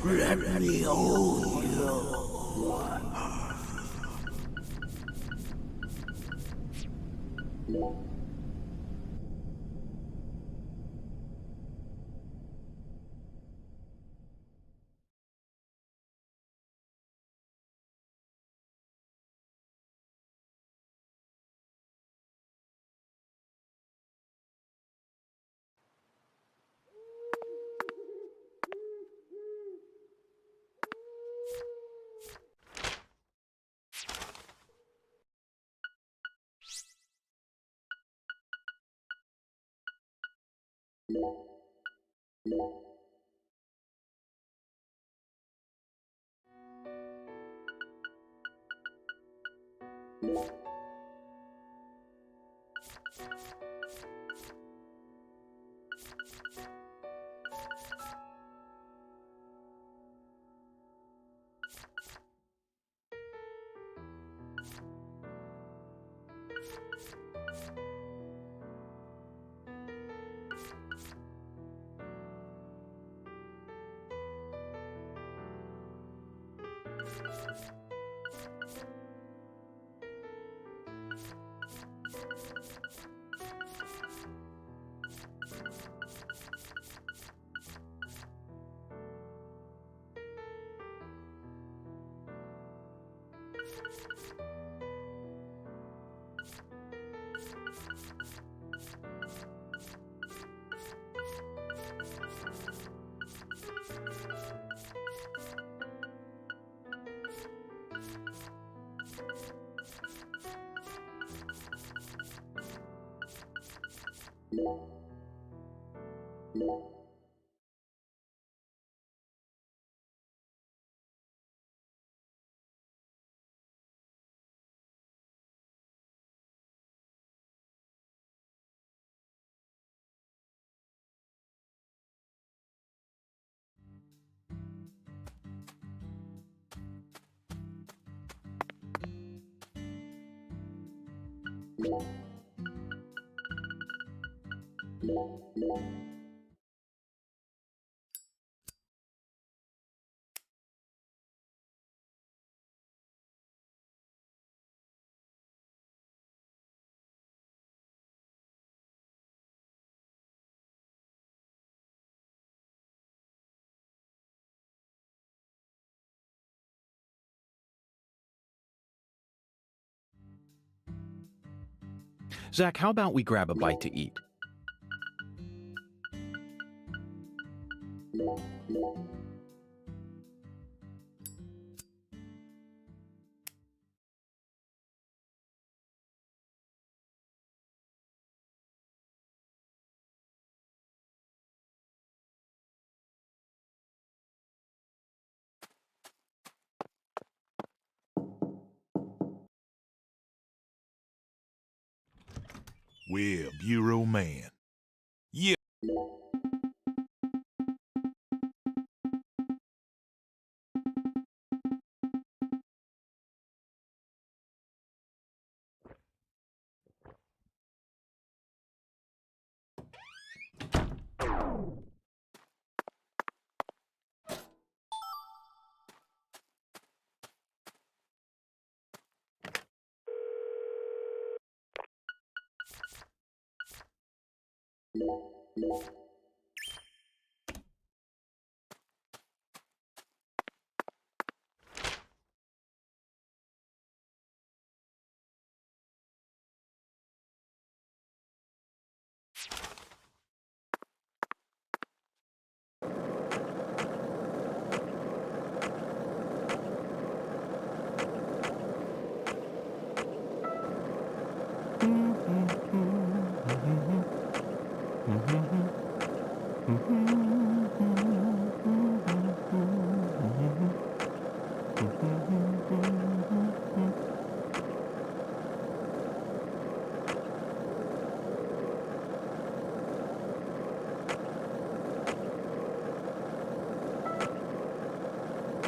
Let me own you. Zach, how about we grab a bite to eat? Well, Bureau Man. Yeah.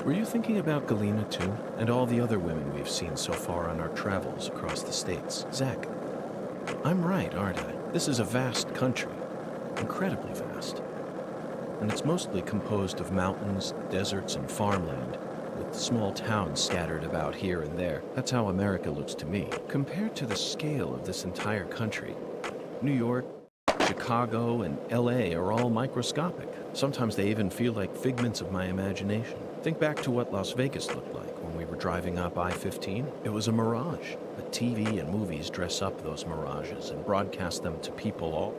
Were you thinking about Galena too? And all the other women we've seen so far on our travels across the states? Zach, I'm right, aren't I? This is a vast country. Incredibly vast. And it's mostly composed of mountains, deserts, and farmland, with small towns scattered about here and there. That's how America looks to me. Compared to the scale of this entire country, New York, Chicago, and LA are all microscopic. Sometimes they even feel like figments of my imagination. Think back to what Las Vegas looked like when we were driving up I-15. It was a mirage, but TV and movies dress up those mirages and broadcast them to people all.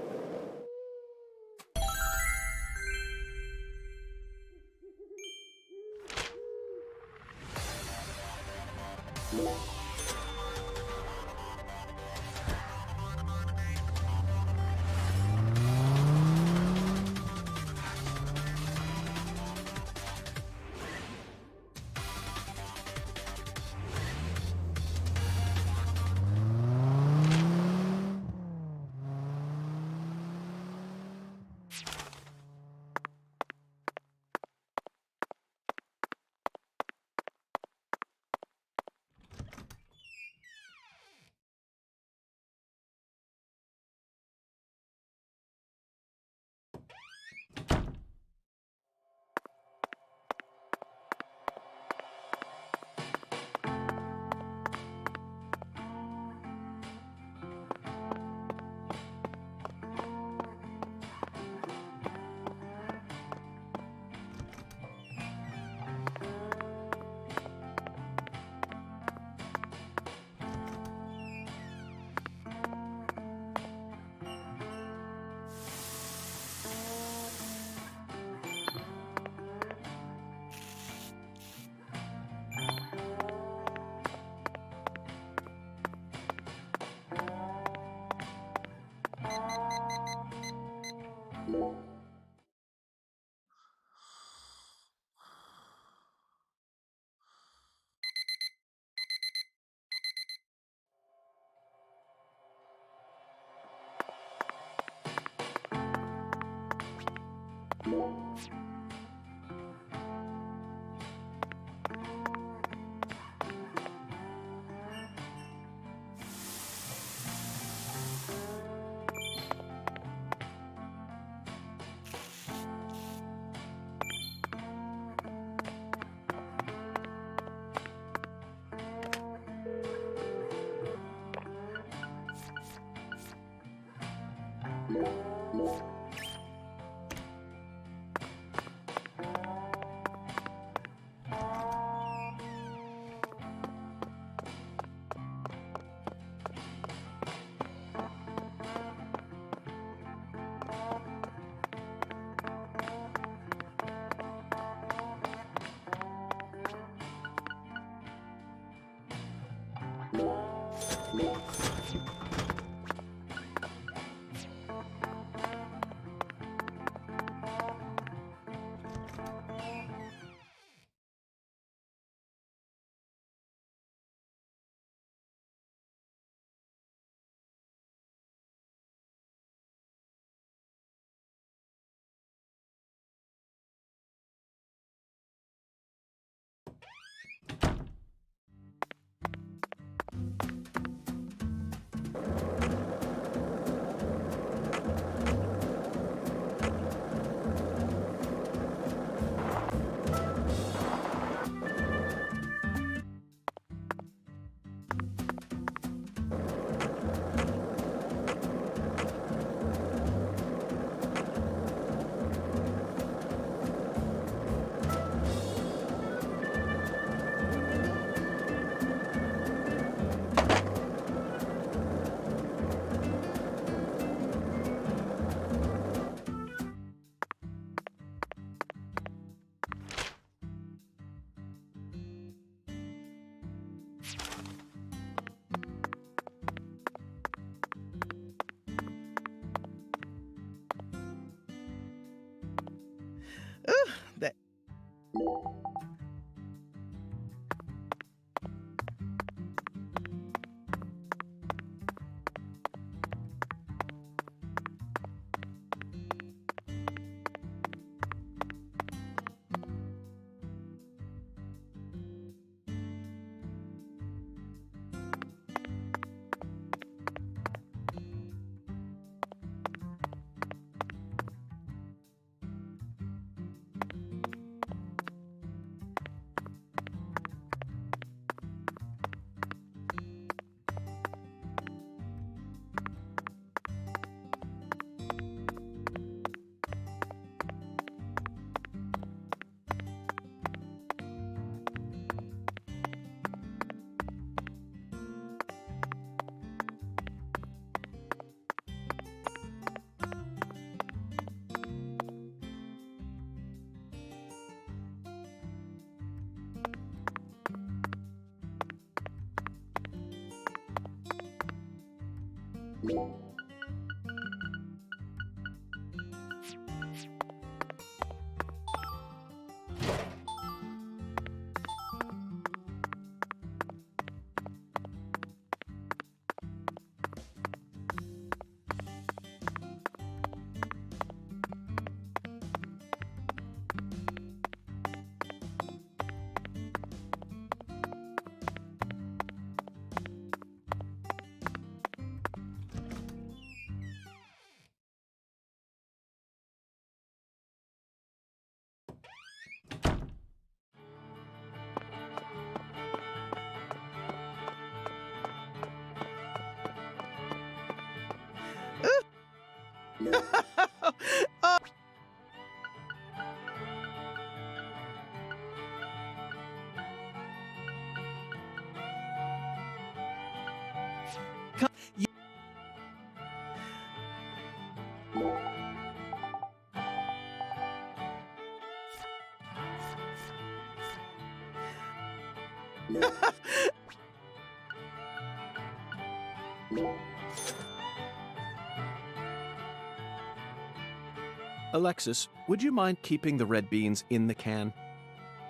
Alexis, would you mind keeping the red beans in the can?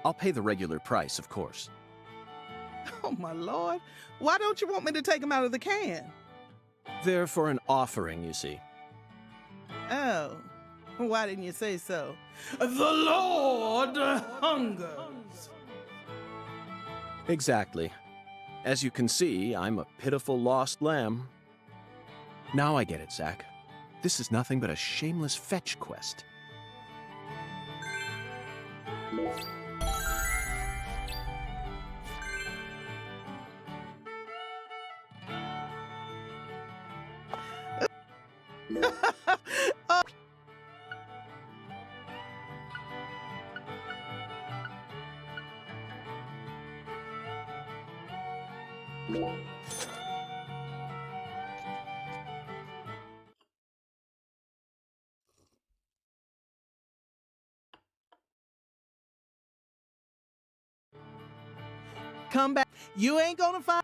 I'll pay the regular price, of course. Oh, my lord. Why don't you want me to take them out of the can? They're for an offering, you see. Oh, why didn't you say so? The Lord hungers. Exactly. As you can see, I'm a pitiful lost lamb. Now I get it, Zach. This is nothing but a shameless fetch quest. Come back. You ain't gonna find.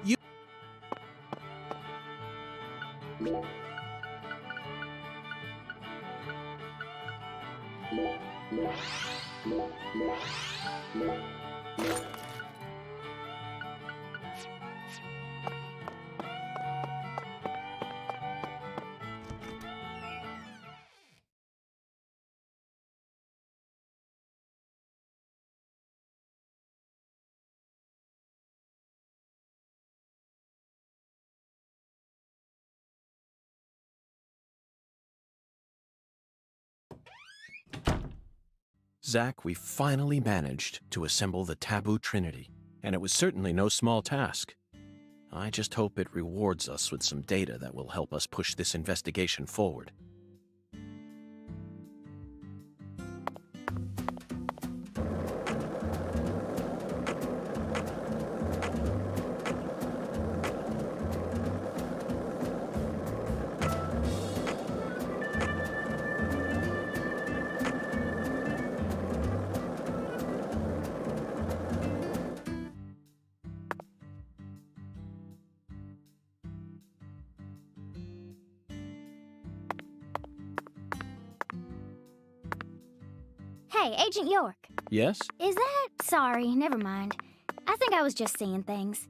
You. Zach, we finally managed to assemble the Taboo Trinity, and it was certainly no small task. I just hope it rewards us with some data that will help us push this investigation forward. Hey, Agent York. Yes? Is that... Sorry, never mind. I think I was just seeing things.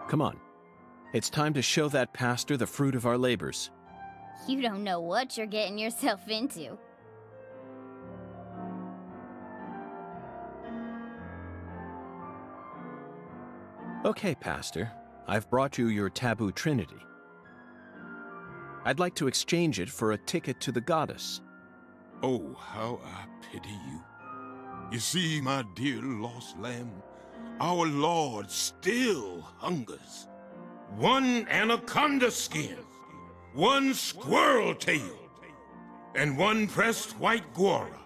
Come on. It's time to show that pastor the fruit of our labors. You don't know what you're getting yourself into. Okay, Pastor. I've brought you your taboo trinity. I'd like to exchange it for a ticket to the goddess. Oh, how I pity you. You see, my dear lost lamb, our Lord still hungers. One anaconda skin, one squirrel tail, and one pressed white guara.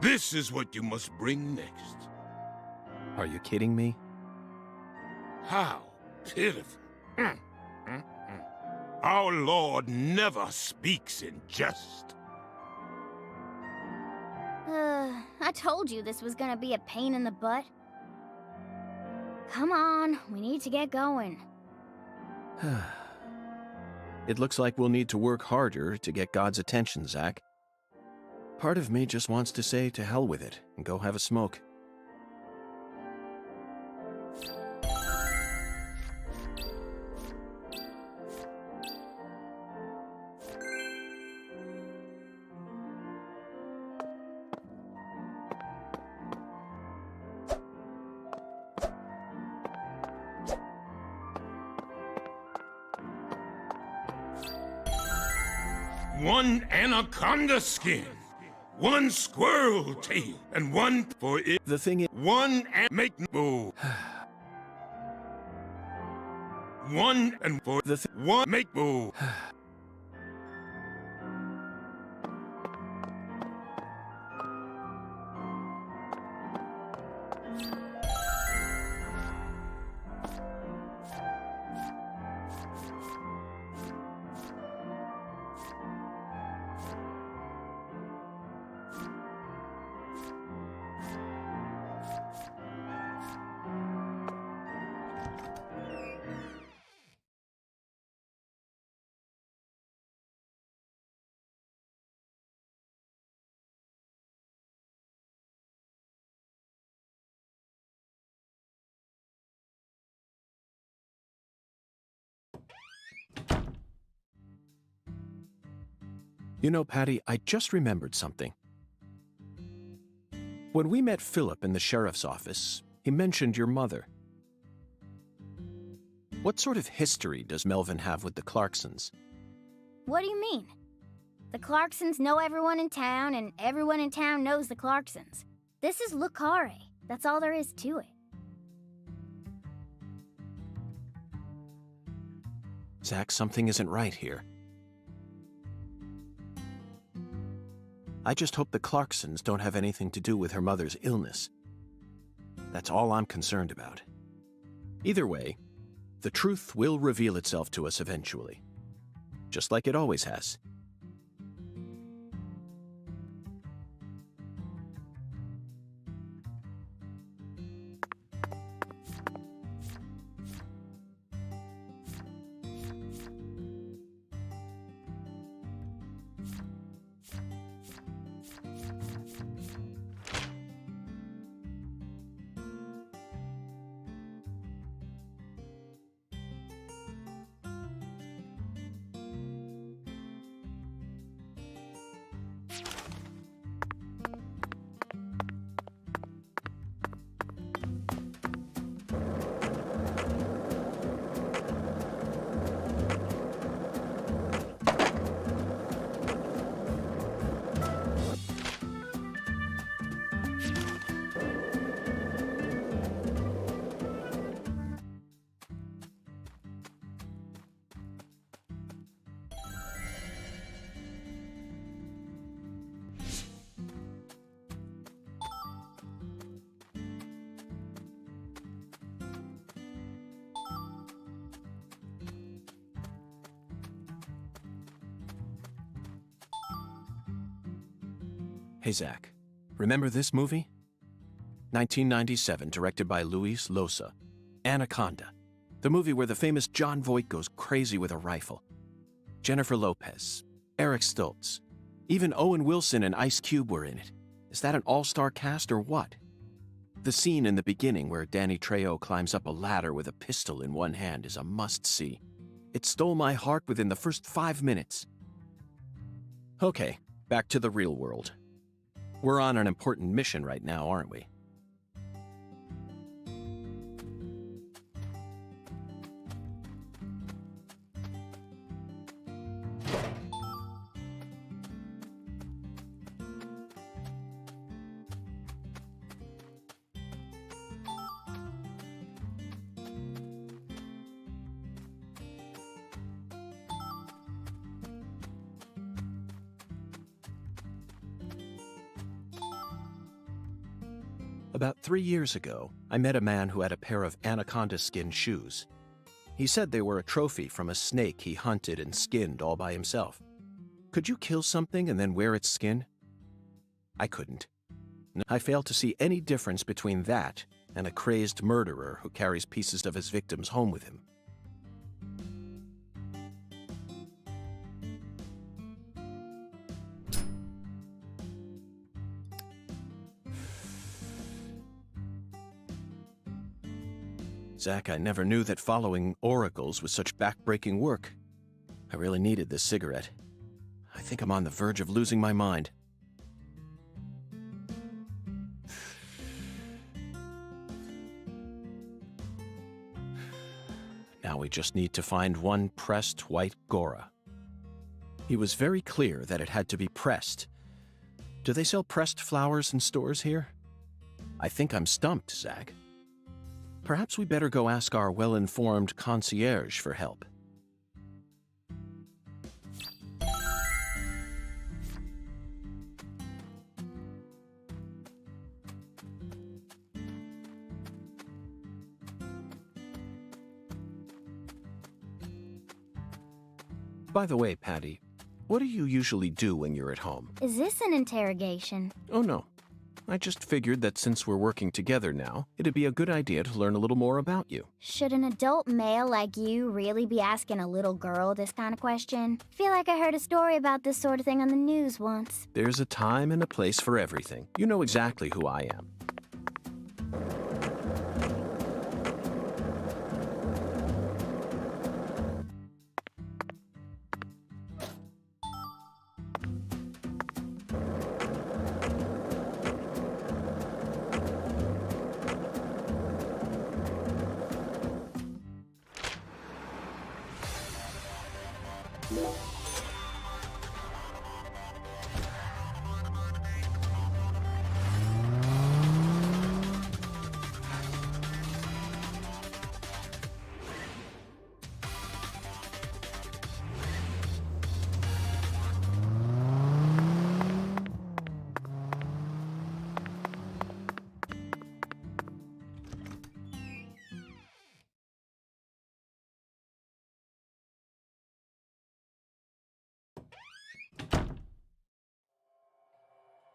This is what you must bring next. Are you kidding me? How pitiful. Our Lord never speaks in jest. I told you this was gonna be a pain in the butt. Come on, we need to get going. It looks like we'll need to work harder to get God's attention, Zach. Part of me just wants to say to hell with it and go have a smoke. One anaconda skin, one squirrel tail, and one for it. The thing is, one and make move. One and for the one make move. You know, Patty, I just remembered something. When we met Philip in the sheriff's office, he mentioned your mother. What sort of history does Melvin have with the Clarksons? What do you mean? The Clarksons know everyone in town, and everyone in town knows the Clarksons. This is Lucare. That's all there is to it. Zach, something isn't right here. I just hope the Clarksons don't have anything to do with her mother's illness. That's all I'm concerned about. Either way, the truth will reveal itself to us eventually, just like it always has. Hey, Zach, remember this movie? 1997, directed by Luis Loza. Anaconda, the movie where the famous John Voight goes crazy with a rifle. Jennifer Lopez, Eric Stoltz, even Owen Wilson and Ice Cube were in it. Is that an all-star cast or what? The scene in the beginning where Danny Trejo climbs up a ladder with a pistol in one hand is a must-see. It stole my heart within the first 5 minutes. Okay, back to the real world. We're on an important mission right now, aren't we? About 3 years ago, I met a man who had a pair of anaconda skin shoes. He said they were a trophy from a snake he hunted and skinned all by himself. Could you kill something and then wear its skin? I couldn't. I failed to see any difference between that and a crazed murderer who carries pieces of his victims home with him. Zach, I never knew that following oracles was such back-breaking work. I really needed this cigarette. I think I'm on the verge of losing my mind. Now we just need to find one pressed white Gora. He was very clear that it had to be pressed. Do they sell pressed flowers in stores here? I think I'm stumped, Zach. Perhaps we better go ask our well-informed concierge for help. By the way, Patty, what do you usually do when you're at home? Is this an interrogation? Oh, no. I just figured that since we're working together now, it'd be a good idea to learn a little more about you. Should an adult male like you really be asking a little girl this kind of question? Feel like I heard a story about this sort of thing on the news once. There's a time and a place for everything. You know exactly who I am.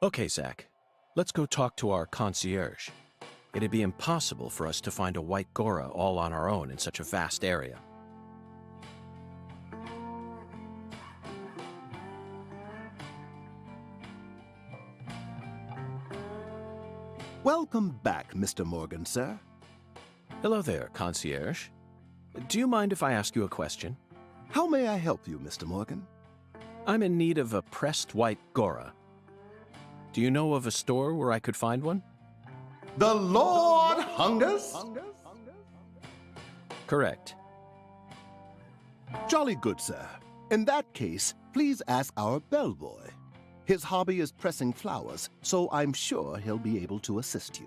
Okay, Zach. Let's go talk to our concierge. It'd be impossible for us to find a white Gora all on our own in such a vast area. Welcome back, Mr. Morgan, sir. Hello there, concierge. Do you mind if I ask you a question? How may I help you, Mr. Morgan? I'm in need of a pressed white Gora. Do you know of a store where I could find one? The Lord hungers? Correct. Jolly good, sir. In that case, please ask our bellboy. His hobby is pressing flowers, so I'm sure he'll be able to assist you.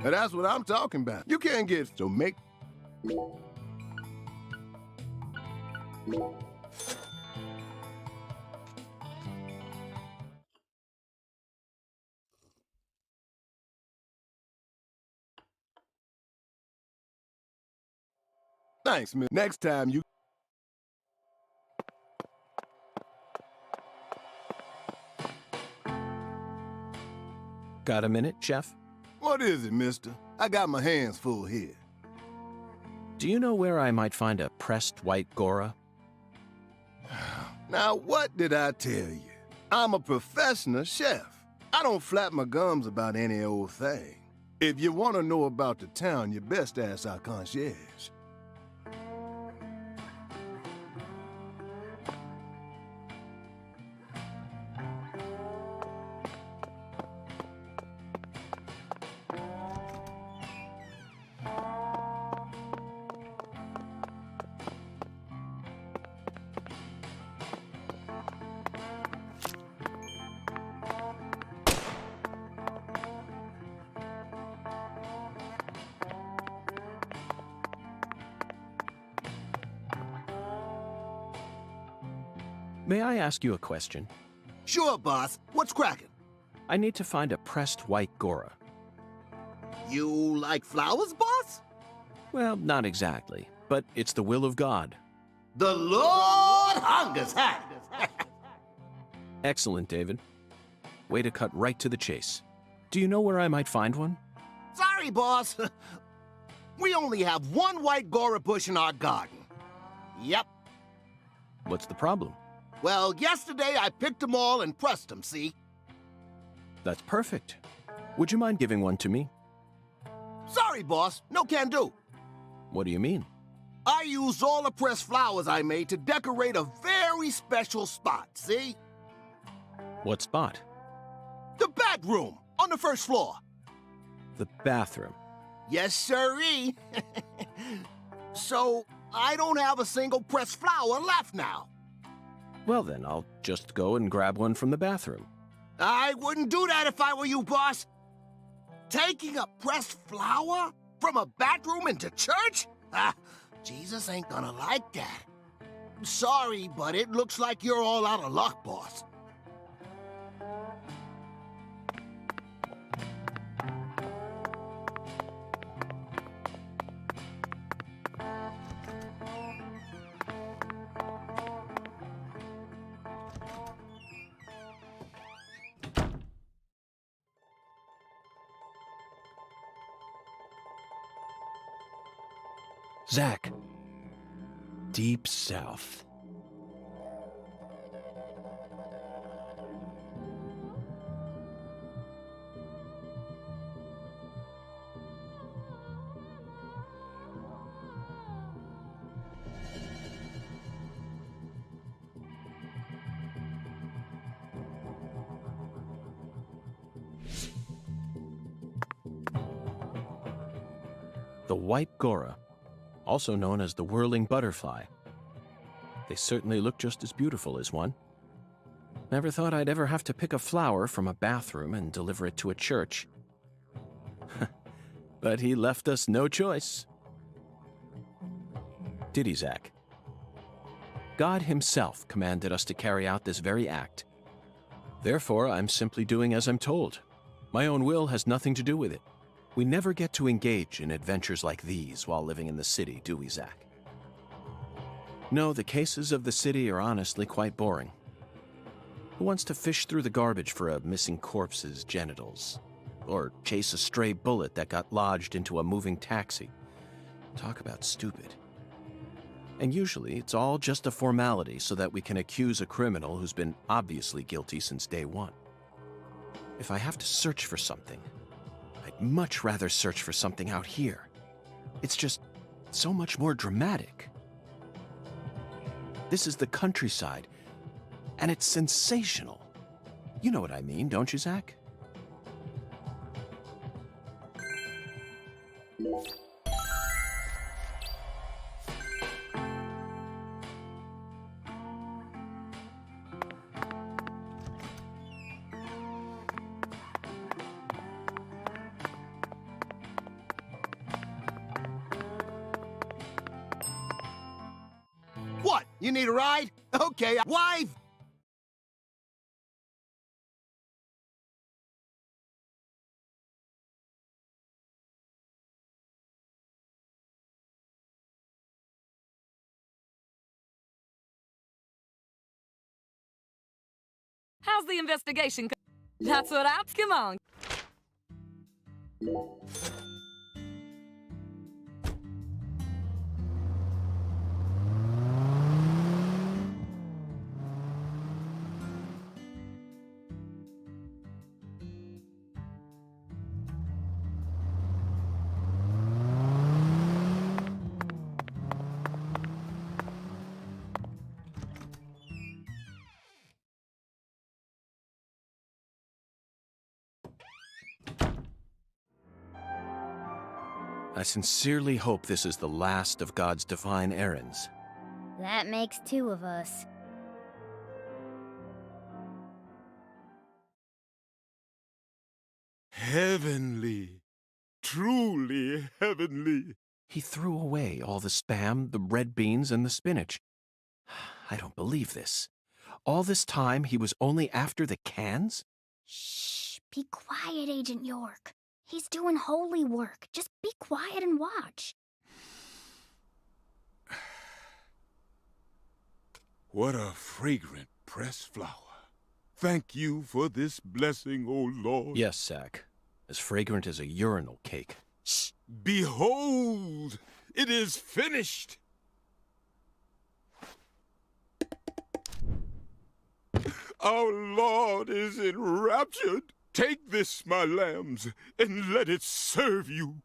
And that's what I'm talking about. You can't get so make. Thanks, man. Next time you... Got a minute, Chef? What is it, mister? I got my hands full here. Do you know where I might find a pressed white Gora? Now, what did I tell you? I'm a professional chef. I don't flap my gums about any old thing. If you want to know about the town, you best ask our concierge. May I ask you a question? Sure, boss. What's cracking? I need to find a pressed white Gora. You like flowers, boss? Well, not exactly, but it's the will of God. The Lord hungers, huh? Excellent, David. Way to cut right to the chase. Do you know where I might find one? Sorry, boss. We only have one white Gora bush in our garden. Yep. What's the problem? Well, yesterday I picked them all and pressed them, see? That's perfect. Would you mind giving one to me? Sorry, boss. No can do. What do you mean? I used all the pressed flowers I made to decorate a very special spot, see? What spot? The bedroom on the first floor. The bathroom. Yes, sirree. So, I don't have a single pressed flower left now. Well then, I'll just go and grab one from the bathroom. I wouldn't do that if I were you, boss. Taking a pressed flower from a bathroom into church? Jesus ain't gonna like that. Sorry, but it looks like you're all out of luck, boss. Zach. Deep South. The white Gora, also known as the whirling butterfly. They certainly look just as beautiful as one. Never thought I'd ever have to pick a flower from a bathroom and deliver it to a church. But he left us no choice. Did he, Zach? God himself commanded us to carry out this very act. Therefore, I'm simply doing as I'm told. My own will has nothing to do with it. We never get to engage in adventures like these while living in the city, do we, Zach? No, the cases of the city are honestly quite boring. Who wants to fish through the garbage for a missing corpse's genitals? Or chase a stray bullet that got lodged into a moving taxi? Talk about stupid. And usually, it's all just a formality so that we can accuse a criminal who's been obviously guilty since day one. If I have to search for something, I'd much rather search for something out here. It's just so much more dramatic. This is the countryside, and it's sensational. You know what I mean, don't you, Zach? What? You need a ride? Okay, wife! How's the investigation? That's what I'm. Come on. I sincerely hope this is the last of God's divine errands. That makes two of us. Heavenly. Truly heavenly. He threw away all the spam, the red beans, and the spinach. I don't believe this. All this time he was only after the cans? Shh, be quiet, Agent York. He's doing holy work. Just be quiet and watch. What a fragrant pressed flower. Thank you for this blessing, O Lord. Yes, Zach. As fragrant as a urinal cake. Shh! Behold! It is finished! Our Lord is enraptured. Take this, my lambs, and let it serve you.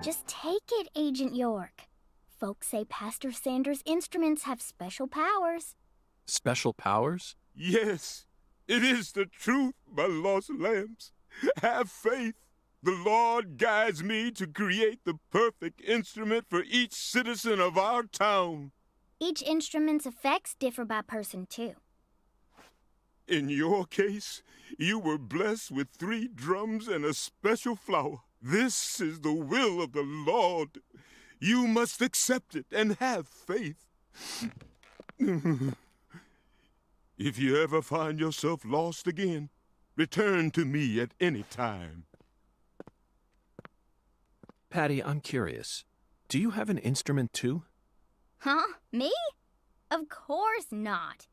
Just take it, Agent York. Folks say Pastor Sanders' instruments have special powers. Special powers? Yes, it is the truth, my lost lambs. Have faith. The Lord guides me to create the perfect instrument for each citizen of our town. Each instrument's effects differ by person, too. In your case, you were blessed with 3 drums and a special flower. This is the will of the Lord. You must accept it and have faith. If you ever find yourself lost again, return to me at any time. Patty, I'm curious. Do you have an instrument too? Huh? Me? Of course not.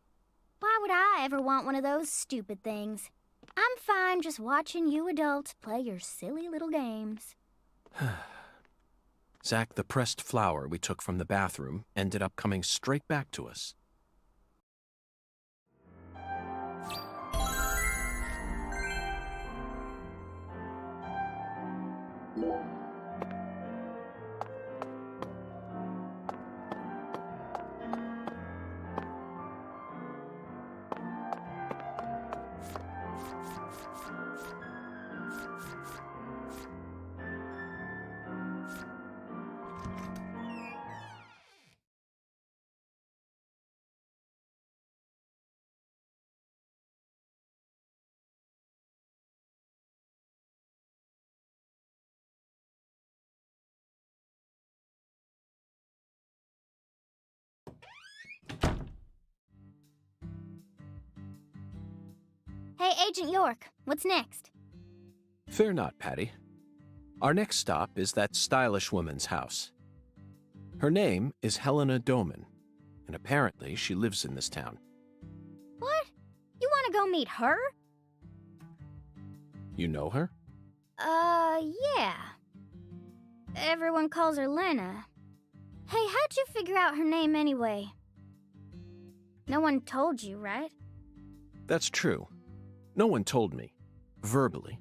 Why would I ever want one of those stupid things? I'm fine just watching you adults play your silly little games. Zach, the pressed flower we took from the bathroom ended up coming straight back to us. Hey, Agent York, what's next? Fear not, Patty. Our next stop is that stylish woman's house. Her name is Helena Doman, and apparently she lives in this town. What? You want to go meet her? You know her? Yeah. Everyone calls her Lena. Hey, how'd you figure out her name anyway? No one told you, right? That's true. No one told me, verbally.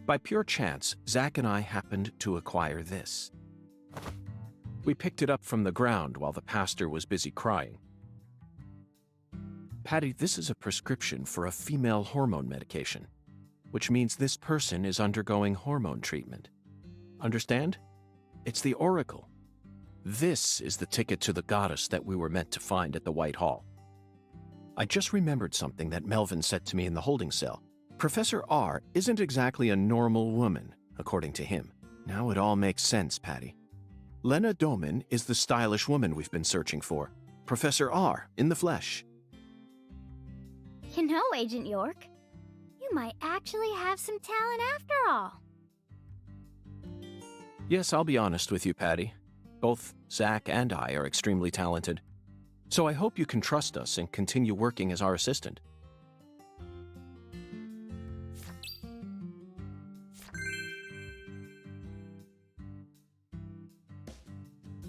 By pure chance, Zach and I happened to acquire this. We picked it up from the ground while the pastor was busy crying. Patty, this is a prescription for a female hormone medication, which means this person is undergoing hormone treatment. Understand? It's the Oracle. This is the ticket to the goddess that we were meant to find at the White Hall. I just remembered something that Melvin said to me in the holding cell. Professor R isn't exactly a normal woman, according to him. Now it all makes sense, Patty. Lena Doman is the stylish woman we've been searching for. Professor R, in the flesh. You know, Agent York, might actually have some talent after all. Yes, I'll be honest with you, Patty. Both Zach and I are extremely talented. So I hope you can trust us and continue working as our assistant.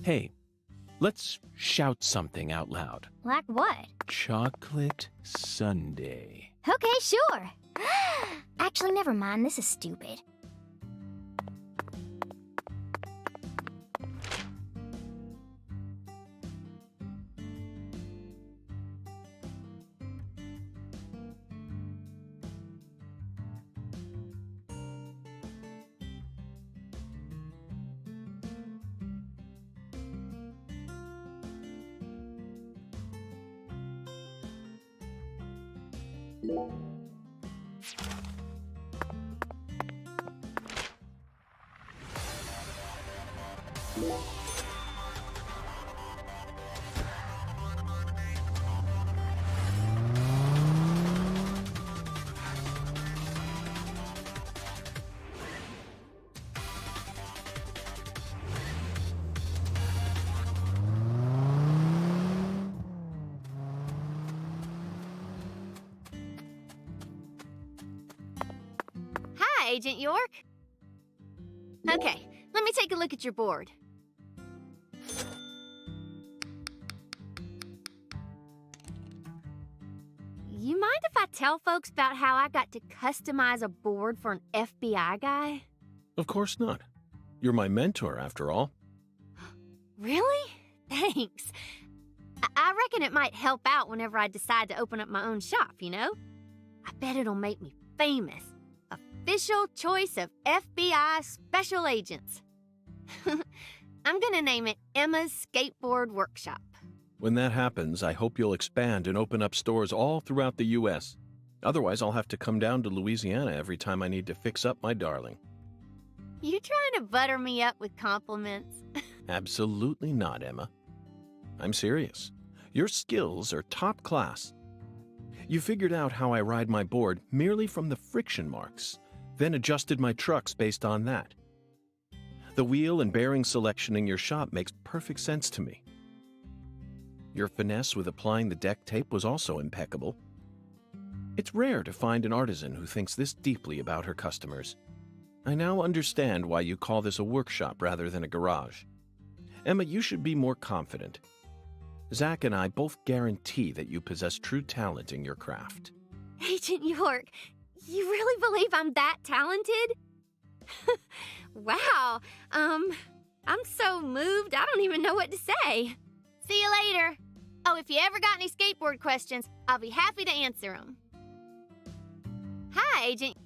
Hey, let's shout something out loud. Like what? Chocolate Sundae. Okay, sure. Actually, never mind. This is stupid. Hi, Agent York. Okay, let me take a look at your board. You mind if I tell folks about how I got to customize a board for an FBI guy? Of course not. You're my mentor, after all. Really? Thanks. I reckon it might help out whenever I decide to open up my own shop, you know? I bet it'll make me famous. Official choice of FBI special agents. I'm gonna name it Emma's Skateboard Workshop. When that happens, I hope you'll expand and open up stores all throughout the U.S. Otherwise, I'll have to come down to Louisiana every time I need to fix up my darling. You trying to butter me up with compliments? Absolutely not, Emma. I'm serious. Your skills are top class. You figured out how I ride my board merely from the friction marks, then adjusted my trucks based on that. The wheel and bearing selection in your shop makes perfect sense to me. Your finesse with applying the deck tape was also impeccable. It's rare to find an artisan who thinks this deeply about her customers. I now understand why you call this a workshop rather than a garage. Emma, you should be more confident. Zach and I both guarantee that you possess true talent in your craft. Agent York, you really believe I'm that talented? Wow, I'm so moved, I don't even know what to say. See you later. Oh, if you ever got any skateboard questions, I'll be happy to answer them. Hi, Agent.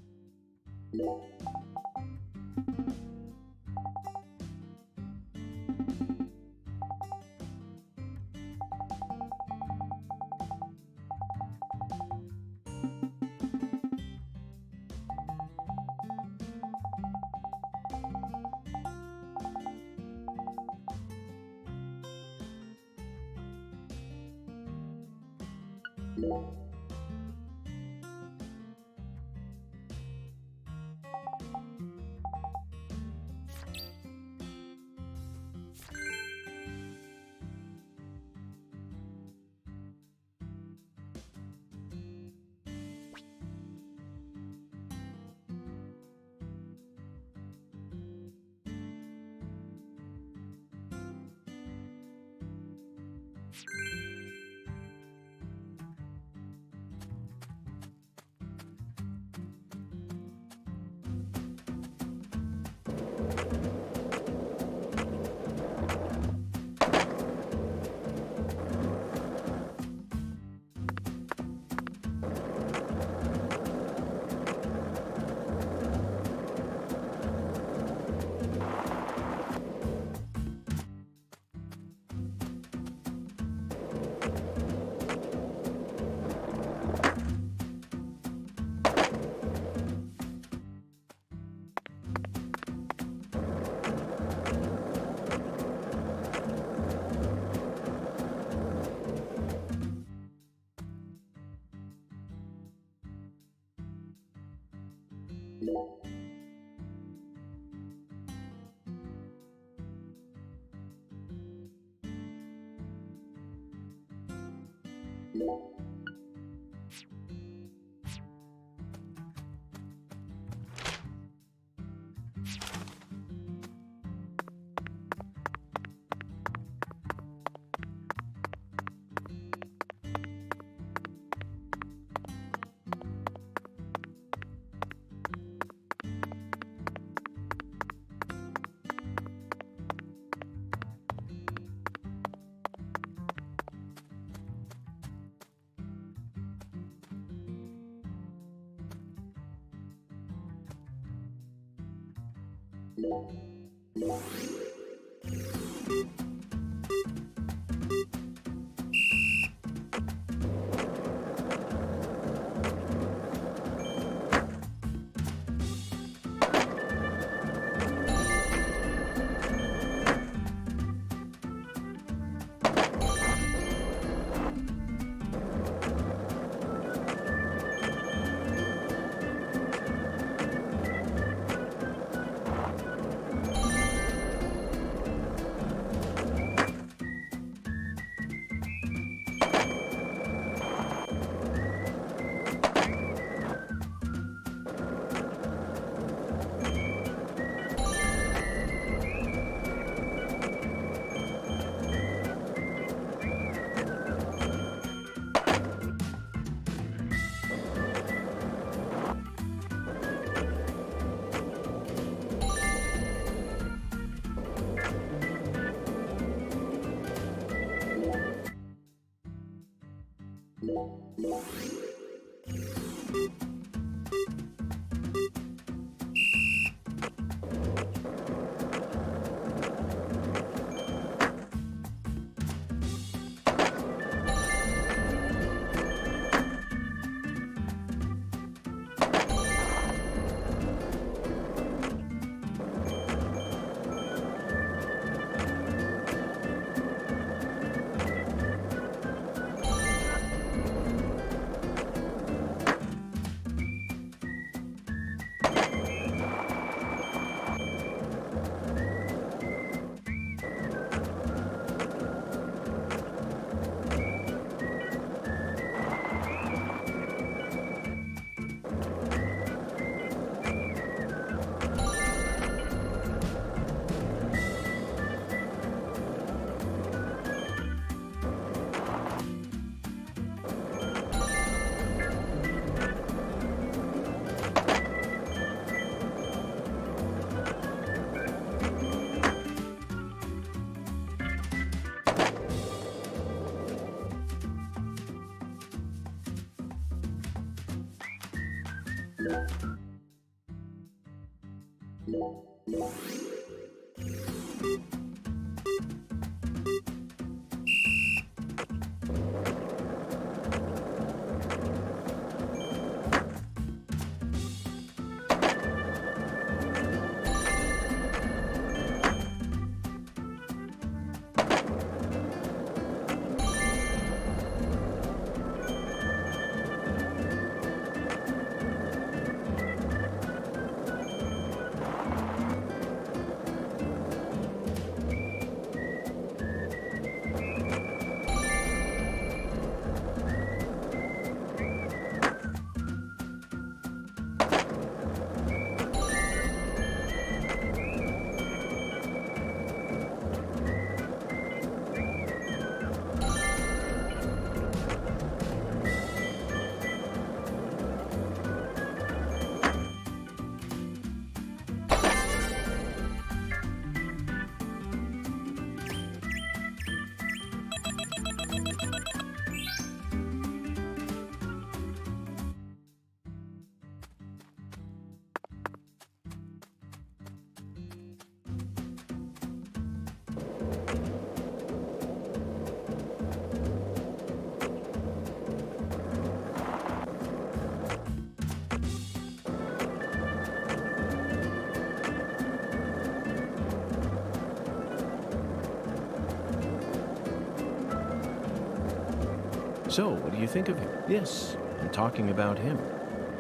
So, what do you think of him? Yes, I'm talking about him.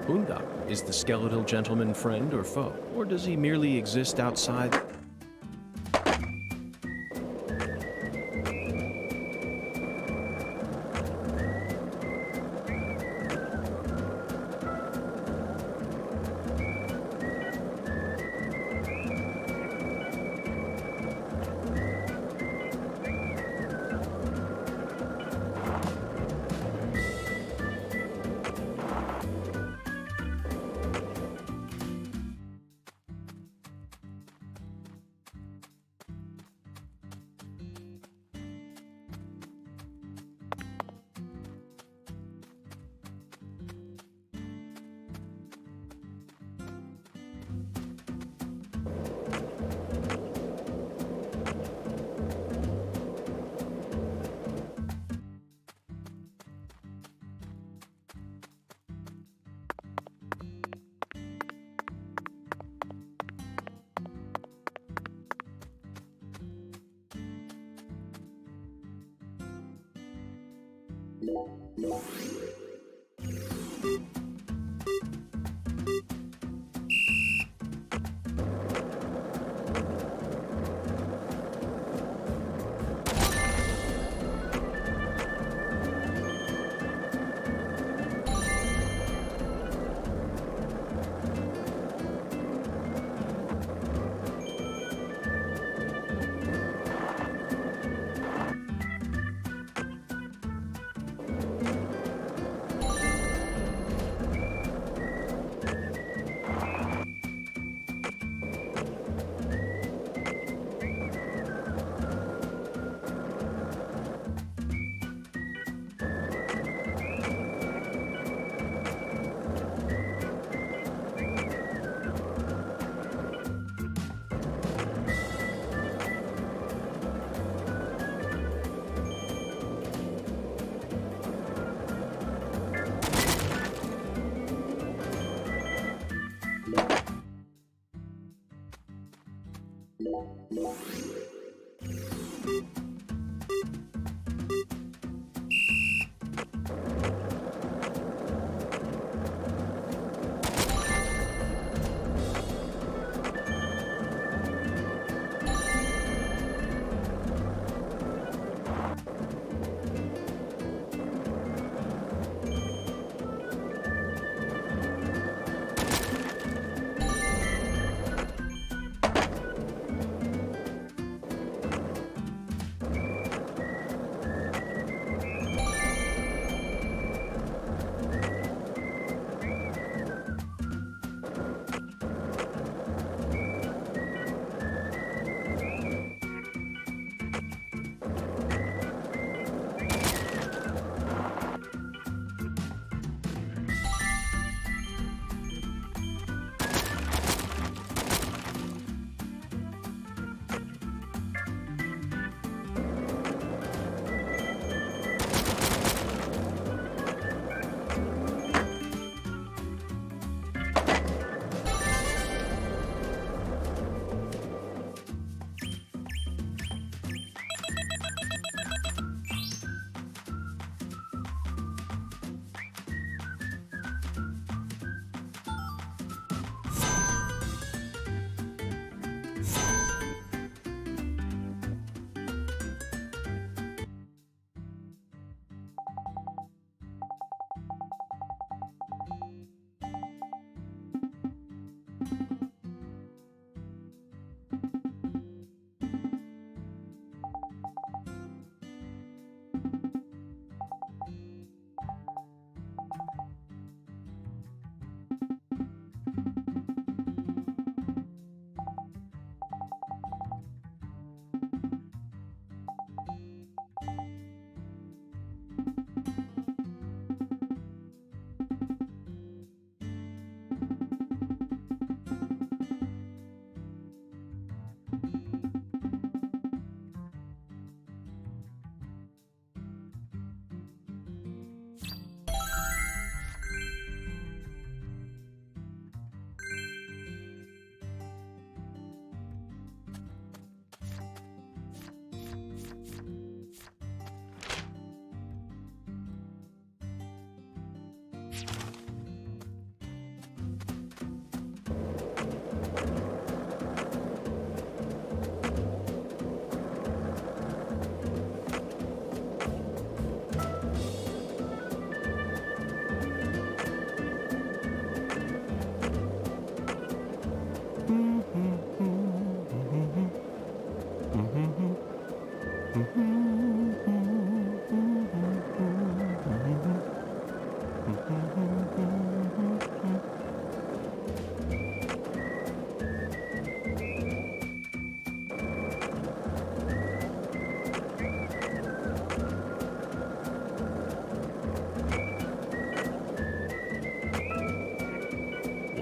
Hunda, is the skeletal gentleman friend or foe? Or does he merely exist outside?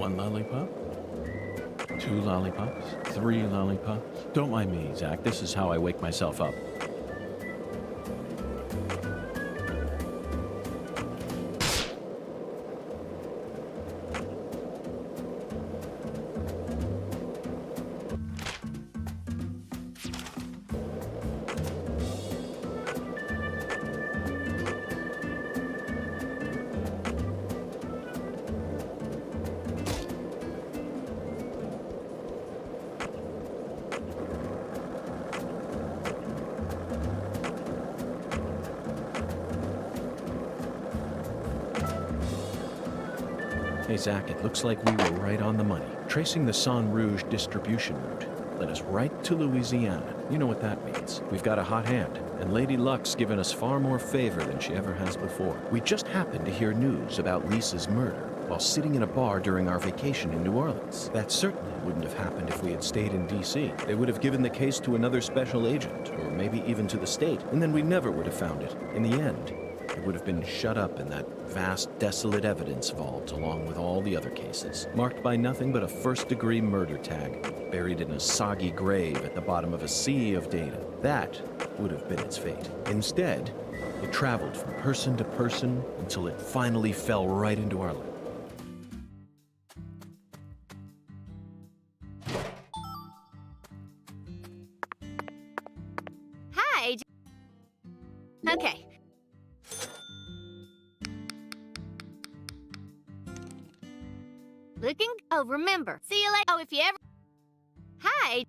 1 lollipop? 2 lollipops? 3 lollipops? Don't mind me, Zach. This is how I wake myself up. Hey, Zach, it looks like we were right on the money. Tracing the San Rouge distribution route led us right to Louisiana. You know what that means. We've got a hot hand, and Lady Luck's given us far more favor than she ever has before. We just happened to hear news about Lisa's murder while sitting in a bar during our vacation in New Orleans. That certainly wouldn't have happened if we had stayed in D.C. They would have given the case to another special agent, or maybe even to the state, and then we never would have found it. In the end, it would have been shut up in that vast, desolate evidence vault along with all the other cases, marked by nothing but a first-degree murder tag, buried in a soggy grave at the bottom of a sea of data. That would have been its fate. Instead, it traveled from person to person until it finally fell right into our lap. Hi. Okay. Looking. Oh, remember. See you later. Oh, if you ever. Hi.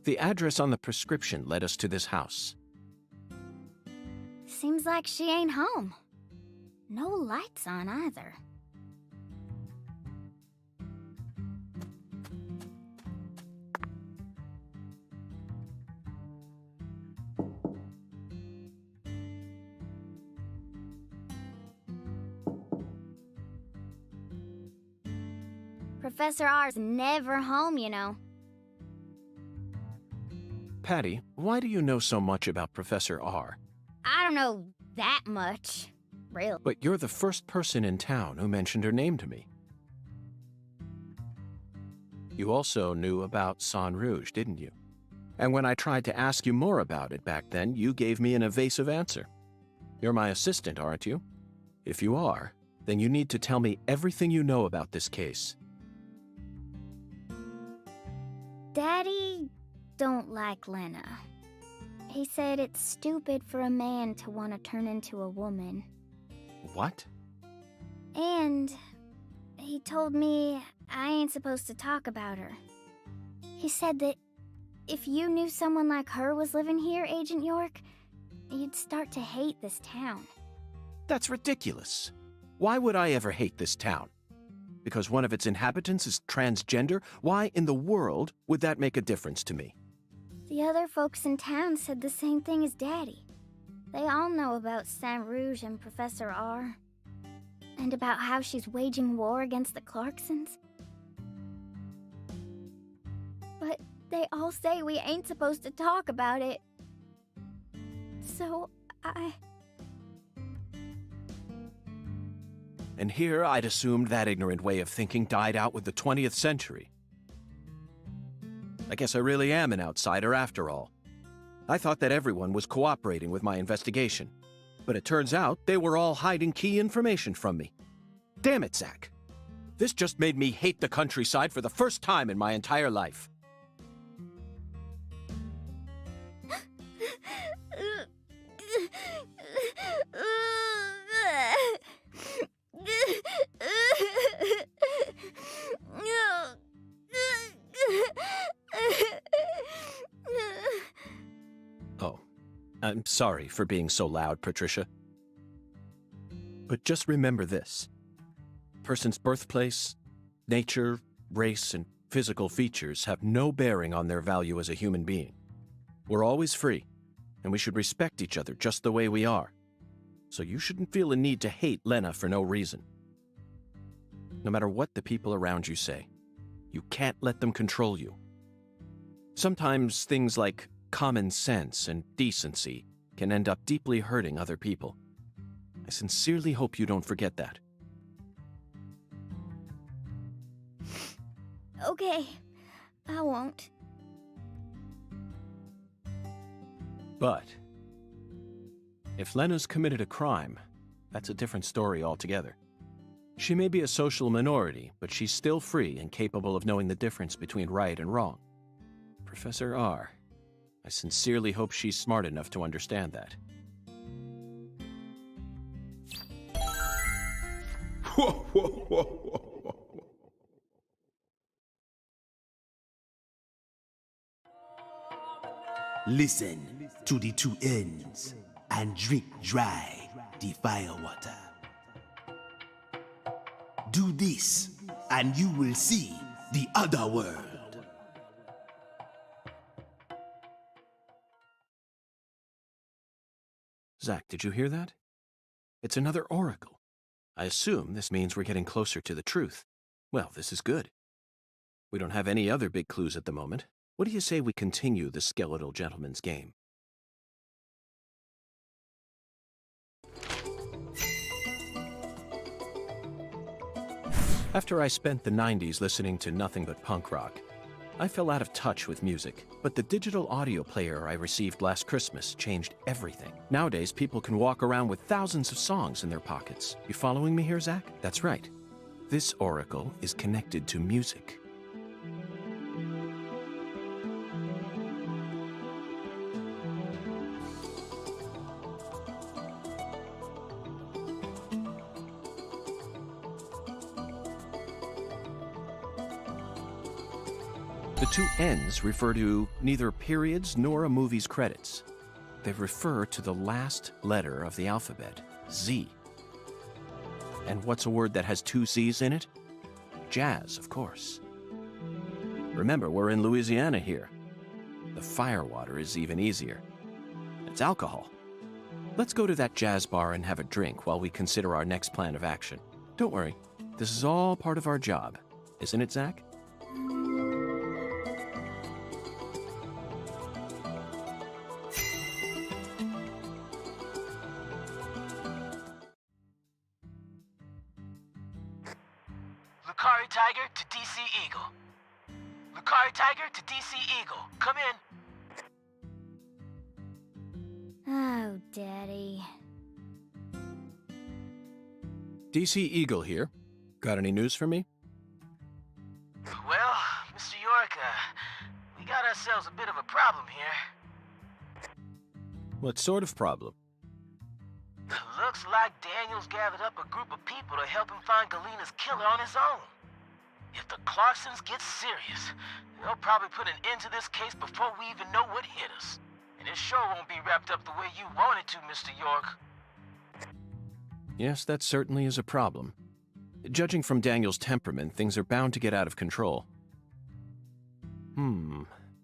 The address on the prescription led us to this house. Seems like she ain't home. No lights on either. Professor R's never home, you know. Patty, why do you know so much about Professor R? I don't know that much, really. But you're the first person in town who mentioned her name to me. You also knew about San Rouge, didn't you? And when I tried to ask you more about it back then, you gave me an evasive answer. You're my assistant, aren't you? If you are, then you need to tell me everything you know about this case. Daddy don't like Lena. He said it's stupid for a man to want to turn into a woman. What? And he told me I ain't supposed to talk about her. He said that if you knew someone like her was living here, Agent York, you'd start to hate this town. That's ridiculous. Why would I ever hate this town? Because one of its inhabitants is transgender? Why in the world would that make a difference to me? The other folks in town said the same thing as Daddy. They all know about San Rouge and Professor R. And about how she's waging war against the Clarksons. But they all say we ain't supposed to talk about it. So, And here I'd assumed that ignorant way of thinking died out with the 20th century. I guess I really am an outsider after all. I thought that everyone was cooperating with my investigation, but it turns out they were all hiding key information from me. Damn it, Zach. This just made me hate the countryside for the first time in my entire life. Oh, I'm sorry for being so loud, Patricia. But just remember this. A person's birthplace, nature, race, and physical features have no bearing on their value as a human being. We're always free, and we should respect each other just the way we are. So you shouldn't feel a need to hate Lena for no reason. No matter what the people around you say, you can't let them control you. Sometimes things like common sense and decency can end up deeply hurting other people. I sincerely hope you don't forget that. Okay, I won't. But if Lena's committed a crime, that's a different story altogether. She may be a social minority, but she's still free and capable of knowing the difference between right and wrong. Professor R, I sincerely hope she's smart enough to understand that. Whoa, whoa, whoa, whoa. Listen to the two ends and drink dry the firewater. Do this, and you will see the other world. Zach, did you hear that? It's another oracle. I assume this means we're getting closer to the truth. Well, this is good. We don't have any other big clues at the moment. What do you say we continue the skeletal gentleman's game? After I spent the 90s listening to nothing but punk rock, I fell out of touch with music, but the digital audio player I received last Christmas changed everything. Nowadays, people can walk around with thousands of songs in their pockets. You following me here, Zach? That's right. This oracle is connected to music. The two N's refer to neither periods nor a movie's credits. They refer to the last letter of the alphabet, Z. And what's a word that has two C's in it? Jazz, of course. Remember, we're in Louisiana here. The firewater is even easier. It's alcohol. Let's go to that jazz bar and have a drink while we consider our next plan of action. Don't worry, this is all part of our job. Isn't it, Zach? Lucari Tiger to DC Eagle. Lucari Tiger to DC Eagle. Come in. Oh, Daddy. DC Eagle here. Got any news for me? Well, Mr. York, we got ourselves a bit of a problem here. What sort of problem? Looks like Daniel's gathered up a group of people to help him find Galena's killer on his own. If the Clarksons get serious, they'll probably put an end to this case before we even know what hit us. And it sure won't be wrapped up the way you want it to, Mr. York. Yes, that certainly is a problem. Judging from Daniel's temperament, things are bound to get out of control.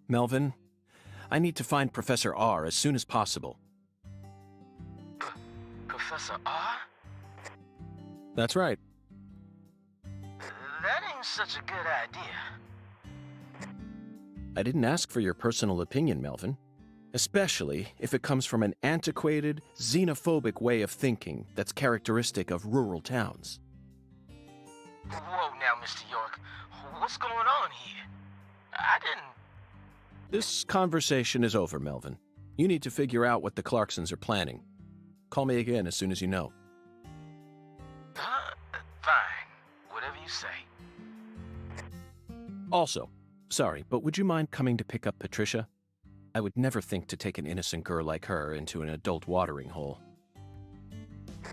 Melvin, I need to find Professor R as soon as possible. Professor R? That's right. That ain't such a good idea. I didn't ask for your personal opinion, Melvin. Especially if it comes from an antiquated, xenophobic way of thinking that's characteristic of rural towns. Whoa now, Mr. York. What's going on here? I didn't... This conversation is over, Melvin. You need to figure out what the Clarksons are planning. Call me again as soon as you know. Fine. Whatever you say. Also, sorry, but would you mind coming to pick up Patricia? I would never think to take an innocent girl like her into an adult watering hole.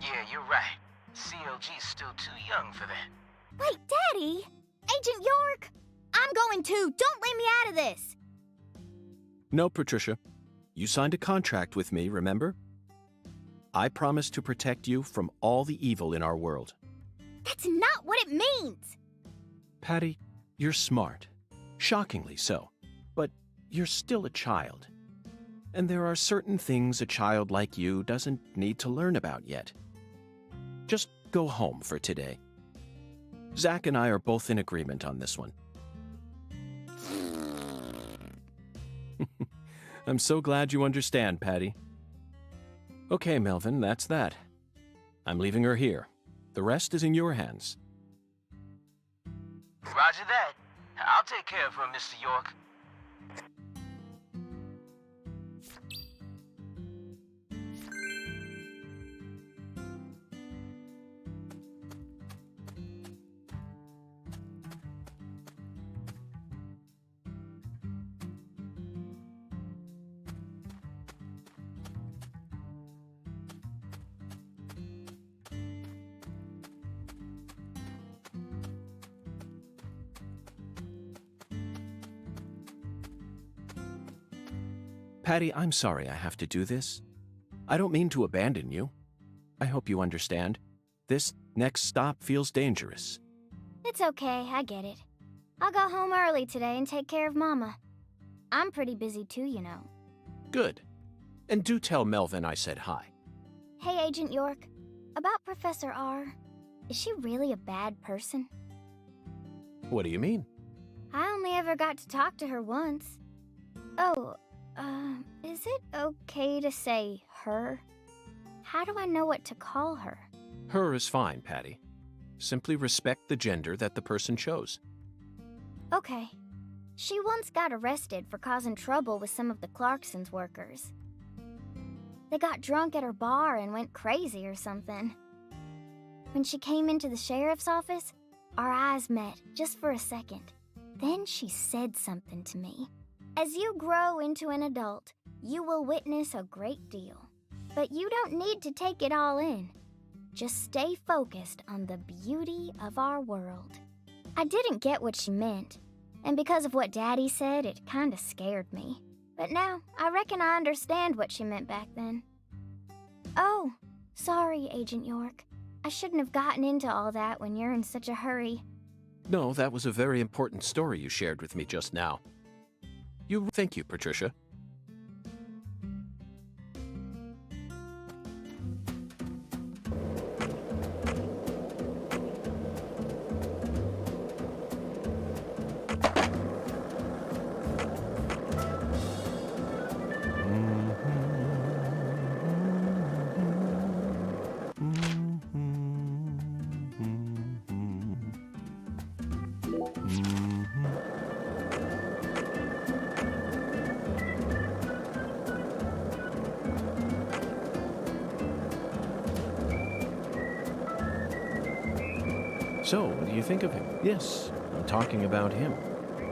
Yeah, you're right. CLG's still too young for that. Wait, Daddy! Agent York! I'm going too! Don't leave me out of this! No, Patricia. You signed a contract with me, remember? I promise to protect you from all the evil in our world. That's not what it means! Patty, you're smart. Shockingly so. But you're still a child. And there are certain things a child like you doesn't need to learn about yet. Just go home for today. Zach and I are both in agreement on this one. I'm so glad you understand, Patty. Okay, Melvin, that's that. I'm leaving her here. The rest is in your hands. Roger that. I'll take care of her, Mr. York. Patty, I'm sorry I have to do this. I don't mean to abandon you. I hope you understand. This next stop feels dangerous. It's okay, I get it. I'll go home early today and take care of Mama. I'm pretty busy too, you know. Good. And do tell Melvin I said hi. Hey, Agent York. About Professor R. Is she really a bad person? What do you mean? I only ever got to talk to her once. Oh, is it okay to say her? How do I know what to call her? Her is fine, Patty. Simply respect the gender that the person chose. Okay. She once got arrested for causing trouble with some of the Clarkson's workers. They got drunk at her bar and went crazy or something. When she came into the sheriff's office, our eyes met just for a second. Then she said something to me. As you grow into an adult, you will witness a great deal. But you don't need to take it all in. Just stay focused on the beauty of our world. I didn't get what she meant, and because of what Daddy said, it kinda scared me. But now, I reckon I understand what she meant back then. Oh, sorry, Agent York. I shouldn't have gotten into all that when you're in such a hurry. No, that was a very important story you shared with me just now. Thank you, Patricia. So, what do you think of him? Yes, I'm talking about him.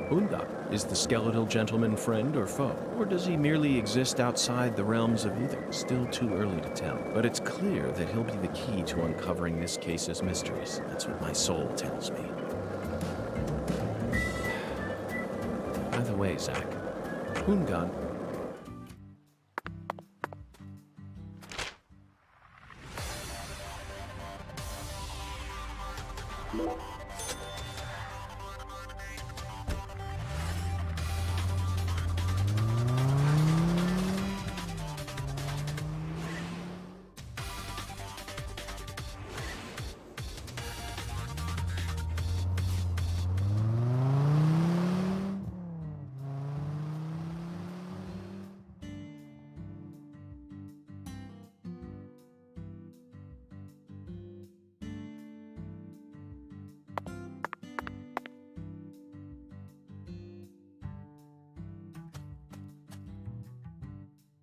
Moonga, is the skeletal gentleman friend or foe? Or does he merely exist outside the realms of either? Still too early to tell. But it's clear that he'll be the key to uncovering this case's mysteries. That's what my soul tells me. By the way, Zach, Moonga...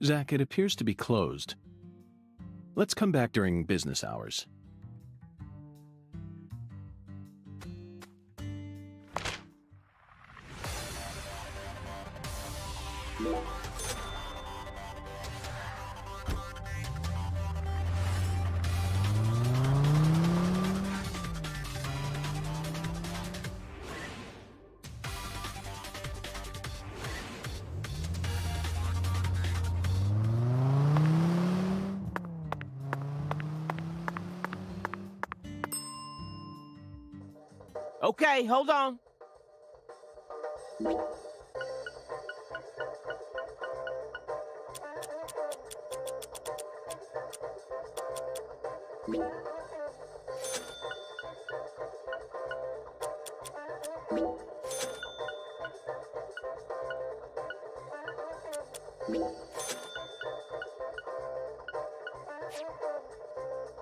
Zach, it appears to be closed. Let's come back during business hours. Okay, hold on.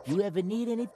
You ever need any?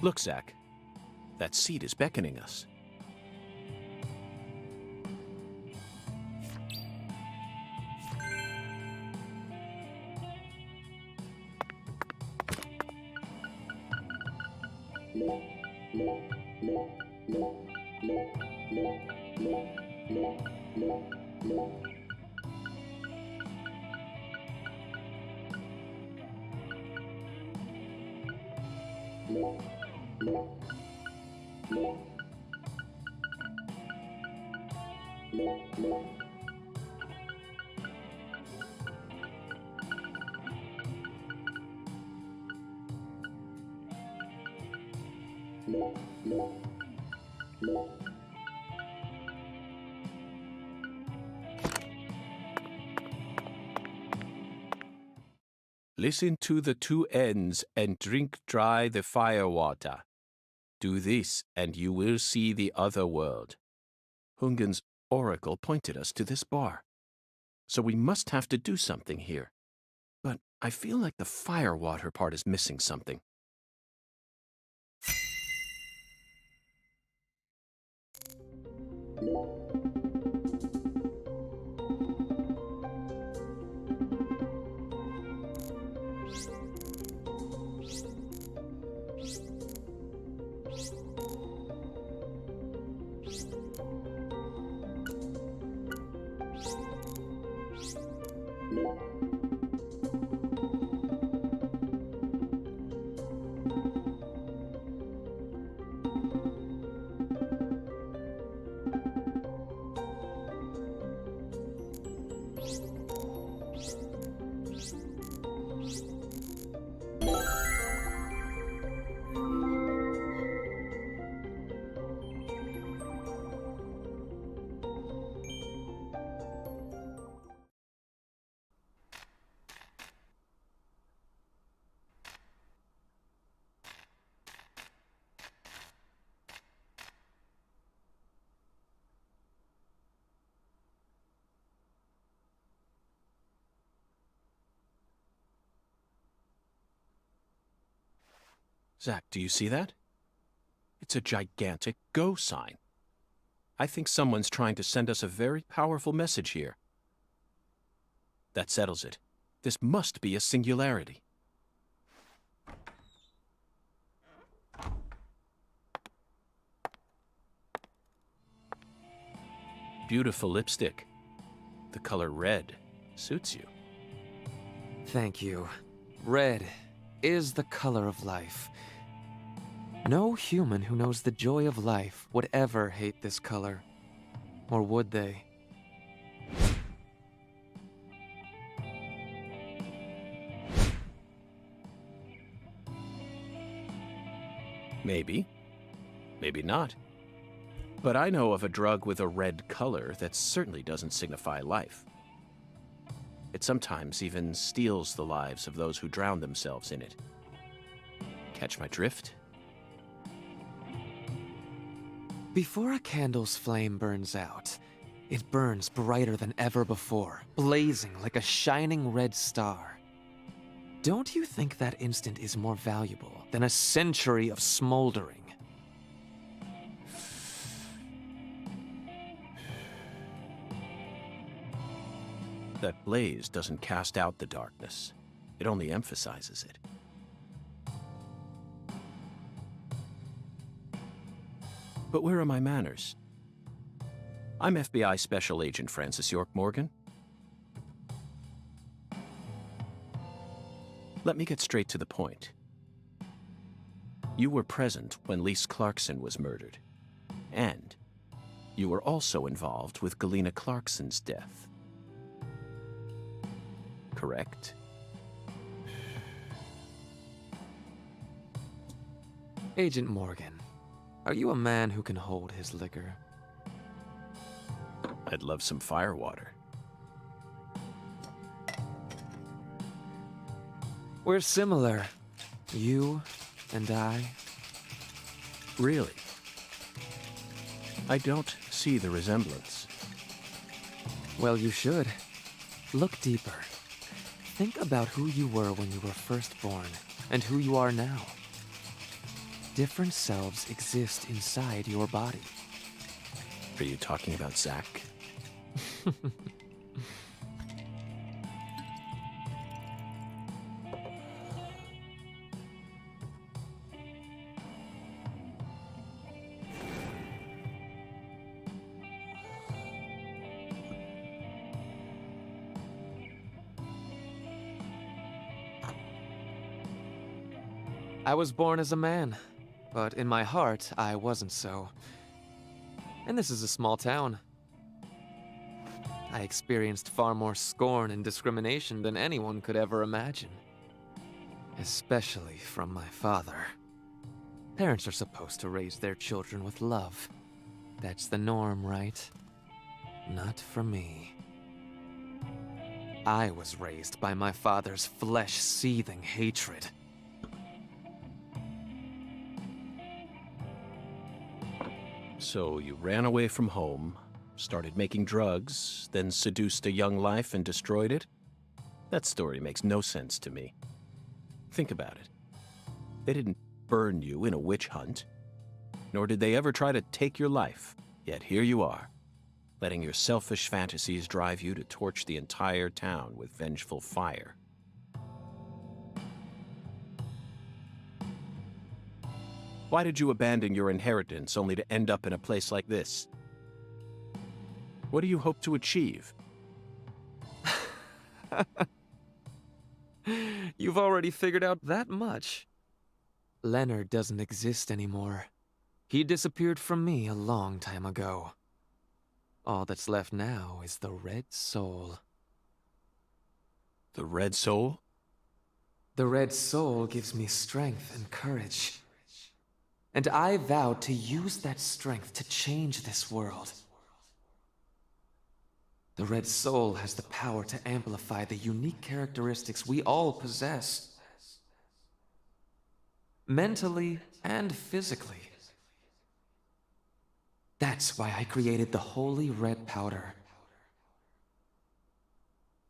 Look, Zach. That seat is beckoning us. Listen to the two ends and drink dry the fire water. Do this, and you will see the other world. Hungan's oracle pointed us to this bar. So we must have to do something here. But I feel like the fire water part is missing something. Zach, do you see that? It's a gigantic go sign. I think someone's trying to send us a very powerful message here. That settles it. This must be a singularity. Beautiful lipstick. The color red suits you. Thank you. Red is the color of life. No human who knows the joy of life would ever hate this color. Or would they? Maybe. Maybe not. But I know of a drug with a red color that certainly doesn't signify life. It sometimes even steals the lives of those who drown themselves in it. Catch my drift? Before a candle's flame burns out, it burns brighter than ever before, blazing like a shining red star. Don't you think that instant is more valuable than a century of smoldering? That blaze doesn't cast out the darkness. It only emphasizes it. But where are my manners? I'm FBI Special Agent Francis York Morgan. Let me get straight to the point. You were present when Lise Clarkson was murdered. And you were also involved with Galena Clarkson's death. Correct? Agent Morgan, are you a man who can hold his liquor? I'd love some firewater. We're similar. You and I. Really? I don't see the resemblance. Well, you should. Look deeper. Think about who you were when you were first born, and who you are now. Different selves exist inside your body. Are you talking about Zach? I was born as a man, but in my heart, I wasn't so. And this is a small town. I experienced far more scorn and discrimination than anyone could ever imagine. Especially from my father. Parents are supposed to raise their children with love. That's the norm, right? Not for me. I was raised by my father's flesh-seething hatred. So you ran away from home, started making drugs, then seduced a young life and destroyed it? That story makes no sense to me. Think about it. They didn't burn you in a witch hunt, nor did they ever try to take your life. Yet here you are, letting your selfish fantasies drive you to torch the entire town with vengeful fire. Why did you abandon your inheritance only to end up in a place like this? What do you hope to achieve? You've already figured out that much. Leonard doesn't exist anymore. He disappeared from me a long time ago. All that's left now is the Red Soul. The Red Soul? The Red Soul gives me strength and courage. And I vowed to use that strength to change this world. The Red Soul has the power to amplify the unique characteristics we all possess. Mentally and physically. That's why I created the Holy Red Powder.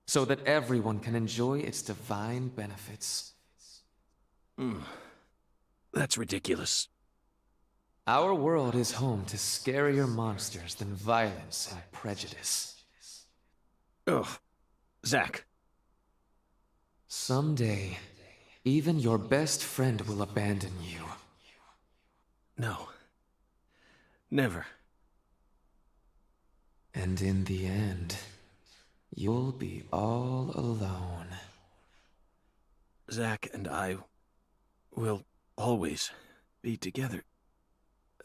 So that everyone can enjoy its divine benefits. That's ridiculous. Our world is home to scarier monsters than violence and prejudice. Ugh. Zach. Someday, even your best friend will abandon you. No. Never. And in the end, you'll be all alone. Zach and I will always be together.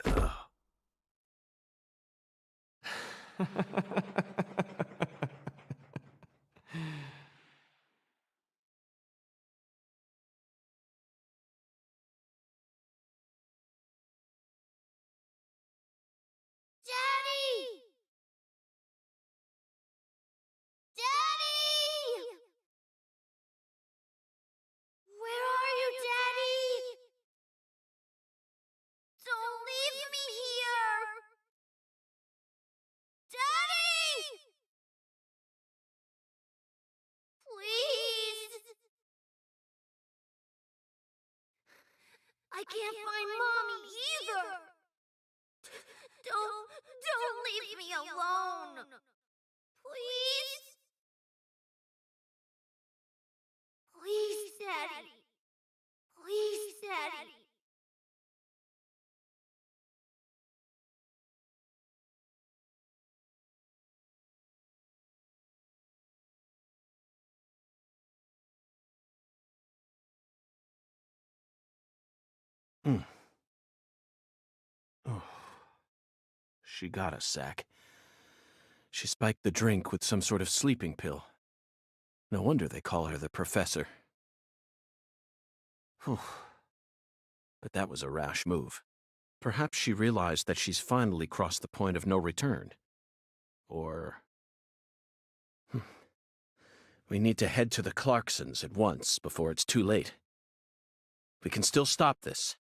Ugh. I can't find Mommy either! Don't leave me alone! Please? Please, Daddy. Please, Daddy. Oh. She got us, Zach. She spiked the drink with some sort of sleeping pill. No wonder they call her the Professor. Whew. But that was a rash move. Perhaps she realized that she's finally crossed the point of no return. Or... We need to head to the Clarksons at once before it's too late. We can still stop this.